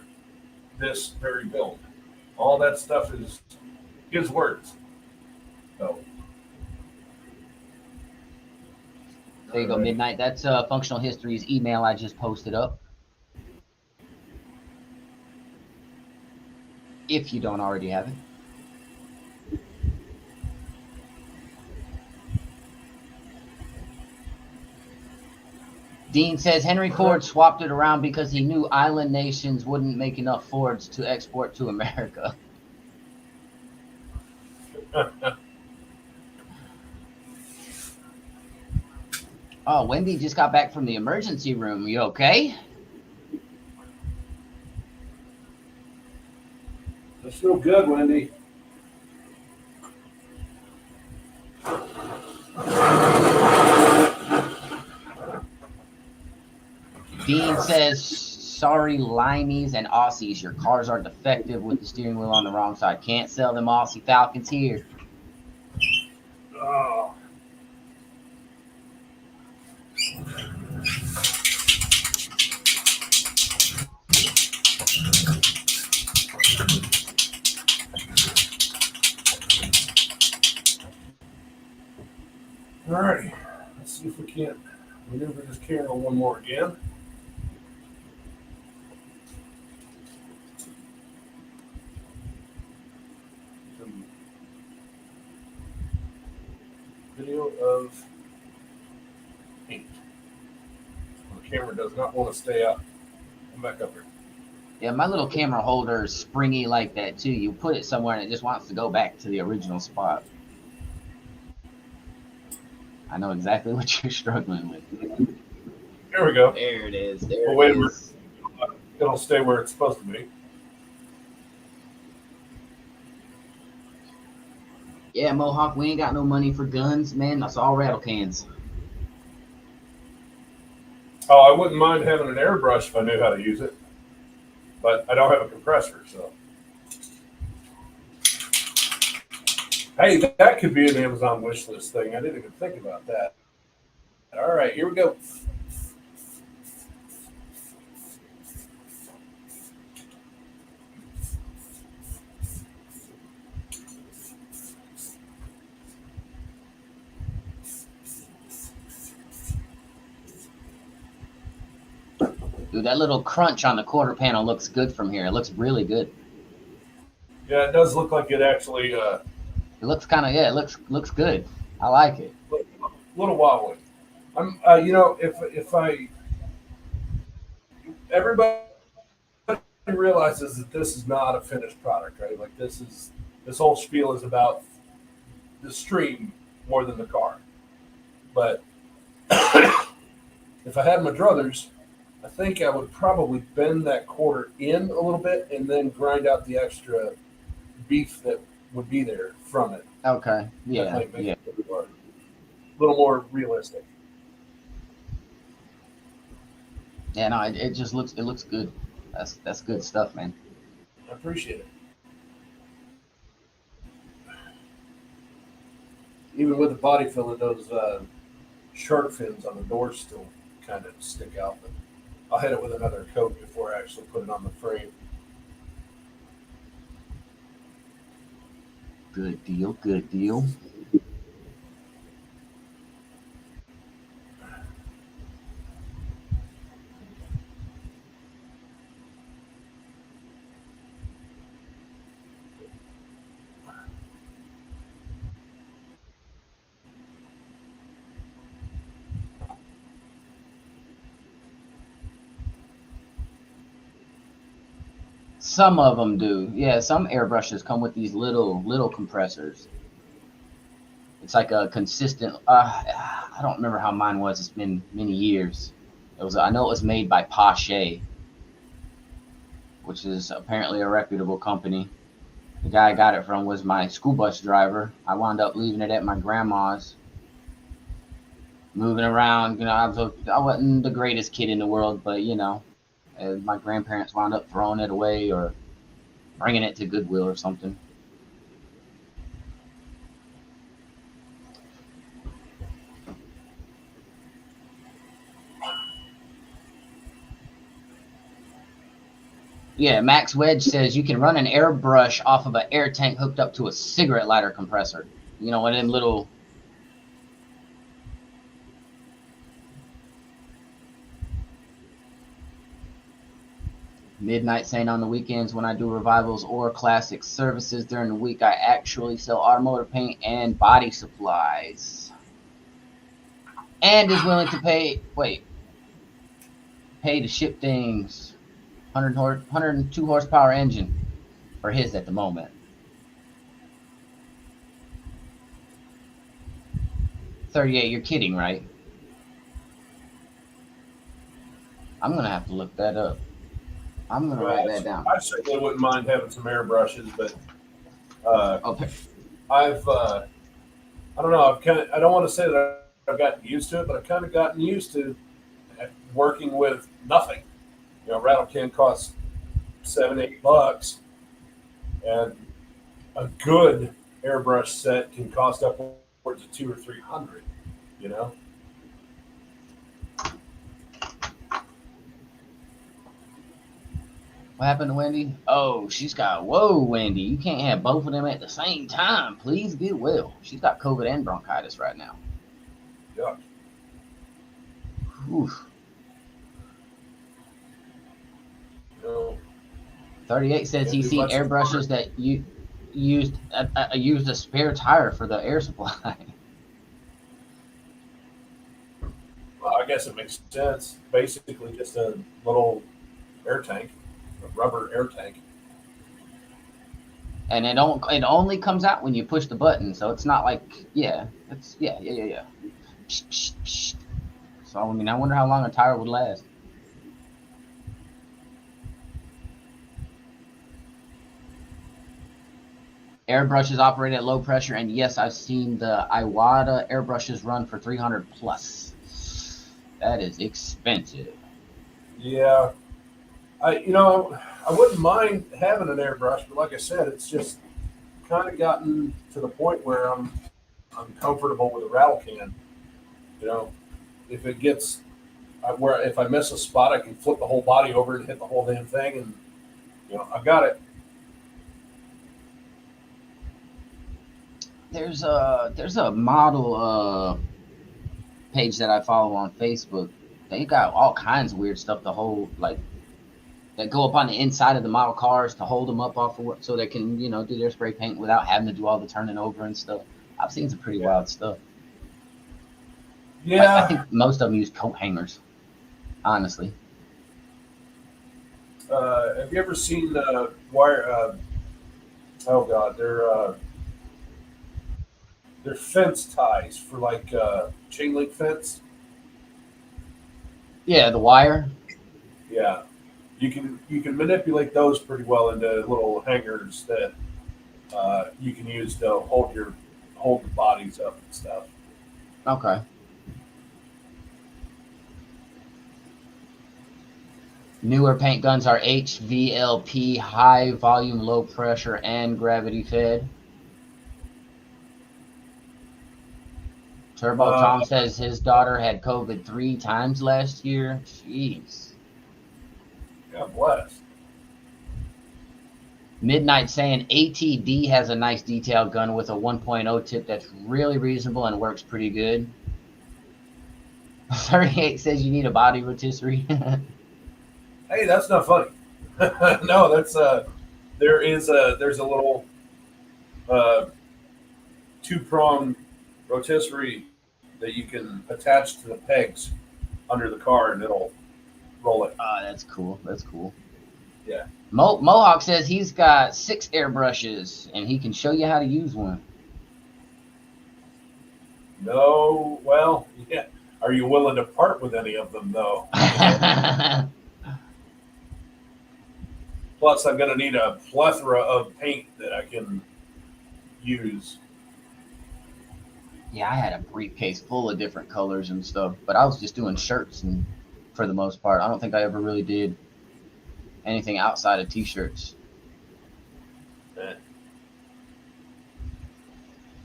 this very build. All that stuff is his words. So There you go, Midnight. That's Functional History's email I just posted up. If you don't already have it. Dean says Henry Ford swapped it around because he knew island nations wouldn't make enough Fords to export to America. Oh, Wendy just got back from the emergency room. You okay? That's no good, Wendy. Dean says, sorry, Limeys and Aussies. Your cars are defective with the steering wheel on the wrong side. Can't sell them Aussie Falcons here. Oh. All right, let's see if we can't maneuver this camera one more again. Some video of paint. The camera does not want to stay up. Come back up here. Yeah, my little camera holder is springy like that too. You put it somewhere and it just wants to go back to the original spot. I know exactly what you're struggling with. There we go. There it is. There Well, wait it a is. It'll stay where it's supposed to be. Yeah, Mohawk, we ain't got no money for guns, man. That's all rattle cans. Oh, I wouldn't mind having an airbrush if I knew how to use it, but I don't have a compressor, so. Hey, that could be an Amazon wish list thing. I didn't even think about that. All right, here we go. Dude, that little crunch on the quarter panel looks good from here. It looks really good. Yeah, it does look like it actually It looks kind of, yeah, it looks good. I like it. a little wobbly. I'm, if everybody realizes that this is not a finished product, right? Like this whole spiel is about the stream more than the car. But if I had my druthers, I think I would probably bend that quarter in a little bit and then grind out the extra beef that would be there from it. Okay. That Yeah. might make Yeah. it a little more realistic. Yeah. No, it just looks good. That's good stuff, man. I appreciate it. Even with the body filler, those shark fins on the doors still kind of stick out. But I'll hit it with another coat before I actually put it on the frame. Good deal. Good deal. Some of them do. Yeah, some airbrushes come with these little compressors. It's like a consistent. I don't remember how mine was. It's been many years. I know it was made by Pache, which is apparently a reputable company. The guy I got it from was my school bus driver. I wound up leaving it at my grandma's. Moving around, I wasn't the greatest kid in the world, but my grandparents wound up throwing it away or bringing it to Goodwill or something. Yeah, Max Wedge says you can run an airbrush off of an air tank hooked up to a cigarette lighter compressor. One of them little. Midnight saying on the weekends when I do revivals or classic services during the week, I actually sell automotive paint and body supplies. And is willing to pay. Wait. pay to ship things. 102 horsepower engine for his at the moment. $38. You're kidding, right? I'm gonna have to look that up. I'm gonna write that down. I certainly wouldn't mind having some airbrushes, but Okay. I don't know. I don't want to say that I've gotten used to it, but I've kind of gotten used to working with nothing. Rattle can costs $7-8, and a good airbrush set can cost upwards of $200 or $300. What happened to Wendy? Oh, she's got. Whoa, Wendy, you can't have both of them at the same time. Please get well. She's got COVID and bronchitis right now. Yeah. Oof. You know, 38 says he's seen airbrushes that you used a spare tire for the air supply. well, I guess it makes sense. Basically, just a little air tank, a rubber air tank. And it only comes out when you push the button, so it's not like yeah. So I mean, I wonder how long a tire would last. Airbrushes operate at low pressure, and yes, I've seen the Iwata airbrushes run for 300 plus. That is expensive. Yeah, I wouldn't mind having an airbrush, but like I said, it's just kind of gotten to the point where I'm comfortable with a rattle can. If it gets where if I miss a spot, I can flip the whole body over and hit the whole damn thing, and I've got it. There's a model page that I follow on Facebook. They got all kinds of weird stuff to hold, like that go up on the inside of the model cars to hold them up off of so they can do their spray paint without having to do all the turning over and stuff. I've seen some pretty wild stuff. Yeah, I think most of them use coat hangers, honestly. have you ever seen wire? Oh God, they're fence ties for like chain link fence. Yeah, the wire. Yeah, you can manipulate those pretty well into little hangers that you can use to hold the bodies up and stuff. Okay. Newer paint guns are HVLP, high volume, low pressure, and gravity fed. Turbo Tom says his daughter had COVID 3 times last year. Jeez. God bless. Midnight saying ATD has a nice detail gun with a 1.0 tip that's really reasonable and works pretty good. 38 says you need a body rotisserie. Hey, that's not funny. No, that's there's a little 2-prong rotisserie that you can attach to the pegs under the car, and it'll roll it. That's cool. That's cool. Yeah. Mohawk says he's got 6 airbrushes and he can show you how to use one. No, well, yeah. Are you willing to part with any of them, though? Plus, I'm going to need a plethora of paint that I can use. Yeah, I had a briefcase full of different colors and stuff, but I was just doing shirts and for the most part. I don't think I ever really did anything outside of t-shirts.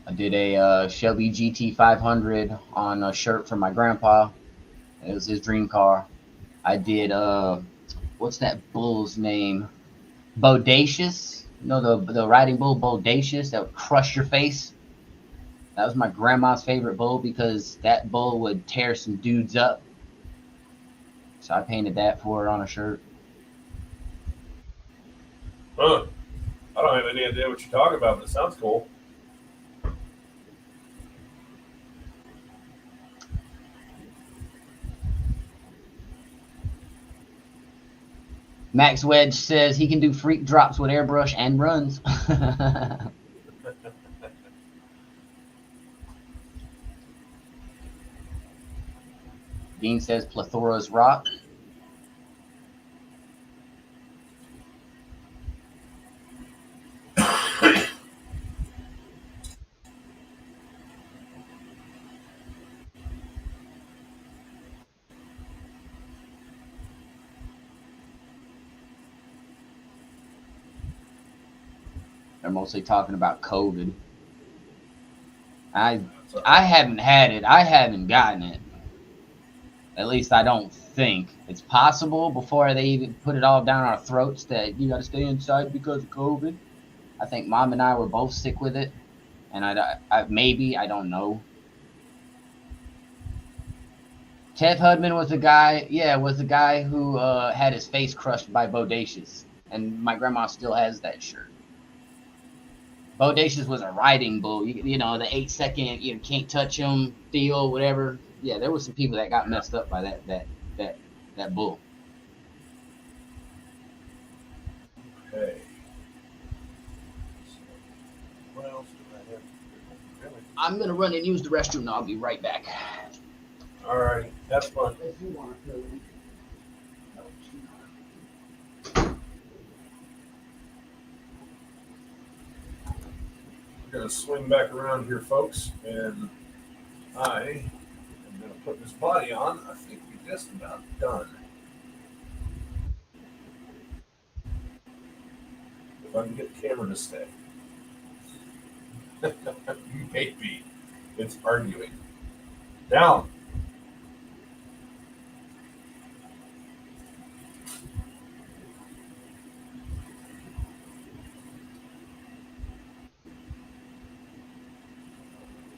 I did a Shelby GT 500 on a shirt for my grandpa. It was his dream car. I did what's that bull's name? Bodacious. The riding bull Bodacious that would crush your face. That was my grandma's favorite bull because that bull would tear some dudes up. So I painted that for her on a shirt. Huh. I don't have any idea what you're talking about, but it sounds cool. Max Wedge says he can do freak drops with airbrush and runs. Dean says Plethора's rock. They're mostly talking about COVID. I haven't had it. I haven't gotten it. At least I don't think. It's possible before they even put it all down our throats that you got to stay inside because of COVID. I think Mom and I were both sick with it. And I don't know. Ted Hudman was the guy who had his face crushed by Bodacious. And my grandma still has that shirt. Bodacious was a riding bull. You know, the 8-second, you can't touch him, deal, whatever. Yeah, there were some people that got messed up by that bull. Okay. What else do I have? I'm gonna run and use the restroom and I'll be right back. All right, that's fun. If you want to. We're gonna swing back around here, folks, and I am gonna put this body on. I think we're just about done. If I can get the camera to stay. Maybe. It's arguing. Down.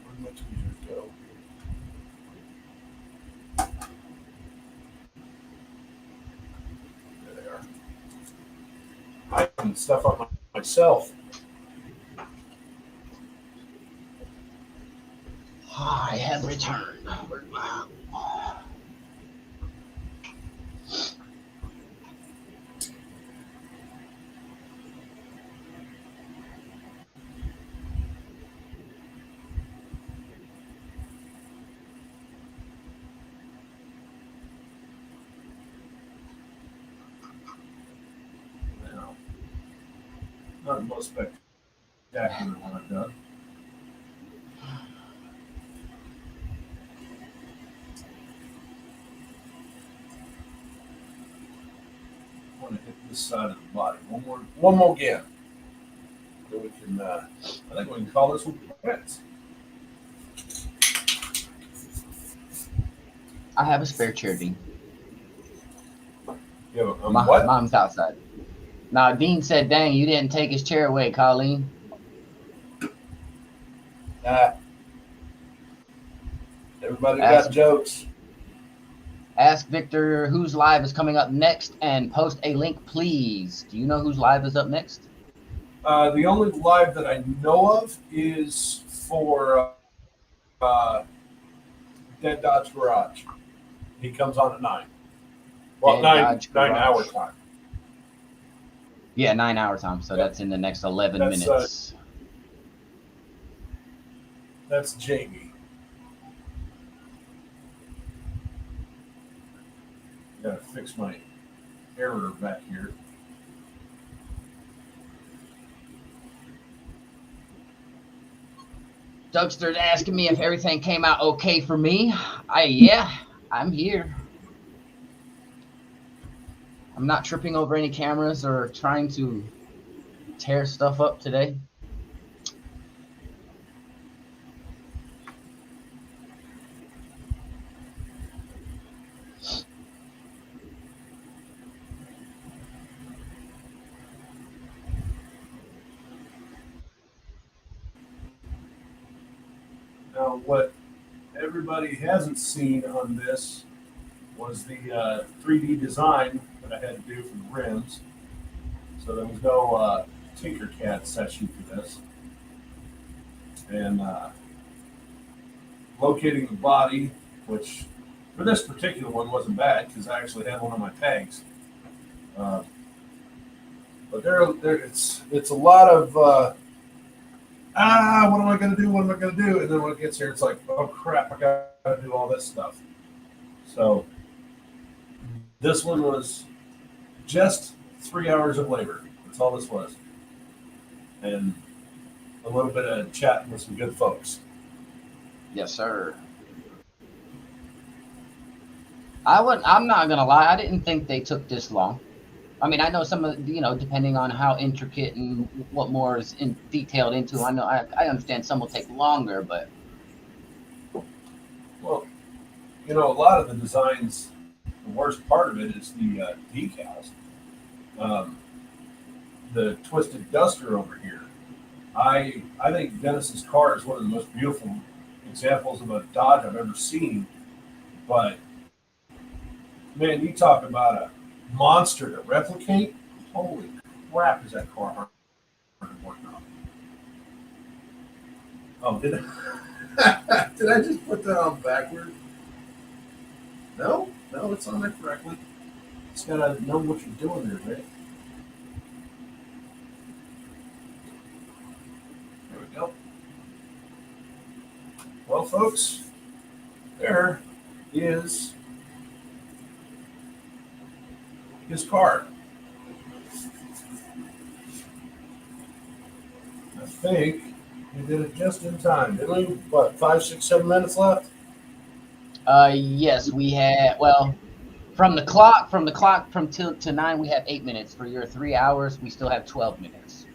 Where'd my tweezers go? There they are. I can stuff on myself. I have returned. Now, not the most spectacular one I've done. I want to hit this side of the body one more again. Then we can, I think we can call this one quits. I have a spare chair, Dean. You have a what? Mom's outside. Now, Dean said, dang, you didn't take his chair away, Colleen. Everybody Ask- got jokes. Ask Victor whose live is coming up next and post a link, please. Do you know whose live is up next? The only live that I know of is for Dead Dodge Garage. He comes on at 9. Well, Dead 9 Dodge 9 Garage. hour time. Yeah, 9 hour time, so Yeah. that's in the next 11 That's, minutes. That's Jamie. Gotta fix my error back here. Dougster's asking me if everything came out okay for me. I'm here. I'm not tripping over any cameras or trying to tear stuff up today. Now, what everybody hasn't seen on this was the 3D design that I had to do for the rims. So there was no Tinkercad session for this. And locating the body, which for this particular one wasn't bad because I actually had one of my tags. But it's a lot of what am I going to do? What am I going to do? And then when it gets here, it's like, oh crap, I got to do all this stuff. So this one was just 3 hours of labor. That's all this was, and a little bit of chatting with some good folks. Yes, sir. I'm not gonna lie. I didn't think they took this long. I mean, I know some of depending on how intricate and what more is detailed into. I know I understand some will take longer, but Well, a lot of the designs. The worst part of it is the decals. The Twisted Duster over here. I think Dennis's car is one of the most beautiful examples of a Dodge I've ever seen. But man, you talk about a monster to replicate. Holy crap, is that car hard to work on? Oh, did I? Did I just put that on backward? No, it's on there correctly. Just gotta know what you're doing there, right? There we go. Well, folks, there is his car. I think we did it just in time, didn't we? What, 5, 6, 7 minutes left? yes, we had. Well, from the clock from till to 9, we have 8 minutes. For your 3 hours, we still have 12 minutes.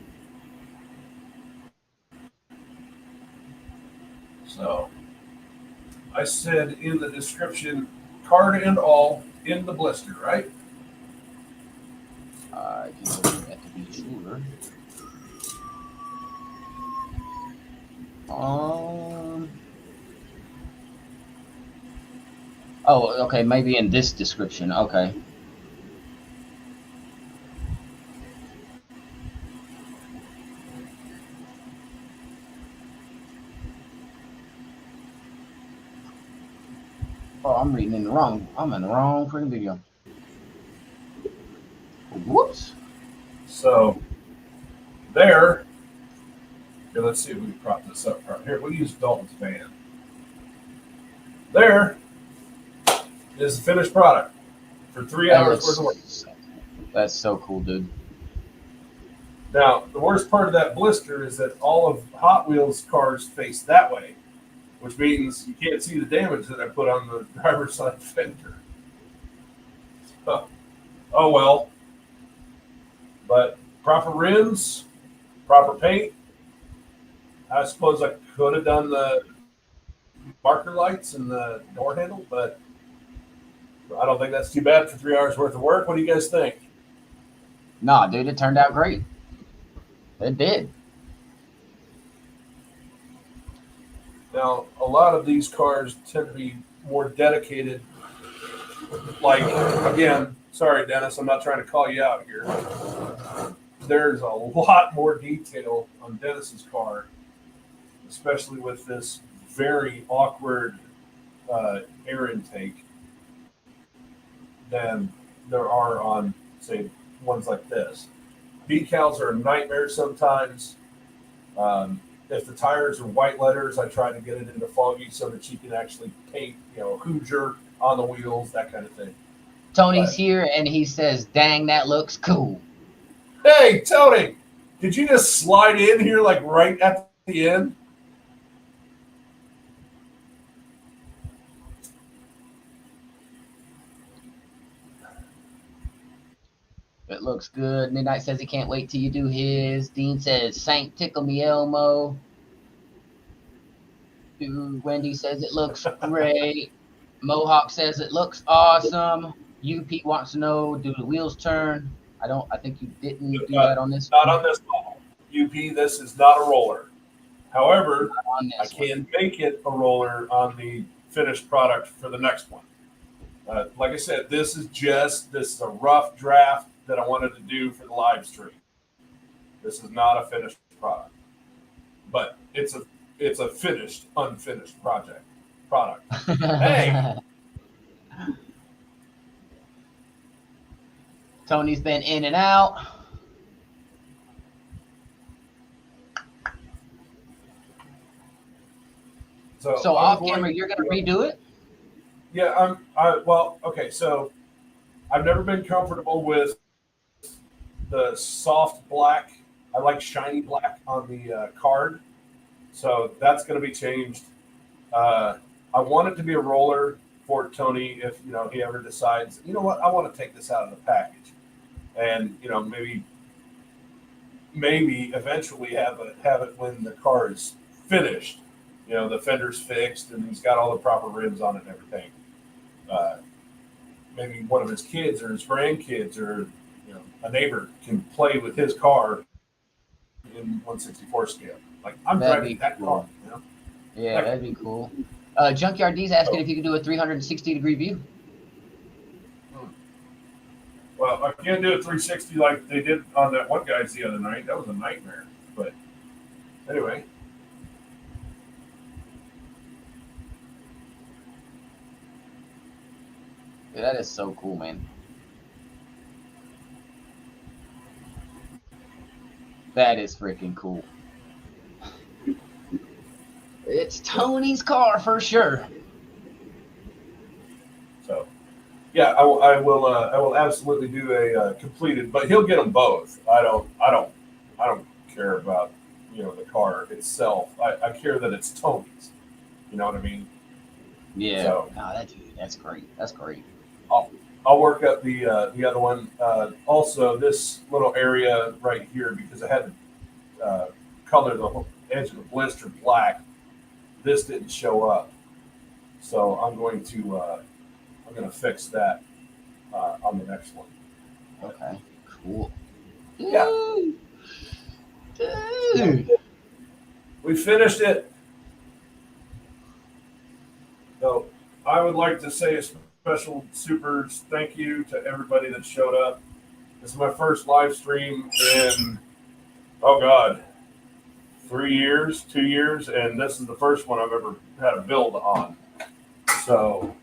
So, I said in the description, card and all in the blister, right? Just looking at to be sure. Oh, okay. Maybe in this description. Okay. Oh, I'm reading in the wrong. I'm in the wrong freaking video. Whoops. So, there. Here, let's see if we can prop this up right here. We'll use Dalton's van. There is the finished product for 3 hours worth of work. That's so cool, dude. Now, the worst part of that blister is that all of Hot Wheels cars face that way, which means you can't see the damage that I put on the driver's side fender. Oh well. But proper rims, proper paint. I suppose I could have done the marker lights and the door handle, but I don't think that's too bad for 3 hours worth of work. What do you guys think? Nah, dude, it turned out great. It did. Now, a lot of these cars tend to be more dedicated. Like, again, sorry, Dennis, I'm not trying to call you out here. There's a lot more detail on Dennis's car, especially with this very awkward air intake, than there are on, say, ones like this. Decals are a nightmare sometimes. If the tires are white letters, I try to get it into foggy so that you can actually paint, Hoosier on the wheels, that kind of thing. Tony's here and he says, "Dang, that looks cool." Hey, Tony, did you just slide in here like right at the end? It looks good. Midnight says he can't wait till you do his. Dean says, "Saint tickle me Elmo." Dude, Wendy says it looks great. Mohawk says it looks awesome. UP wants to know, do the wheels turn? I think you didn't do that on this Not one. on this model. UP, this is not a roller. However, On I this one. can make it a roller on the finished product for the next one. Like I said, this is a rough draft that I wanted to do for the live stream. This is not a finished product, but it's a finished, unfinished product. Hey! Tony's been in and out. So I'm off going camera, you're gonna redo it? Yeah, well, okay, so I've never been comfortable with the soft black. I like shiny black on the card, so that's going to be changed. I want it to be a roller for Tony if he ever decides. You know what? I want to take this out of the package, and maybe eventually have it when the car is finished. The fender's fixed and he's got all the proper rims on it and everything. Maybe one of his kids or his grandkids or a neighbor can play with his car in 1/64 scale. Like I'm That'd driving be that cool. car. Yeah, that'd be cool. Junkyard D's asking if you can do a 360-degree view. Well, I can't do a 360 like they did on that one guy's the other night. That was a nightmare. But anyway. Yeah, that is so cool, man. That is freaking cool. It's Tony's car for sure. So, yeah, I will absolutely do a completed, but he'll get them both. I don't care about the car itself. I care that it's Tony's. You know what I mean? Yeah. So, that's great. That's great. I'll work up the other one. Also, this little area right here because I had to color the whole edge of the blister black. This didn't show up, so I'm going to fix that on the next one. Okay. Cool. Yeah. Dude. We finished it. So I would like to say a special super thank you to everybody that showed up. This is my first live stream in, 3 years, 2 years, and this is the first one I've ever had a build on. So,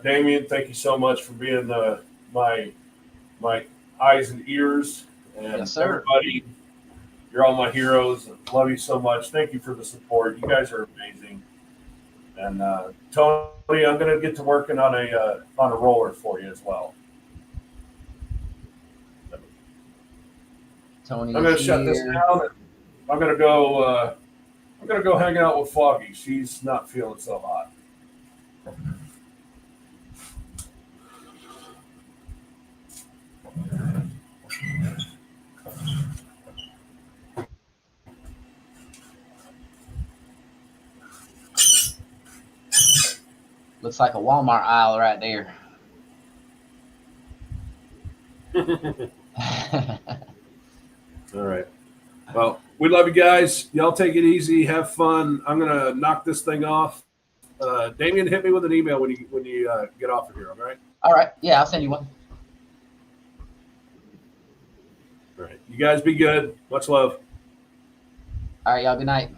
Damien, thank you so much for being my eyes and ears, and Yes, sir. everybody. You're all my heroes. Love you so much. Thank you for the support. You guys are amazing. And Tony, I'm going to get to working on a roller for you as well. Tony. I'm going to shut this down. And I'm going to go. I'm going to go hang out with Foggy. She's not feeling so hot. Looks like a Walmart aisle right there. All right. Well, we love you guys. Y'all take it easy. Have fun. I'm gonna knock this thing off. Damien, hit me with an email when you get off of here. All right. All right. Yeah, I'll send you one. All right. You guys be good. Much love. All right, y'all. Good night.